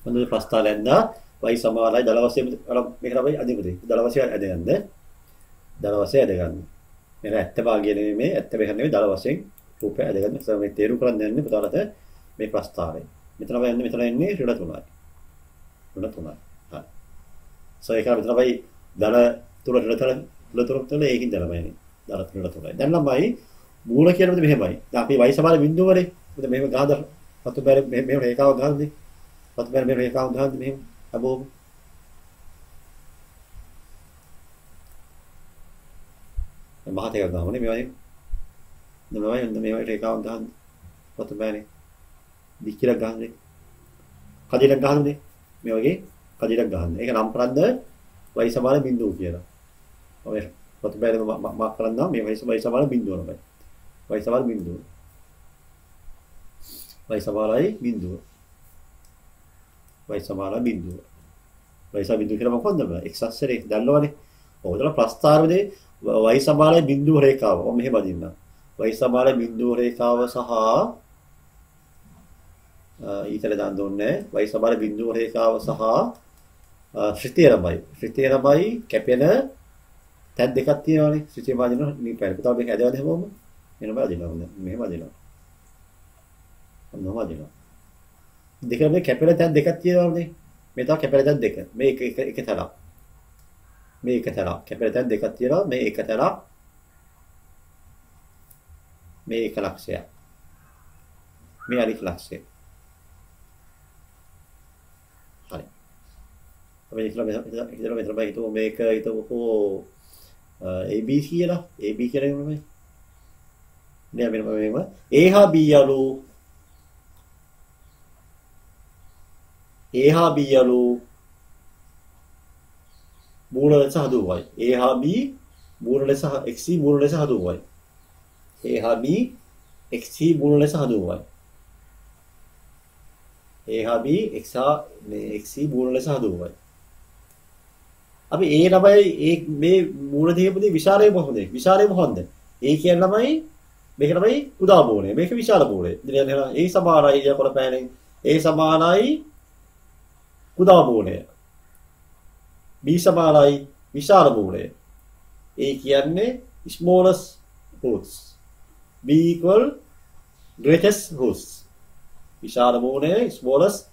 මොනවද ප්‍රස්තාලෙන්දා y සමානයි දල වශයෙන් මේක තමයි අදිමුදේ. දල වශයෙන් අදගන්න. දල වශයෙන් අදගන්න. මේක ඇත්ත භාගය නෙමෙයි මේ ඇත්ත බෙහෙර නෙමෙයි දල වශයෙන් රූපය අදගන්න. මේ තේරුම් කරන්න යන්නේ පුතාලට මේ ප්‍රස්තාවය. මෙතන යන්නේ මෙතන එන්නේ ඍණ 3යි. ඍණ 3යි. ඒක විතර තමයි ධන තුන තුන ඒකින් දැනමයි ධන තුන තුනයි දැන් ළමයි මූල කියනකොට මෙහෙමයි දැන් අපි y සමාන බිඳුවනේ මෙතන මෙහෙම ගහද පතු බැර මෙහෙම රේඛාව ගහන්නේ පතු බැර මෙහෙම රේඛාව ගහන්නේ මෙහෙම අබෝම මහත එක ගහමනේ මේවයි රේඛාව ගහන්නේ පතු බැරේ දික්කිර ගහන්නේ කදිරක් ගහන්නේ මේ වගේ කදිරක් ගහන්න. ඒක නම් කරද්ද y සමාන බිඳුව කියලා. ඔය ප්‍රතිපදම මාක් කරන්නා මේ y සමාන බිඳුව නමයි. y සමාන බිඳුව. y සමානයි බිඳුව. y සමාන බිඳුව. y සමාන බිඳුව කියලා මොකක්ද බෑ? x අක්ෂරේ දැල්ලවනේ. ඔයදලා ප්‍රස්ථාරවේදී y සමානයි බිඳුව රේඛාව. ඔන්න මෙහෙම අදින්න. y සමාන බිඳුව රේඛාව සහ ඊතල දාන්න ඕනේ y සමාන බිඳුව රේඛාව සහ ශ්‍රිතීය ලබයි කැපෙන තැන් දෙකක් තියෙනවානේ ශ්‍රිතීය මාදින නිපැර. පුතා මේක ඇදවද හැමෝම මෙන්න බලදිනවා මෙහෙම අදිනවා. මොනවද අදිනවා. දෙක මේ කැපෙන තැන් දෙකක් තියෙනවානේ. මේ තමයි කැපෙන තැන් දෙක. මේ එක තරක්. මේ එක තරක්. කැපෙන තැන් දෙකක් තියෙනවා. මේ එක තරක්. මේ එක ලක්ෂයක්. මේ අනිත් ලක්ෂය. හරි. අපි ඉතල මෙතන හිතමු මේක හිතමුකෝ AB කියලා. AB කියලා නෙමෙයි. නෑ මෙන්න මේව. A හා B යලු A හා B යලු මූල ලෙස හදුවයි. A හා B මූල ලෙස XC මූල ලෙස හදුවයි. A හා B XC මූල ලෙස හදුවයි. A හා B XC මූල ලෙස හදුවයි. අපි ඒ ළමයි මේ මූල දීපදී විශාලය මොකද? විශාලය මොකන්ද? ඒ කියන ළමයි මේක තමයි කුඩා මූලය. මේක විශාල මූලය. ඉතින් ඒ සමානයි කියනකොට පෑනේ. ඒ සමානයි කුඩා මූලය. B සමානයි විශාල මූලය. ඒ කියන්නේ smallest roots. B equal greatest roots. විශාල මූලය smallest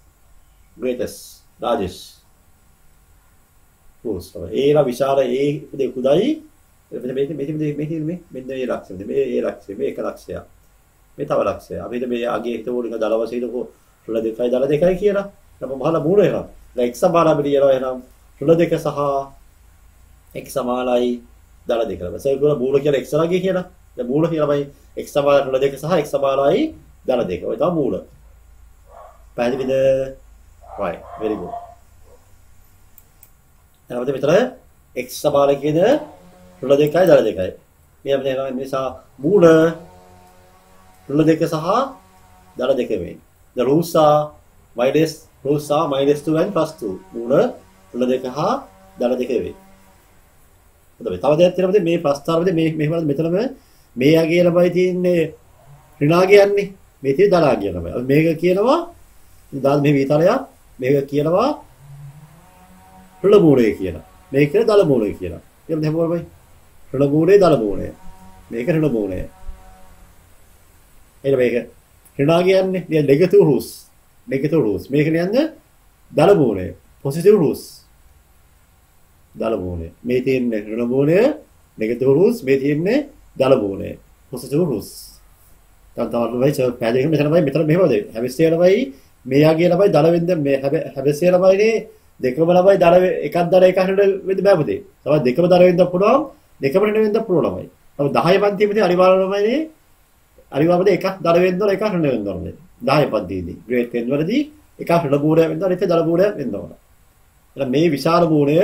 greatest largest. ඒලා විශාල ඒ දෙක කුඩායි මෙන්න මේ ලක්ෂය මේ ලක්ෂය මේ එක ලක්ෂයක් මේ තව ලක්ෂයක් අපි හිත මේ අගේ හිත වලින් දල වශයෙන් රුල දෙකයි දල දෙකයි කියලා නම් මහල මූල වෙනවා දැන් x සමාන අපිට කියනවා එහෙනම් රුල දෙක සහ x සමානයි දල දෙක ඊට පස්සේ ඒක මූල කියලා x වගේ කියලා දැන් මූල කියලාමයි x සමාන රුල දෙක සහ x සමානයි දල දෙක ඔය තමයි මූල පැහැදිලිද right very good එතකොට මෙතන x සමාන කියන රුල දෙකයි දල දෙකයි. මේ අපිට නිසා මූල රුල දෙක සහ දල දෙක වෙයි. the roots are -2 and +2. මූල රුල දෙක හා දල දෙක වෙයි. හොඳයි. තව දෙයක් තියෙනවද මේ ප්‍රස්තාවයේදී මෙහෙම මෙතනම මේ යගේ ළමයි තියෙන්නේ ඍණාගේ යන්නේ. මේ තියෙන්නේ දලාගේ ළමයි. මේක කියනවා දාල් මේ විතරයක් මේක කියනවා රුල මූලය කියලා. මේක කියන දල මූලය කියලා. එහෙනම් හැමෝම රුල මූලය දල මූලය. මේක රුල මූලය. එහෙනම් මේක ඍණාගේ යන්නේ negative roots. negative roots. මේක කියන්නේ දල මූලය. positive roots. දල මූලය. මේ තියෙන්නේ ඍණ මූලය negative roots. මේ තියෙන්නේ දල මූලය positive roots. තමයි පැහැදිලිවම මෙතන මෙහෙමද? හැබැයි ළමයි මේ යගේ ළමයි දල වෙන්න මේ හැබැයි ළමයිනේ දෙකම ළමයි දල එකක් දල එකක් වෙන්න බෑ පුතේ. තමයි දෙකම දල වෙන්න පුළුවන් දෙකම ඍණ වෙන්න පුළුවන් ළමයි. තමයි 10 පන්තියේදී අනිවාර්ය ළමයිනේ අනිවාර්යයෙන් එකක් දල වෙන්න ඕන එකක් ඍණ වෙන්න ඕන. 10 පන්තියේදී grade 10 වලදී එකක් ඍණ මූලයක් වෙන්න ඕන එක දල මූලයක් වෙන්න ඕන. එහෙනම් මේ විශාල මූලය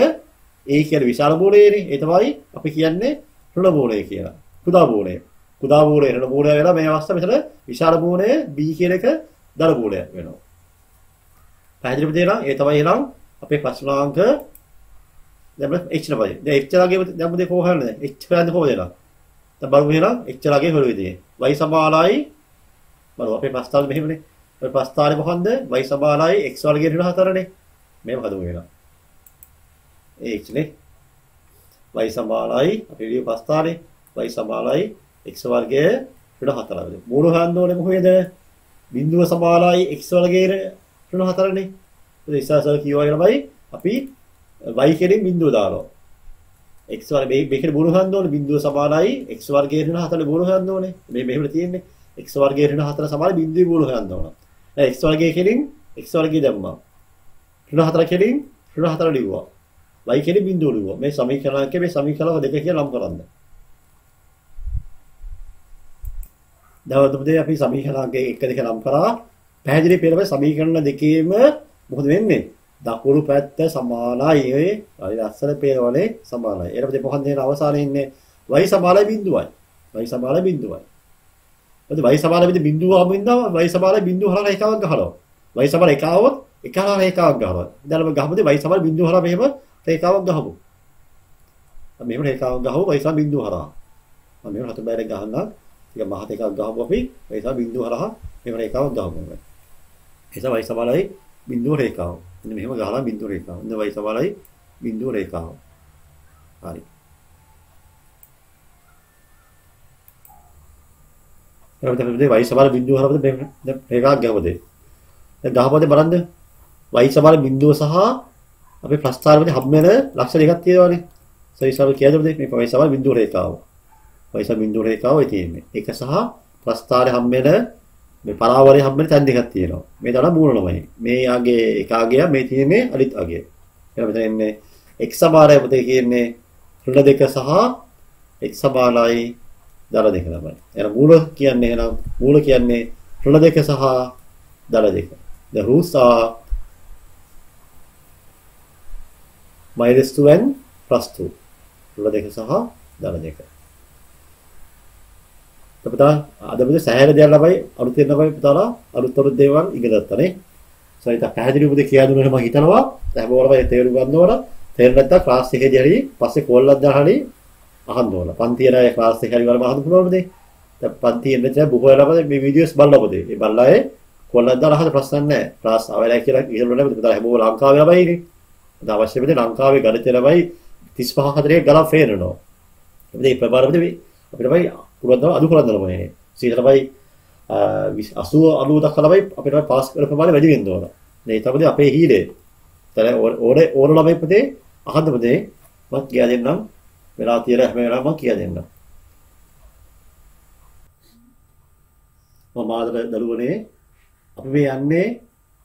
ඒ කියන්නේ විශාල මූලයනේ. ඒ තමයි අපි කියන්නේ ඍණ මූලය කියලා. කුඩා මූලය. කුඩා මූලය ඍණ මූලය වෙලා මේ අවස්ථාව මෙතන විශාල මූලය B කියන එක දල මූලයක් වෙනවා. පැහැදිලිද තේරෙනවා? ඒ තමයි එහෙනම් අපේ ප්‍රශ්නාංක දැන් h නබයි. දැන් h ලාගේ දැන් මොකද කොහොමද? h ගන්න කොහොමද එනවා? දැන් බලමු එහෙනම් h ලාගේ හොරුවේදී. y සමානයි බලමු අපේ ප්‍රස්තාවය මෙහෙමනේ. ඔය ප්‍රස්තාවය මොකන්ද? y සමානයි x වර්ගයේ ඍණ 4නේ. මේව හදමු එහෙනම්. h නේ. y සමානයි අපේ විදිය ප්‍රස්තාවනේ y සමානයි x වර්ගයේ ඍණ 4. මූල හොයන්න ඕනේ මොකේද? බිඳුව සමානයි x වර්ගයේ ඍණ 4නේ. ඒ ඉස්සසල් කියවා කියලාමයි අපි y කෙරෙන් බිඳුව දානවා. x වර්ග මේකේ මූල හොයන්න ඕනේ බිඳුව සමානයි x වර්ගයේ ඍණ 4 මූල හොයන්න ඕනේ. මේ මෙහෙම තියෙන්නේ x වර්ගයේ ර්ණ 4 සමාන බිඳුවේ මූල හොයන්න ඕන. දැන් x වර්ගයේ කෙලින් x වර්ගය දැම්මා. ර්ණ 4 කෙලින් ර්ණ 4 ලිව්වා. y කෙලින් බිඳුව ලිව්වා. මේ සමීකරණයක මේ සමීකරණ දෙක කියලා නම් කරන්න. දවල්පොතේ අපි සමීකරණක එක දෙක නම් කරා. පැහැදිලි පෙරම සමීකරණ දෙකේම මොකද වෙන්නේ? දකුණු පැත්ත සමානයි. හරි ලස්සන පෙරවලේ සමානයි. ඊට පස්සේ මොකක්ද වෙන අවසානයේ ඉන්නේ y සමානයි බිඳුවයි. y සමානයි බිඳුවයි. එතකොට y සමාන විදිහ බිඳුව ආමින්දා y සමාන බිඳුව හරහා එකක් ගහනවා. y සමාන එක આવොත් එක හරහා එකක් ගහනවා. දැන් අපි ගහමුද y සමාන බිඳුව හරහා මෙහෙම එකක් ගහමු. අපි මෙහෙම එකක් ගහමු y සමාන බිඳුව හරහා. මම මෙහෙම හත බෑරේ ගහනවා. ටික මහත එකක් ගහමු අපි y සමාන බිඳුව හරහා මෙහෙම එකක් ගහමු. එතන y සමානයි බිඳුව රේඛාව. මෙන්න මෙහෙම ගහලා බිඳුව රේඛාව. එන්න y සමානයි බිඳුව රේඛාව. හරි. එතකොට y සමාන බිඳුව හරහා දැන් එකක් ගහමුද? දැන් ගහපුවද බලන්න. y සමාන බිඳුව සහ අපේ ප්‍රස්ථාරවලදී හම් වෙන ලක්ෂණ දෙකක් තියෙනවානේ. සවිසාර කියලාද මේ y සමාන බිඳුව රේඛාව. y සමාන බිඳුව රේඛාව ඒ තියෙන්නේ. ඒක සහ ප්‍රස්ථාරේ හම් වෙන මේ පරාවරයේ හම් වෙන තැන් දෙකක් තියෙනවා. මේ තමයි මූල ළමයි. මේ යගේ එක අගය මේ තියෙන්නේ අනිත් අගය. එහෙනම් මෙතන ඉන්නේ x සමානයි පුතේ කියන්නේ ඍණ දෙක සහ x සමානයි දල දෙක තමයි. එහෙනම් මූල කියන්නේ ඍණ දෙක සහ දල දෙක. The roots are -2 and +2. ඍණ දෙක සහ දල දෙක. අපිට අද මේ සෑහෙන දේවල් ළමයි අලුතෙන් ළමයි පුතාලා අලුත් දේවල් ඉගෙන ගන්නනේ. සයිත පැහැදිලිව පුතේ කියලා දුන්නා මම හිතනවා. හැමෝම තේරුම් ගන්න ඕන. තේරුම් නැත්නම් ක්ලාස් එකේදී හරි පස්සේ කෝල්ලක් දාලා හරි අහන්න ඕන. පන්තියේ අය ක්ලාස් එකේ හරි වලම අහන්න පුළුවන්ද? දැන් පන්තියේ ඉන්න බොහෝ ළමයි මේ වීඩියෝස් බලනකොද ඒ බලලායේ කොල්ලක් දාලා අහන්න ප්‍රශ්න නැහැ. ක්ලාස් අවලයි කියලා ඉහළ නැහැ. පුතා හැමෝම ලංකාවේ ළමයිනේ. අද අවශ්‍ය වෙන්නේ ලංකාවේ ගණිත ළමයි 35 40 ගණන් ෆේරනවා. මේ ප්‍රබාරවලදී අපිට බයි පුරද්දව අඩු කරන්න ඕනේ. 100යි 80 90 දක්වා ළමයි අපිට පාස් කරන ප්‍රමාණය වැඩි වෙන්න ඕන. මේ තමයි අපේ හීලේ. දැන් ඕන ළමයි පුතේ අහන්න පුතේ මම කියා දෙන්නම්. වෙලා තියලා හැම වෙලාවම මම කියා දෙන්නම්. මම ආදර දරුවනේ අපි මේ යන්නේ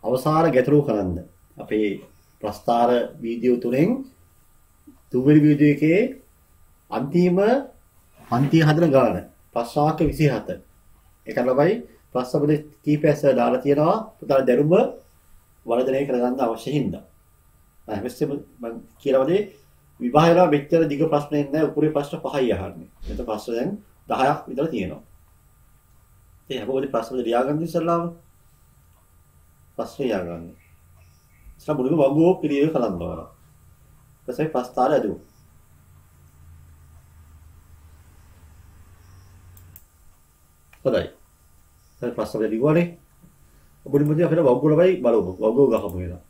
අවසාන ගැටලුව කරන්න. අපේ ප්‍රස්තාර වීඩියෝ තුනෙන් තුන්වෙනි වීඩියෝ එකේ අන්තිම පන්තිය හදන ගාන ප්‍රශ්නාංක 27. ඒක ළමයි ප්‍රශ්න පොතේ කීපයක් දාලා තියෙනවා. පුතාලා දැනුම වර්ධනය කරගන්න අවශ්‍ය හින්දා. හැමස්සෙම මම කියලාවදී විභාගලා මෙච්චර දිග ප්‍රශ්න එන්නේ නැහැ. උපුරේ ප්‍රශ්න 5යි අහන්නේ. මෙතන ප්‍රශ්න දැන් 10ක් විතර තියෙනවා. ඉතින් අපෝදී ප්‍රශ්න ලියාගන්න ඉස්සල්ලාම ප්‍රශ්න ලියාගන්න. ඉස්සලා මුලින්ම වගුව පිළිවෙල කරන්න ඕන. ඊට පස්සේ ප්‍රස්තාරය අදුව. හොඳයි. දැන් ප්‍රශ්න ලියුවානේ. මුලින්ම අපිට වගුවලමයි බලමු. වගුව ගහමු එනවා.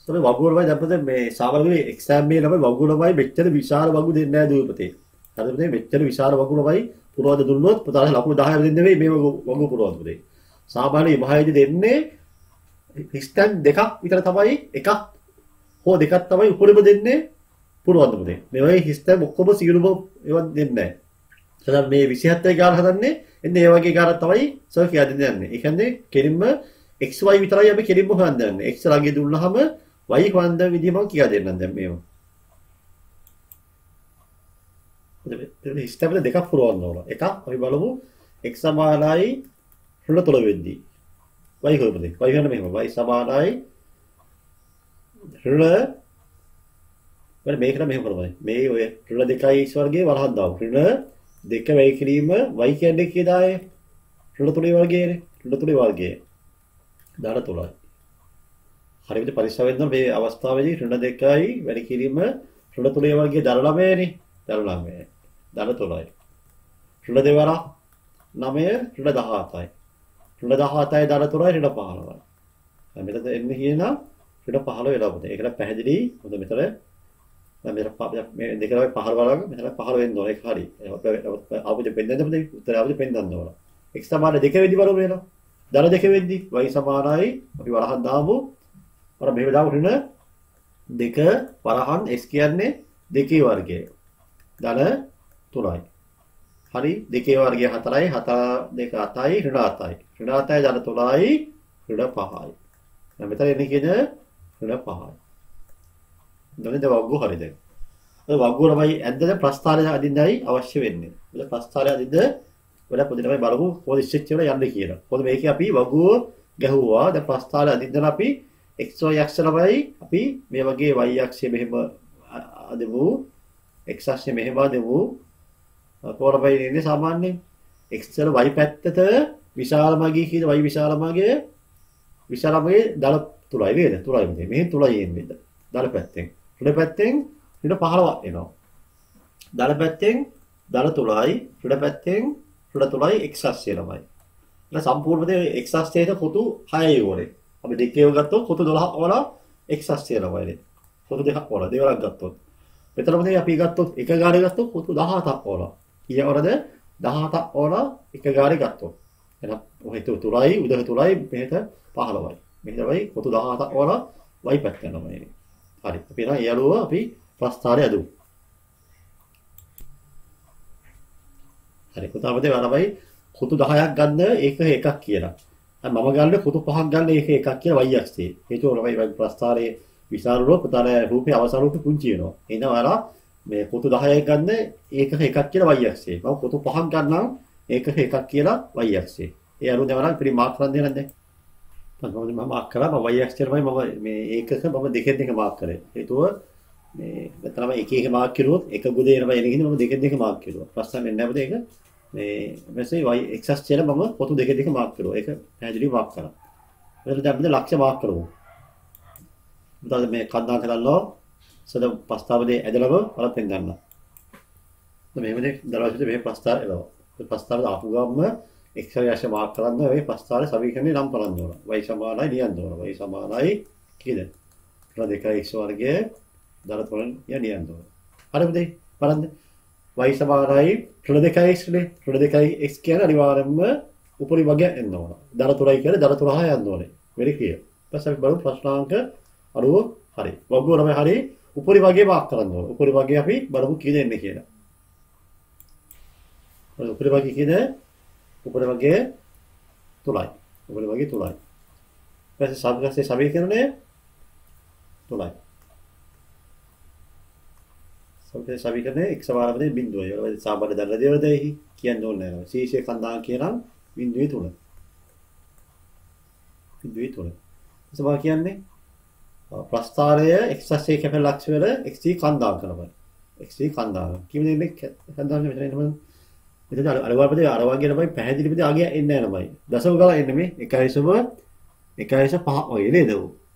තමයි වගුවලමයි දැන් මේ සාමාන්‍යයෙන් එක්සෑම් එකේ ළමයි වගුවලමයි මෙච්චර විශාල වගු දෙන්නේ නැහැ දුවපතේ. හරිද මෙච්චර විශාල වගුවලමයි පුරවද දුන්නොත් පුතාලා ලකුණු 10 දෙන්නේ නෙවෙයි මේ වගු පුරවද පුතේ. සාමාන්‍ය විභාගයේදී දෙන්නේ හිස්ටන් දෙකක් විතර තමයි එකක් හෝ දෙකක් තමයි උඩම දෙන්නේ පුරවද පුතේ. මේ වගේ හිස්ටන් ඔක්කොම සියලුම ඒවා දෙන්නේ නැහැ. මේ 27 ගාන හදන්නේ එන්නේ ඒ වගේ ගානක් තමයි සර් කියලා දෙන්නේ. ඒ කියන්නේ කෙලින්ම xy විතරයි අපි කෙලින්ම හොයන්න යන්නේ. x රාගය දුන්නාම y හොයන්න විදිහ මම කියලා දෙන්නම් දැන් මේව. එතන හිස්ටන් දෙකක් පුරවන්න ඕන. එකක් අපි බලමු x සමානයි 13 වෙද්දී. y හොයමුද? y හොයන්න මෙහෙම y සමානයි මේකට මෙහෙම කරමු. මේ ඔය 2x වර්ගයේ වරහන් දාමු. 2 වැය කිරීම y කියන්නේ කීයදාය? 3 වර්ගයනේ. 3 වර්ගය. දාන 3යි. හරියට පරිස්සම් වෙන්න මේ අවස්ථාවේදී 2යි වැඩි කිරීම 3 වර්ගයේ දාන 9නේ. දාන 9. දාන 3යි. 2 වරක් 9 17යි. 17යි දාන 3යි 15යි. මෙතන එන්නේ කියන 15 වෙලා පුතේ. ඒකට පැහැදිලි. මොකද මෙතන මේ දෙකේ 15 වරක් මෙතන 15 වෙන්න ඕනේ. ඒක හරි. ආපුද පෙන්නන්න පුතේ. උත්තර ආපුද පෙන්නන්න ඕන. x සමාන 2 වෙද්දි බලමු වෙනවා. ධන 2 වෙද්දි y සමානයි අපි වරහන් දාමු. අර මෙහෙම දාමු ඍණ 2 වරහන් x කියන්නේ 2 වර්ගය. ධන 3යි. හරි 2 වර්ගය 4යි 7 2 8යි ඍණ 8යි. ඍණ 8යි ධන 3යි ඍණ 5යි. දැන් මෙතන එන්නේ කියන ඍණ 5යි. දැන් වග්ගු හරිද? ඒ වග්ගු තමයි ඇද්දද ප්‍රස්ථාරය අදින්නයි අවශ්‍ය වෙන්නේ. ඒක ප්‍රස්ථාරය අදින්න වල පොඩි ළමයි බලමු කොහොමද ස්ට්‍රෙච් වල යන්නේ කියලා. කොහොමද මේකේ අපි වගුව ගැහුවා. දැන් ප්‍රස්ථාරය අදින්න අපි xy අක්ෂ ළමයි අපි මේ වගේ y අක්ෂය මෙහෙම අදමු. x අක්ෂය මෙහෙම අදමු. කොහොමද ඉන්නේ සාමාන්‍යයෙන් x වල y පැත්තට විශාල මගී කියන y විශාල මගේ දල 3යි නේද? 3යි මෙතන. මෙහෙ 3යි එන්නේ. දල පැත්තෙන්. ඍණ පැත්තෙන් ඍණ 15ක් එනවා. දල පැත්තෙන් දල 3යි ඍණ පැත්තෙන් ඍණ 3යි x අක්ෂය ළමයි. එහෙනම් සම්පූර්ණයෙන් x අක්ෂයට කොටු 6යි ඕනේ. අපි දෙකේව ගත්තොත් කොටු 12ක් වල x අක්ෂය ළමයිනේ. කොටු දෙකක් වල දෙවරක් ගත්තොත්. මෙතනම අපි ගත්තොත් එක ගානේ ගත්තොත් කොටු 17ක් වල. කීයවරද? 17ක් වල එක ගානේ ගත්තොත්. එහෙනම් ඔහෙ 3යි උදේ 3යි මෙහෙට 15යි. මෙහෙ තමයි කොටු 17ක් වල y පැත්ත ළමයිනේ. හරි. අපි එහෙනම් ඒ අනුව අපි ප්‍රස්ථාරය අදමු. හරි. කොටමද වරමයි කොටු 10ක් ගන්න ඒක එකක් කියලා. මම ගන්න කොටු 5ක් ගන්න ඒක එකක් කියලා y අක්ෂයේ. හේතුව තමයි ප්‍රස්ථාරයේ විශාල රූප පුතාල රූපේ අවසාන රූපේ පුංචි වෙනවා. එහෙනම් ඔයාලා මේ කොටු 10ක් ගන්න ඒක එකක් කියලා y අක්ෂයේ. මම කොටු 5ක් ගන්නම් ඒක එකක් කියලා y අක්ෂයේ. ඒ අනුව දැන් අපි මාක් කරන් දෙන්න නැද්ද? මම මාක් කරා මම y අක්ෂයට මම මේ ඒකක මම දෙකෙන් දෙක මාක් කරේ. හේතුව මේ මෙතනම එක එක මාක් කරුවොත් එක ගුදේ එනවා එනකින් මම දෙකෙන් දෙක මාක් කරුවා. ප්‍රශ්න වෙන්නේ නැහැ ඒක. මේ මෙසේ y x අක්ෂයට මම කොටු දෙකෙන් දෙක මාක් කරුවා. ඒක පැහැදිලිව මාක් කරා. එතකොට දැන් අපි ලක්ෂ්‍ය මාක් කරමු. උදාහරණ මේ කන්දා කරලා සද ප්‍රස්තාවයේ ඇදලව වලපෙන් ගන්න. මෙහෙමනේ දරවසිට මේ ප්‍රස්තාව එනවා. ඒ ප්‍රස්තාව දාපු ගමන් x අක්ෂය මාක් කරන්න මේ ප්‍රස්තාවයේ සමීකරණය නම් කරන්න ඕන. y සමානයි ලියන්න ඕන. y සමානයි කීයද? 2x වර්ගයේ දර 3 ලියන්න ඕන. හරිද? බලන්න. y සමානයි 2x නේ. 2x කියන්නේ අනිවාර්යයෙන්ම උපරි වර්ගය එන්න ඕන. දර 3යි කියන්නේ දර 3 යන්න ඕනේ. වෙරි කිය. ඊපස්සේ අපි බලමු ප්‍රශ්නාංක 90 හරි. වගුව තමයි හරි. උපරි වර්ගය මාක් කරන්න ඕන. උපරි වර්ගය අපි බලමු කීයද එන්නේ කියලා. උපරි වර්ගය කීයද? උපරි වර්ගය 3යි. උපරි වර්ගය 3යි. ඊපස්සේ සම්ගස්සේ සමීකරණය 3යි. සම්පූර්ණ සමීකරණය x සමානයි බිඳුවයි. ඒක සාමාන්‍ය දන්න දේවල් දෙයි කියන්න ඕනේ නැහැ. ශීර්ෂයේ කන්දාන් කියනම් බිඳුවේ 3. බිඳුවේ 3. සමා කියන්නේ ප්‍රස්ථාරය x අක්ෂයේ කැපෙන ලක්ෂ වල x කන්දාම් කරනවා. x කන්දාම්. කිව්ව දෙන්නේ කන්දාම් මෙතන එන්න මෙතන අර වගේ අර වගේ තමයි පැහැදිලි විදිහට ආගිය එන්නේ නැහැ නමයි. දශම ගාලා එන්නේ මේ 1.5 වගේ නේද?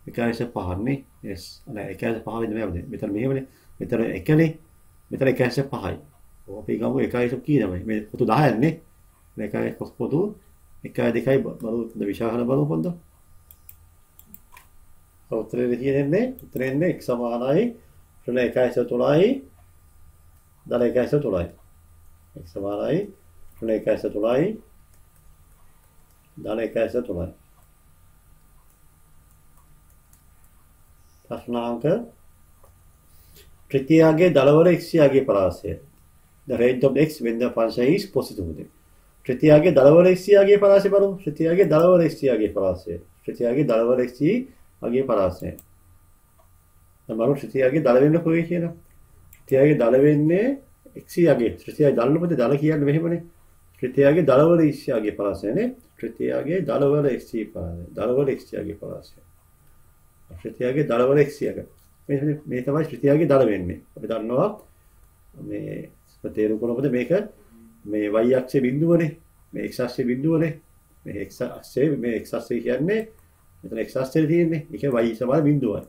1.5 නේ. yes. නෑ 1.5 වෙන්නේ නෑ මෙතන මෙහෙමනේ. මෙතන 1නේ. මෙතන 1.5යි. අපි ගමු 1 කී තමයි. මේ පොතු 10ක් නේ. 1 පොතු 1 2යි බලු විශාල බලු පොන්ද. උත්තරේ තියෙන්නේ උත්තරෙන්නේ x සමානයි ඍණ 1.3යි ධන 1.3යි. x සමානයි ඍණ 1.3යි ධන 1.3යි. ප්‍රශ්නාංක තෘତୀයාගේ දලවල x යාගේ පරාසය. The range of x when the function is positive. තෘତୀයාගේ දලවල x යාගේ පරාසය බලමු. තෘତୀයාගේ දලවල x යාගේ පරාසය. තෘତୀයාගේ දලවල x යාගේ පරාසය. බලමු තෘତୀයාගේ දල වෙන්න කොහේ කියලා. තෘତୀයාගේ දල වෙන්නේ x යාගේ. තෘତୀයාගේ දලවල දල කියන්නේ මෙහෙමනේ. තෘତୀයාගේ දලවල x යාගේ පරාසයනේ. තෘତୀයාගේ දලවල x පරාසය. දලවල x යාගේ පරාසය. තෘତୀයාගේ දලවල x යාගේ. මේ තමයි තෘତୀයාගේ දල වෙන්නේ. අපි දන්නවා මේ තේරුම් කොහොමද මේක මේ y අක්ෂයේ බිඳුවනේ. මේ x අක්ෂයේ බිඳුවනේ. මේ x අක්ෂයේ මේ x අක්ෂය කියන්නේ මෙතන x අක්ෂයේ තියෙන්නේ. ඒක y සමාන බිඳුවයි.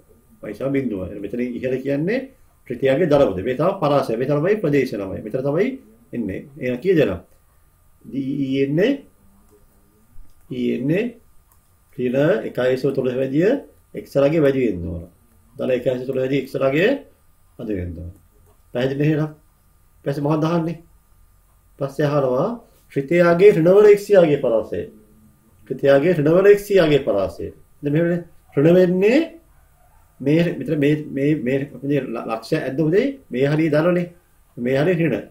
y සමාන බිඳුවයි. මෙතන ඉහළ කියන්නේ තෘତୀයාගේ දලවද. මේ තමයි පරාසය. මේ තමයි ප්‍රදේශ නමයි. මෙතන තමයි එන්නේ. ඒක කී දෙනා? එන්නේ ක්‍රීන 1.3 වැඩිය x රාගේ වැඩි වෙන්න ඕන. දල 1.3 වැඩි x රාගේ අද වෙන්න ඕන. පැහැදිලි නේද? පස්සේ මොකක්ද අහන්නේ? පස්සේ අහනවා ත්‍රිත්‍යයාගේ ඍණවල x යාගේ පරාසය. ත්‍රිත්‍යයාගේ ඍණවල x යාගේ පරාසය. දැන් මෙහෙමනේ ඍණ වෙන්නේ මේ මෙතන මේ ලක්ෂය ඇද්දුනේ මේ හරිය දලනේ. මේ හරිය ඍණ.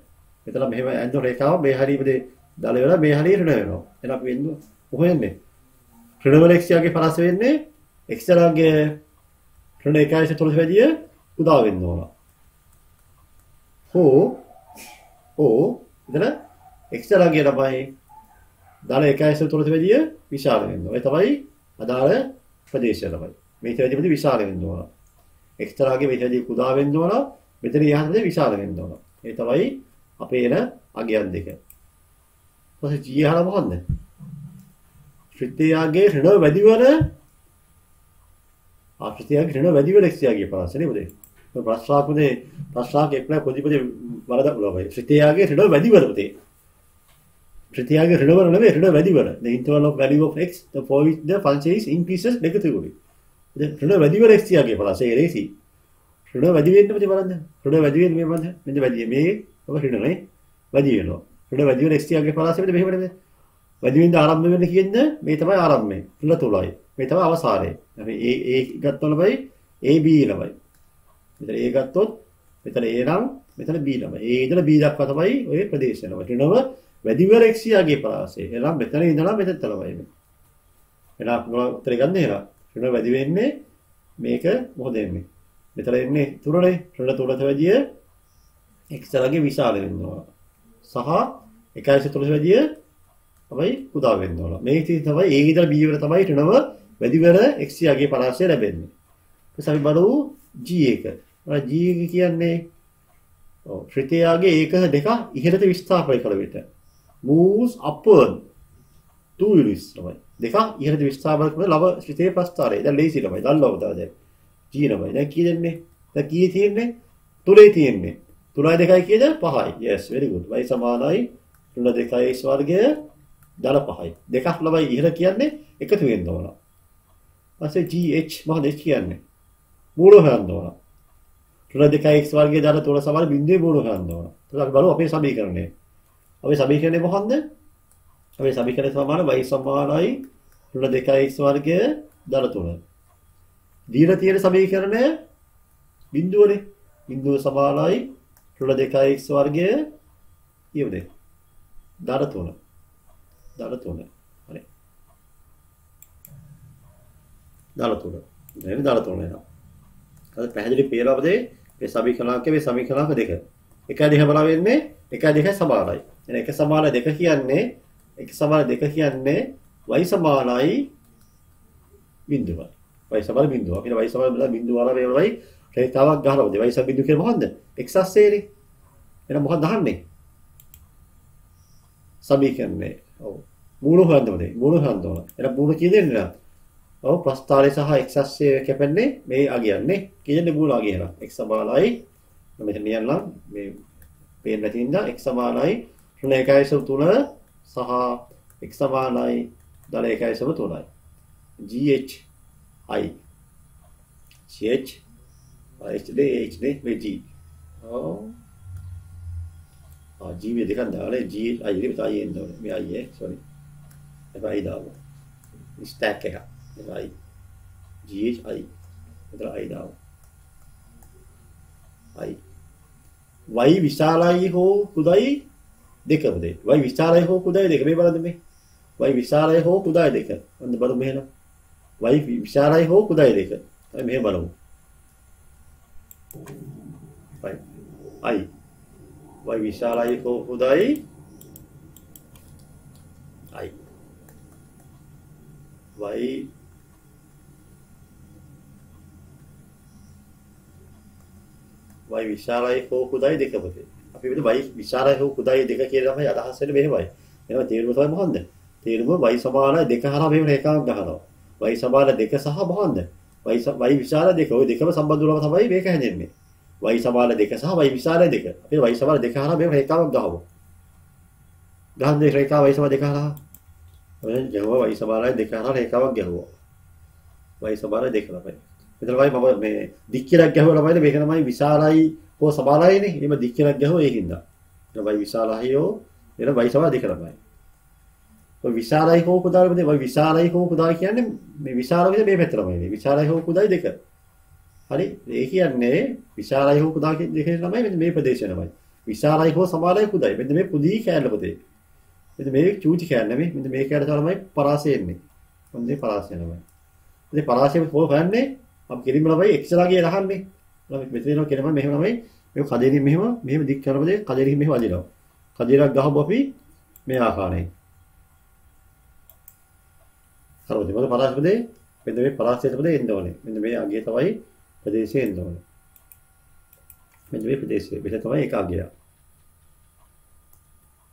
මෙතන මෙහෙම ඇද්දු රේඛාව මේ හරියපදේ දල වෙලා මේ හරිය ඍණ වෙනවා. එහෙනම් අපි වෙන්නේ කොහෙන්නේ? ඍණවල x යාගේ පරාසය වෙන්නේ x යාගේ ඍණ 1.3 වැඩිය උදා වෙන්න ඕන. ඉතන x තරංගය තමයි ධන 1.3 වැඩිය විශාල වෙනවා. ඒ තමයි අදාළ ප්‍රදේශය තමයි. මේ තරංගෙදි විශාල වෙන්න ඕන. x තරංගයේ මෙතනදී කුඩා වෙන්න ඕන. මෙතන යහනදී විශාල වෙන්න ඕන. ඒ තමයි අපේ එන අගයන් දෙක. ඊපස්සේ g යහන මොකන්ද? ත්‍රිත්‍යයාගේ ඍණ වැඩි වන ත්‍රිත්‍යයාගේ ඍණ වැඩි වන x යාගේ පරාසය නේ ප්‍රශ්නාක එක්න පොදිපොදේ වරද බලවයි. ත්‍රිත්‍යයාගේ ඍණ වැඩි වන පුතේ. ත්‍රිත්‍යයාගේ ඍණ වල නෙවෙයි ඍණ වැඩි වන. The interval of value of x the for which the function is increases negatively. ඍණ වැඩි වන x යාගේ පරාසය එරෙසි. ඍණ වැඩි වෙන්න පුතේ බලන්න. ඍණ වැඩි වෙන්නේ මේ බලන්න. මෙන්න වැඩි මේ ඍණ නේ. වැඩි වෙනවා. ඍණ වැඩි වන x යාගේ පරාසය මෙහෙම නෙමෙයි. වැඩි වෙන්න ආරම්භ වෙන්න කියන්නේ මේ තමයි ආරම්භය. ඍණ තුලයි. මේ තමයි අවසානය. අපි a ගත්තොත් ලබයි a b ලබයි. මෙතන a ගත්තොත් මෙතන a නම් මෙතන b ළමයි. a ඉඳලා b දක්වා තමයි ඔය ප්‍රදේශය ළමයි. ඍණව වැඩිවර x යාගේ පරාසය. එහෙනම් මෙතන ඉඳලා මෙතන ළමයි මේ. එහෙනම් උත්තර ගන්න එහෙනම්. ඍණ වැඩි වෙන්නේ මේක මොකද වෙන්නේ? මෙතන එන්නේ තුරනේ. ඍණ තුරට වැඩිය x තරගේ විශාල වෙනවා. සහ 1.3 වැඩිය තමයි කුඩා වෙන්න ඕන. මේ තමයි a ඉඳලා b වල තමයි ඍණව වැඩිවර x යාගේ පරාසය ලැබෙන්නේ. ඊට අපි බලමු g1. g කියන්නේ ත්‍රිත්‍යයාගේ ඒක දෙක ඉහළට විස්ථාපනය කළ විට moves upward 2 units තමයි. දෙක ඉහළට විස්ථාපනය කරන ලව ත්‍රිත්‍ය ප්‍රස්ථාරය. දැන් ලේසි ළමයි. දල්ලව දැන් g ළමයි. දැන් කී දෙන්නේ? දැන් කී තියෙන්නේ? තුලේ තියෙන්නේ. 3යි 2යි කීයද? 5යි. yes very good. y සමානයි 3 2යි x වර්ගය ධන 5යි. දෙකක් ළමයි ඉහළ කියන්නේ එකතු වෙන්න ඕන. ඊපස්සේ gh මොකද කියන්නේ? මූල හොයන්න ඕන. 3 2x වර්ගයේ ධන 3 සමාන බිඳුවේ මූල හොයන්න ඕන. එතකොට අපි බලමු අපේ සමීකරණය. අපේ සමීකරණය මොකක්ද? අපේ සමීකරණය සමාන y සමානයි 3 2x වර්ගය ධන 3. දීලා තියෙන සමීකරණය බිඳුවනේ. බිඳුව සමානයි 3 2x වර්ගය ඊයුනේ. ධන 3. ධන 3. හරි. ධන 3. නේද ධන 3 එනවා. අද පැහැදිලි පේනවද මේ සමීකරණාංක මේ සමීකරණාංක දෙක. 1 2 බලා වෙන්නේ 1 2 සමානයි. එන 1 සමාන 2 කියන්නේ 1 සමාන 2 කියන්නේ y සමානයි බිඳුව. y සමාන බිඳුව. අපිට y සමාන බිඳුව වල මේවයි රේඛාවක් ගහනවා. y සම බිඳුව කියන්නේ මොකද්ද? x අස්සේනේ. එහෙනම් මොකක්ද අහන්නේ? සමීකරණය. ඔව්. මූල හොයන්න ඕනේ. මූල හොයන්න ඕන. එහෙනම් මූල කියන්නේ නේද? ඔව් ප්‍රස්ථාරය සහ x අස්සය කැපෙන්නේ මේ අගයන්නේ. කියන්නේ මූල අගය එහෙනම්. x සමානයි මෙතන නියන්නම් මේ පේන්න නැති ඉඳලා x සමානයි 1.3 සහ x සමානයි 1.3යි. GH I GH HD HD මේ G. ඔව්. G මේ දෙකක් දාලා G I ඉතින් I එන්න ඕනේ. මේ I sorry. එපා I දාමු. ස්ටැක් එක. එපා I GH I. එතන I දාමු. I y විශාලයි හෝ කුඩායි දෙකමද? y විශාලයි හෝ කුඩායි දෙක මේ බලන්න මේ. y විශාලයි හෝ කුඩායි දෙක. අන්න බලමු මෙහෙනම්. y විශාලයි හෝ කුඩායි දෙක. අපි මෙහෙ බලමු. y විශාලයි හෝ කුඩායි y y විශාලයි හෝ කුඩායි දෙකමද? අපි මෙතන y විශාලයි හෝ කුඩායි දෙක කියලා තමයි අදහස් වෙන්නේ මෙහෙමයි. එහෙනම් තේරුම තමයි මොකන්ද? තේරුම y සමානයි දෙක හරහා මෙහෙම රේඛාවක් ගහනවා. y සමාන දෙක සහ මොකන්ද? y විශාල දෙක. ওই දෙකම සම්බන්ධ වුණාම තමයි මේක හැදෙන්නේ. y සමාන දෙක සහ y විශාල දෙක. අපි y සමාන දෙක හරහා මෙහෙම රේඛාවක් ගහමු. ගහන්නේ රේඛාව y සමාන දෙක හරහා. ඔය ගැහුවා y සමානයි දෙක හරහා රේඛාවක් ගැහුවා. y සමාන දෙක ළමයි. මෙතන වයි මම මේ දික් කියලා ගැහුවා ළමයිනේ මේක තමයි විශාලයි හෝ සමානයිනේ. එහෙම දික් කියලා ගැහුවා ඒකින්ද. එතන y විශාලයි හෝ එන y සමාන දෙක ළමයි. ඔය විශාලයි හෝ කුඩායි මේ විශාලයි හෝ කුඩායි කියන්නේ මේ විශාල විදිහ මේ පැත්ත ළමයි. විශාලයි හෝ කුඩායි දෙක. හරි. ඒ කියන්නේ විශාලයි හෝ කුඩායි දෙක ළමයි මෙන්න මේ ප්‍රදේශය ළමයි. විශාලයි හෝ සමානයි කුඩායි. මෙන්න මේ පුදී කෑල්ල පොතේ. මෙන්න මේ චූටි කෑල්ල නෙමෙයි. මෙන්න මේ කෑල්ල තමයි පරාසය එන්නේ. මොන දේ පරාසය ළමයි. ඉතින් පරාසය හොයන්නේ අපි කෙලින්ම ළමයි x ලාගේ රහන්නේ. ළමයි මෙතන එනවා කෙලින්ම මෙහෙම ළමයි මේ කදේරින් මෙහෙම දික් කරනකොට කදේරින් මෙහෙම වදිනවා. කදේරක් ගහපුව අපි මේ ආකාරයෙන්. හරිද? මොකද පරාසයද? මෙන්න මේ පරාසයටද එන්න ඕනේ. මෙන්න මේ අගය තමයි ප්‍රදේශය එන්න ඕනේ. මෙන්න මේ ප්‍රදේශය. මෙතන තමයි එක අගය.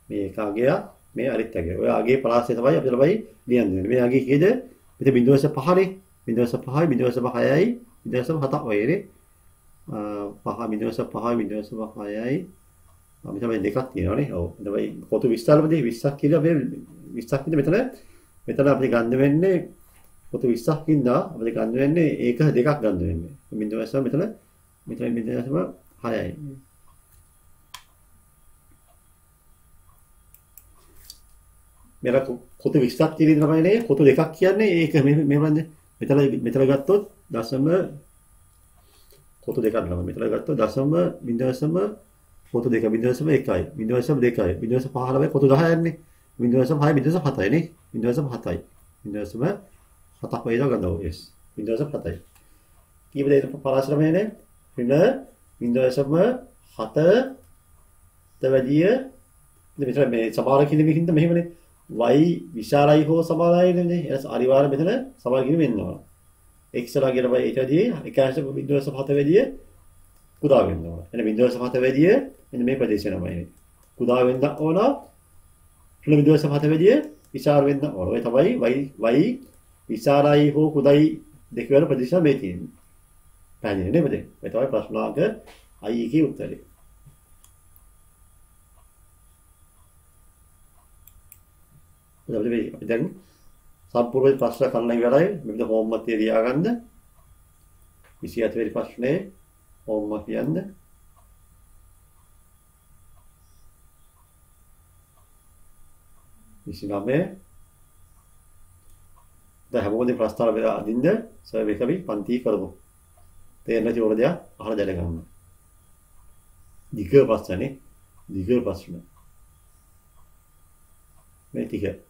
මේ එක අගය මේ අනිත් අගය. ඔය අගයේ පරාසය තමයි අපිට ළමයි ලියන්නේ. මේ අගය කීයද? මෙතන 0.5නේ. 0.5යි 0.6යි 0.7ක් වයනේ. 5 0.5යි අපි තමයි දෙකක් තියෙනවානේ. ඔව්. තමයි පොතු 20ල්මදී 20ක් කියලා මේ 20ක් විතර මෙතන අපිට ගන්න වෙන්නේ පොතු 20ක් ඉඳලා අපිට ගන්න වෙන්නේ ඒක දෙකක් ගන්න වෙන්නේ. 0.5 මෙතන 0.6යි. මෙලා පොතු 20ක් තියෙන ළමයිනේ පොතු දෙකක් කියන්නේ ඒක මෙහෙමද? මෙතන ගත්තොත් දශම පොතු දෙකක් ළමයි. මෙතන ගත්තොත් දශම 0.1යි 0.2යි 0.5 ළමයි පොතු 10 යන්නේ. 0.6 0.7යි නේ. 0.7යි. 0.7ක් වයිද ගන්නවා. yes. 0.7යි. කීප දෙයක පරාසර මේනේ. ඍණ 0.7 ද වැඩිය මෙතන මේ සමාන කිරීමකින්ද මෙහෙමනේ. y විශාලයි හෝ සමානයි නේ. එස් අනිවාර්යයෙන් මෙතන සමාන කිරීම වෙන්න ඕන. x ලා කියන y ඊටදී 1.7 වැඩිය කුඩා වෙන්න ඕන. එන 0.7 වැඩිය මෙන්න මේ ප්‍රදේශය තමයි. කුඩා වෙන්න ඕන. 0.7 වැඩිය විශාල වෙන්න ඕන. ඒ තමයි y විශාලයි හෝ කුඩායි දෙක වල ප්‍රදේශය මේ තියෙන්නේ. පැහැදිලි නේද? මේ තමයි ප්‍රශ්නාංක I එකේ උත්තරේ. අපි දැන් සම්පූර්ණ ප්‍රශ්න කරන්න ඉවරයි. මේක හෝම්වර්ක් එක ලියාගන්න. 27 වෙනි ප්‍රශ්නේ හෝම්වර්ක් කියන්න. 29 දැන් හැමෝගෙම ප්‍රස්තාව වෙලා අදින්න සර්ව් එක අපි පන්ති කරමු. තේරෙන්නේ නැති ඕන දෙයක් අහලා දැනගන්න. දිග ප්‍රශ්නේ දිග ප්‍රශ්න. මේ ටික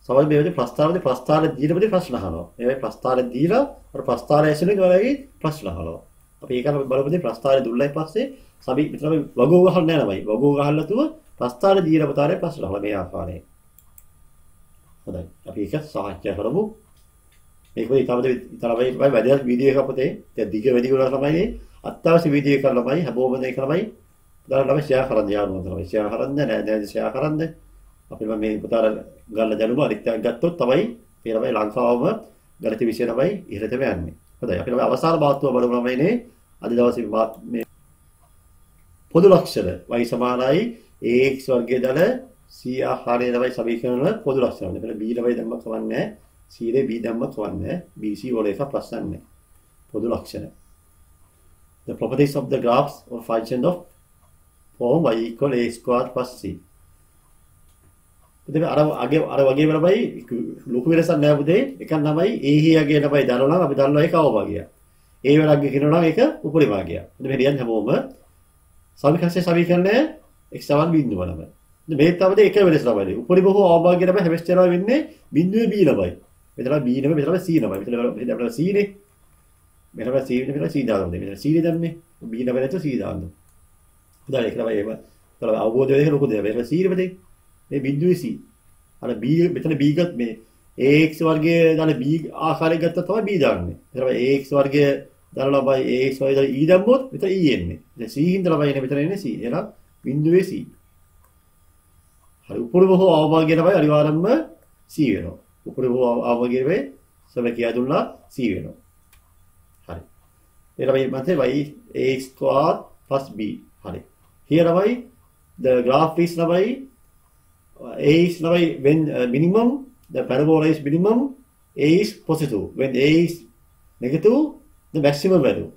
සමහර මේවාදී ප්‍රස්තාවනේ දීලා ප්‍රශ්න අහනවා. ඒවයි ප්‍රස්තාවනේ දීලා අර ප්‍රස්තාවය ඇසුනේ ඔයාලගේ ප්‍රශ්න අහනවා. අපි ඒක බලමුදී ප්‍රස්තාවනේ දුන්නයි පස්සේ සමි මෙතන වගෝ ගහන්න යනවා. වගෝ ගහලා තුව ප්‍රස්ථාර දීර්ඝතාවය ප්‍රශ්න මේ ආකාරයෙන්. හොඳයි. අපි ඒක සාකච්ඡා කරමු. මේක වෙයි තමයි වැදගත් වීඩියෝ එකක් අපතේ. දැන් දිග වැඩි වුණා තමයි අත්‍යවශ්‍ය වීඩියෝ එකක් ළමයි හැමෝම මේක ළමයි දාලා ළමයි ෂෙයා කරන්න යාළුවෝ තමයි. ෂෙයා කරන්න නෑ ෂෙයා කරන්න. අපි මේ පුතාර ගන්න දැනුම අනිත්‍යයක් ගත්තොත් තමයි මේ ළමයි ලංකාවම ගණිත විෂය ළමයි ඉහළටම යන්නේ. හොඳයි. අපි ළමයි අවසාන මාතෘකාව බලමු ළමයිනේ. අද දවසේ මේ පොදු ලක්ෂණ y සමානයි ax වර්ගයේ දල c ආකාරයේ ළමයි සමීකරණ වල පොදු ලක්ෂණ. මෙතන b ළමයි දැම්ම කවන්නේ c නේ b දැම්ම කවන්නේ bc වල එක ප්‍රශ්න නැහැ. පොදු ලක්ෂණ. The properties of the graphs or function of form y equal a squared plus c. ඉතින් අර වගේ වෙලමයි ලොකු වෙනසක් නැහැ පුතේ. එකක් තමයි a හියගේ තමයි දරනවා නම් අපි දන්නවා ඒක අවභාගය. a වලගේ කියනවා නම් ඒක උපරිභාගය. ඉතින් මේ කියන්නේ හැමෝම සමීකරණය x සමාන බිඳුව ළමයි. ඉතින් මේ තමයි එක වෙනස ළමයි. උපරිභාග හෝ අවභාගය තමයි හැමස්තරම වෙන්නේ බිඳුවේ b ළමයි. මෙතන b නෙමෙයි මෙතන c ළමයි. මෙතන c නේ. මෙතන c නේ මෙතන c දානවා. මෙතන c නේ දැම්මේ. b ළමයි නැත්නම් c දානවා. හොඳයි ඒක ළමයි ඒව. තල අවබෝධ වෙන එක ලොකු දෙයක්. මෙතන c නේ පුතේ. මේ බිඳුවේ c. අර b මෙතන b ගත් මේ ax වර්ගයේ දාන b ආකාරයෙන් ගත්තා තමයි b දාන්නේ. ඊට පස්සේ ax වර්ගයේ දාලා ලබයි ax වර්ගය දාලා e දැම්මොත් මෙතන e එන්නේ. දැන් c හින්දා ලබයි එන්නේ මෙතන එන්නේ c. එහෙනම් බිඳුවේ c. හරි උපරිම හෝ අවභාගය තමයි අනිවාර්යයෙන්ම c වෙනවා. උපරිම හෝ අවභාගය වේ සමකියා දුන්නා c වෙනවා. හරි. ඊට පස්සේ y ax squared plus b. හරි. here තමයි the graph is තමයි a is when minimum, the parabola is minimum, a is positive. When a is negative, the maximum value.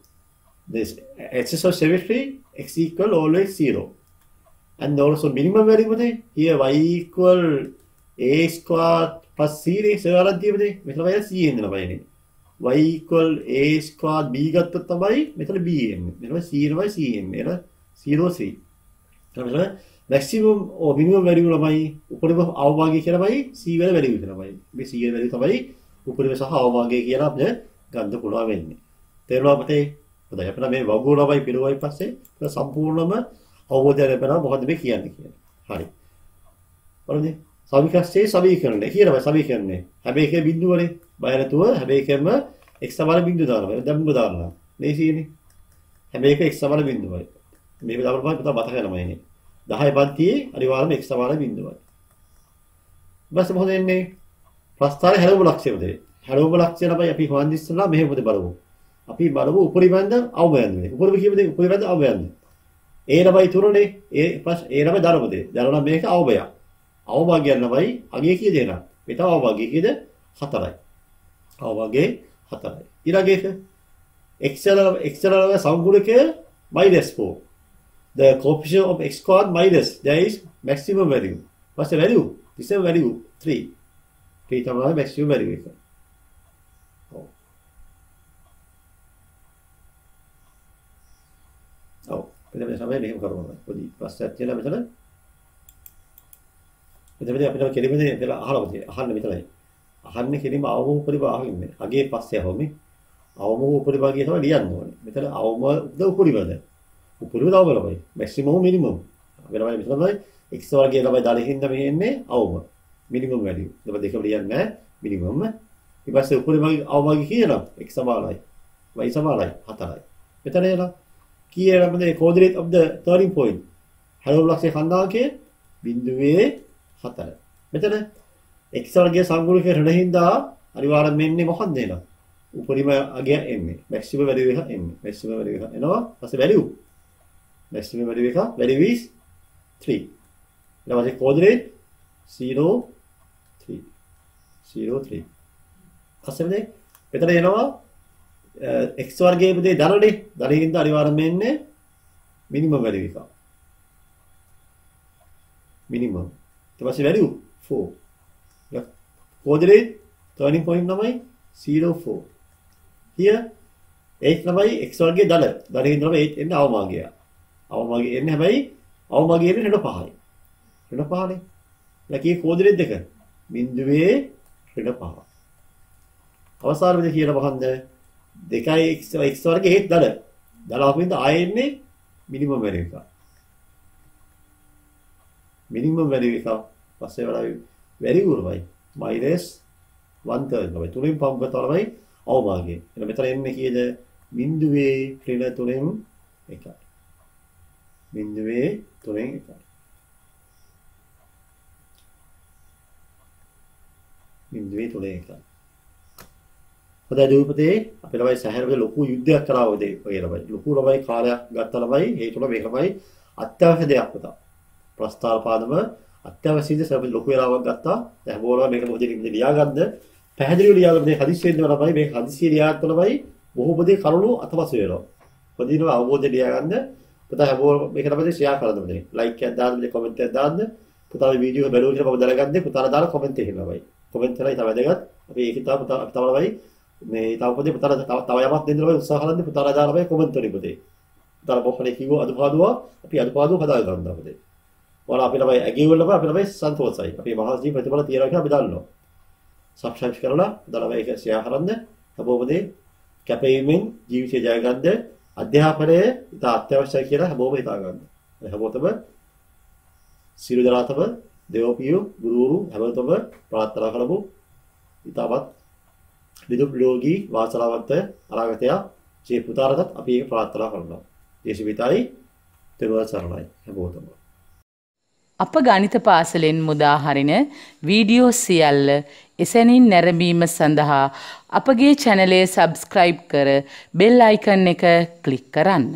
This excess of symmetry, x equal always 0. And also minimum value, here y equal a squared plus c is c in the y equal a squared b got the b in. c in 0 c. maximum or minimum value ළමයි උපරිම අවභාගය කියලාමයි c වල value කියලාමයි. මේ c වල value තමයි උපරිම සහ අවභාගය කියලා අපිට ගන්න පුළුවන් වෙන්නේ. තේරුණා අපතේ? හොඳයි අපිට මේ වගුව ළමයි පිරුවයි පස්සේ සම්පූර්ණම අවබෝධය ලැබෙනවා මොකද්ද මේ කියන්නේ කියලා. හරි. හරිද? සමීකරණයේ සමීකරණය කියනවා සමීකරණය. හැබැයි ඒකේ බිඳුවනේ බය නැතුව හැබැයි ඒකෙම x සමාන බිඳුව දානවා. දැම්ම දානවා. මේ සීනේ. හැබැයි ඒක x සමාන බිඳුවයි. මේක දාපුවම පුතා මතක වෙනවා ඉන්නේ. 10 පන්තියේ අනිවාර්යයෙන්ම x සමාන බිඳුවයි. ඊපස්සේ මොකද වෙන්නේ? ප්‍රස්ථාරය හැරවුම ලක්ෂ්‍යයද? හැරවුම ලක්ෂ්‍යය තමයි අපි හොයන් ඉස්සෙල්ලා මෙහෙම පොත බලමු. අපි බලමු උපරිමන්ද අවබයන්ද. උපරිම කියමුද උපරිමන්ද අවබයන්ද. a ළමයි තුනනේ. a ළමයි ධර්මදේ. ධර්ම මේක අවබය. අවභාගය ළමයි අගේ කී දෙනා. මේ තව අවභාගය කීද? 4යි. අවභාගයේ 4යි. ඊළඟ එක x ළමයි සංගුණකය -4. The coefficient of x squared minus there is maximum value. What's the value? This is value 3. 3 තමයි maximum value එක. ඔව්. මෙතන තමයි මෙහෙම කරනවා. පොඩි ප්‍රශ්නයක් තියෙනවා මෙතන. මෙතන අපිට කෙලිමනේ කියලා අහන්න මෙතනයි. අහන්නේ කෙලිම අවම උපරිභාගයෙන් මේ. අගේ පස්සේ අවමේ. අවම උපරිභාගය තමයි ලියන්න ඕනේ. මෙතන අවමද උපරිභාගද? උපරිම දාවලමයි maximum minimum වෙනවයි මෙතනයි x වර්ගයේ ළමයි දාලා හින්දා මේ එන්නේ අවම minimum value. ඒක දෙකම ලියන්නේ minimum. ඊට පස්සේ උපරිම අවභාගය කියනවා x සමානයි y සමානයි 4යි. මෙතන එනවා කීයද coordinate of the turning point. හැරවුම් ලක්ෂ්‍ය කන්දාකයේ බිඳුවේ 4. මෙතන x වර්ගයේ සංගුණක රණ හින්දා අනිවාර්යයෙන්ම එන්නේ මොකක්ද එනවා? උපරිම අගය එන්නේ maximum value එක එන්නේ. maximum value එක එනවා. ඊපස්සේ value maximum value එක value is 3. ඊට පස්සේ coordinate 0 3 0 3. අසෙන්නේ මෙතන එනවා x වර්ගයේ පුතේ ධනනේ ධනෙකින්ද අනිවාර්යයෙන්ම එන්නේ minimum value එක. minimum. ඊට පස්සේ value 4. coordinate turning point තමයි 0 4. here 8 තමයි x වර්ගයේ ධන. ධනෙකින්ද තමයි 8 එන්නේ අවභාගය. අවභාගය එන්නේ හැබැයි අවභාගය එන්නේ ඍණ 5යි. ඍණ 5නේ. ලකී කෝඩිනේට් දෙක. බිඳුවේ ඍණ 5. අවසාන විදිහ කියලා බහන්න 2x වර්ගයේ 8 ධන. ධන අපින්ද ආයෙන්නේ මිනිමම් වැලියු එක. මිනිමම් වැලියු එක පස්සේ වලයි වැලියු වලයි -1/3 තමයි. 3න් පව් කරලා තමයි අවභාගය. එහෙනම් මෙතන එන්නේ කීයද? 0.31. 0.31. 0.31. හොඳයි දූපතේ අපේ ළමයි සැහැරගේ ලොකු යුද්ධයක් කරා ඔය ළමයි. ලොකු ළමයි කාලයක් ගත්ත ළමයි ඒ තුන මේක ළමයි අත්‍යවශ්‍ය දෙයක් පුතා. ප්‍රස්තාර පාදම අත්‍යවශ්‍ය දේ සර්ව ලොකු වෙලාවක් ගත්තා. දැන් බෝලව මේක මොකද ලියා ගන්න. පැහැදිලිව ලියා ගන්න මේ හදිස්සියෙන් දෙනවා ළමයි මේ හදිස්සිය ලියා ගන්න ළමයි බොහෝ පොදේ කරුණු අතපසු වෙනවා. පොදිනව අවබෝධය ලියා ගන්න. පුතා හැමෝම මේක තමයි ෂෙයා කරන්න ඕනේ. ලයික් එකක් දාන්න, කමෙන්ට් එකක් දාන්න. පුතාගේ වීඩියෝ එක බැලුවා කියලා මම දැනගන්නේ පුතාලා දාලා කමෙන්ට් එකක් ළමයි. කමෙන්ට් කරලා ඉතින් වැදගත්. අපි ඒක තමයි පුතා ළමයි මේ තව පොදේ පුතාලා තව යමක් දෙන්න ළමයි උත්සාහ කරන්නේ පුතාලා දාලා ළමයි කමෙන්ට් වලින් පුතේ. පුතාලා මොකක්ද කිව්වා අදුපාදුවා අපි අදුපාදුව හදා ගන්නවා පුතේ. ඔයාලා අපි ළමයි ඇගිවල අපි ළමයි සන්තෝෂයි. අපි මහජී ප්‍රතිඵල තියනවා කියලා අපි දන්නවා. සබ්ස්ක්‍රයිබ් කරලා දාලා ඒක ෂෙයා කරන්න. හැමෝම කැපවීමෙන් ජීවිතය ජය ගන්න අධ්‍යාපනය ඉතා අත්‍යවශ්‍යයි කියලා හැමෝම හිතා ගන්න. හැමෝටම සියලු දෙනාටම දෙව්පියෝ ගුරුවරු හැමෝටම ප්‍රාර්ථනා කරමු. ඉතාමත් නිදුක් නිරෝගී වාසනාවන්ත අනාගතය ජී පුතාලටත් අපි ඒක ප්‍රාර්ථනා කරනවා. ජේසුවිතයි තෙරුවන් සරණයි හැමෝටම. අප ගණිත පාසලෙන් මුදා හරින වීඩියෝ සියල්ල එසැනින් නැරඹීම සඳහා අපගේ චැනලය සබ්ස්ක්‍රයිබ් කර බෙල් අයිකන් එක ක්ලික් කරන්න.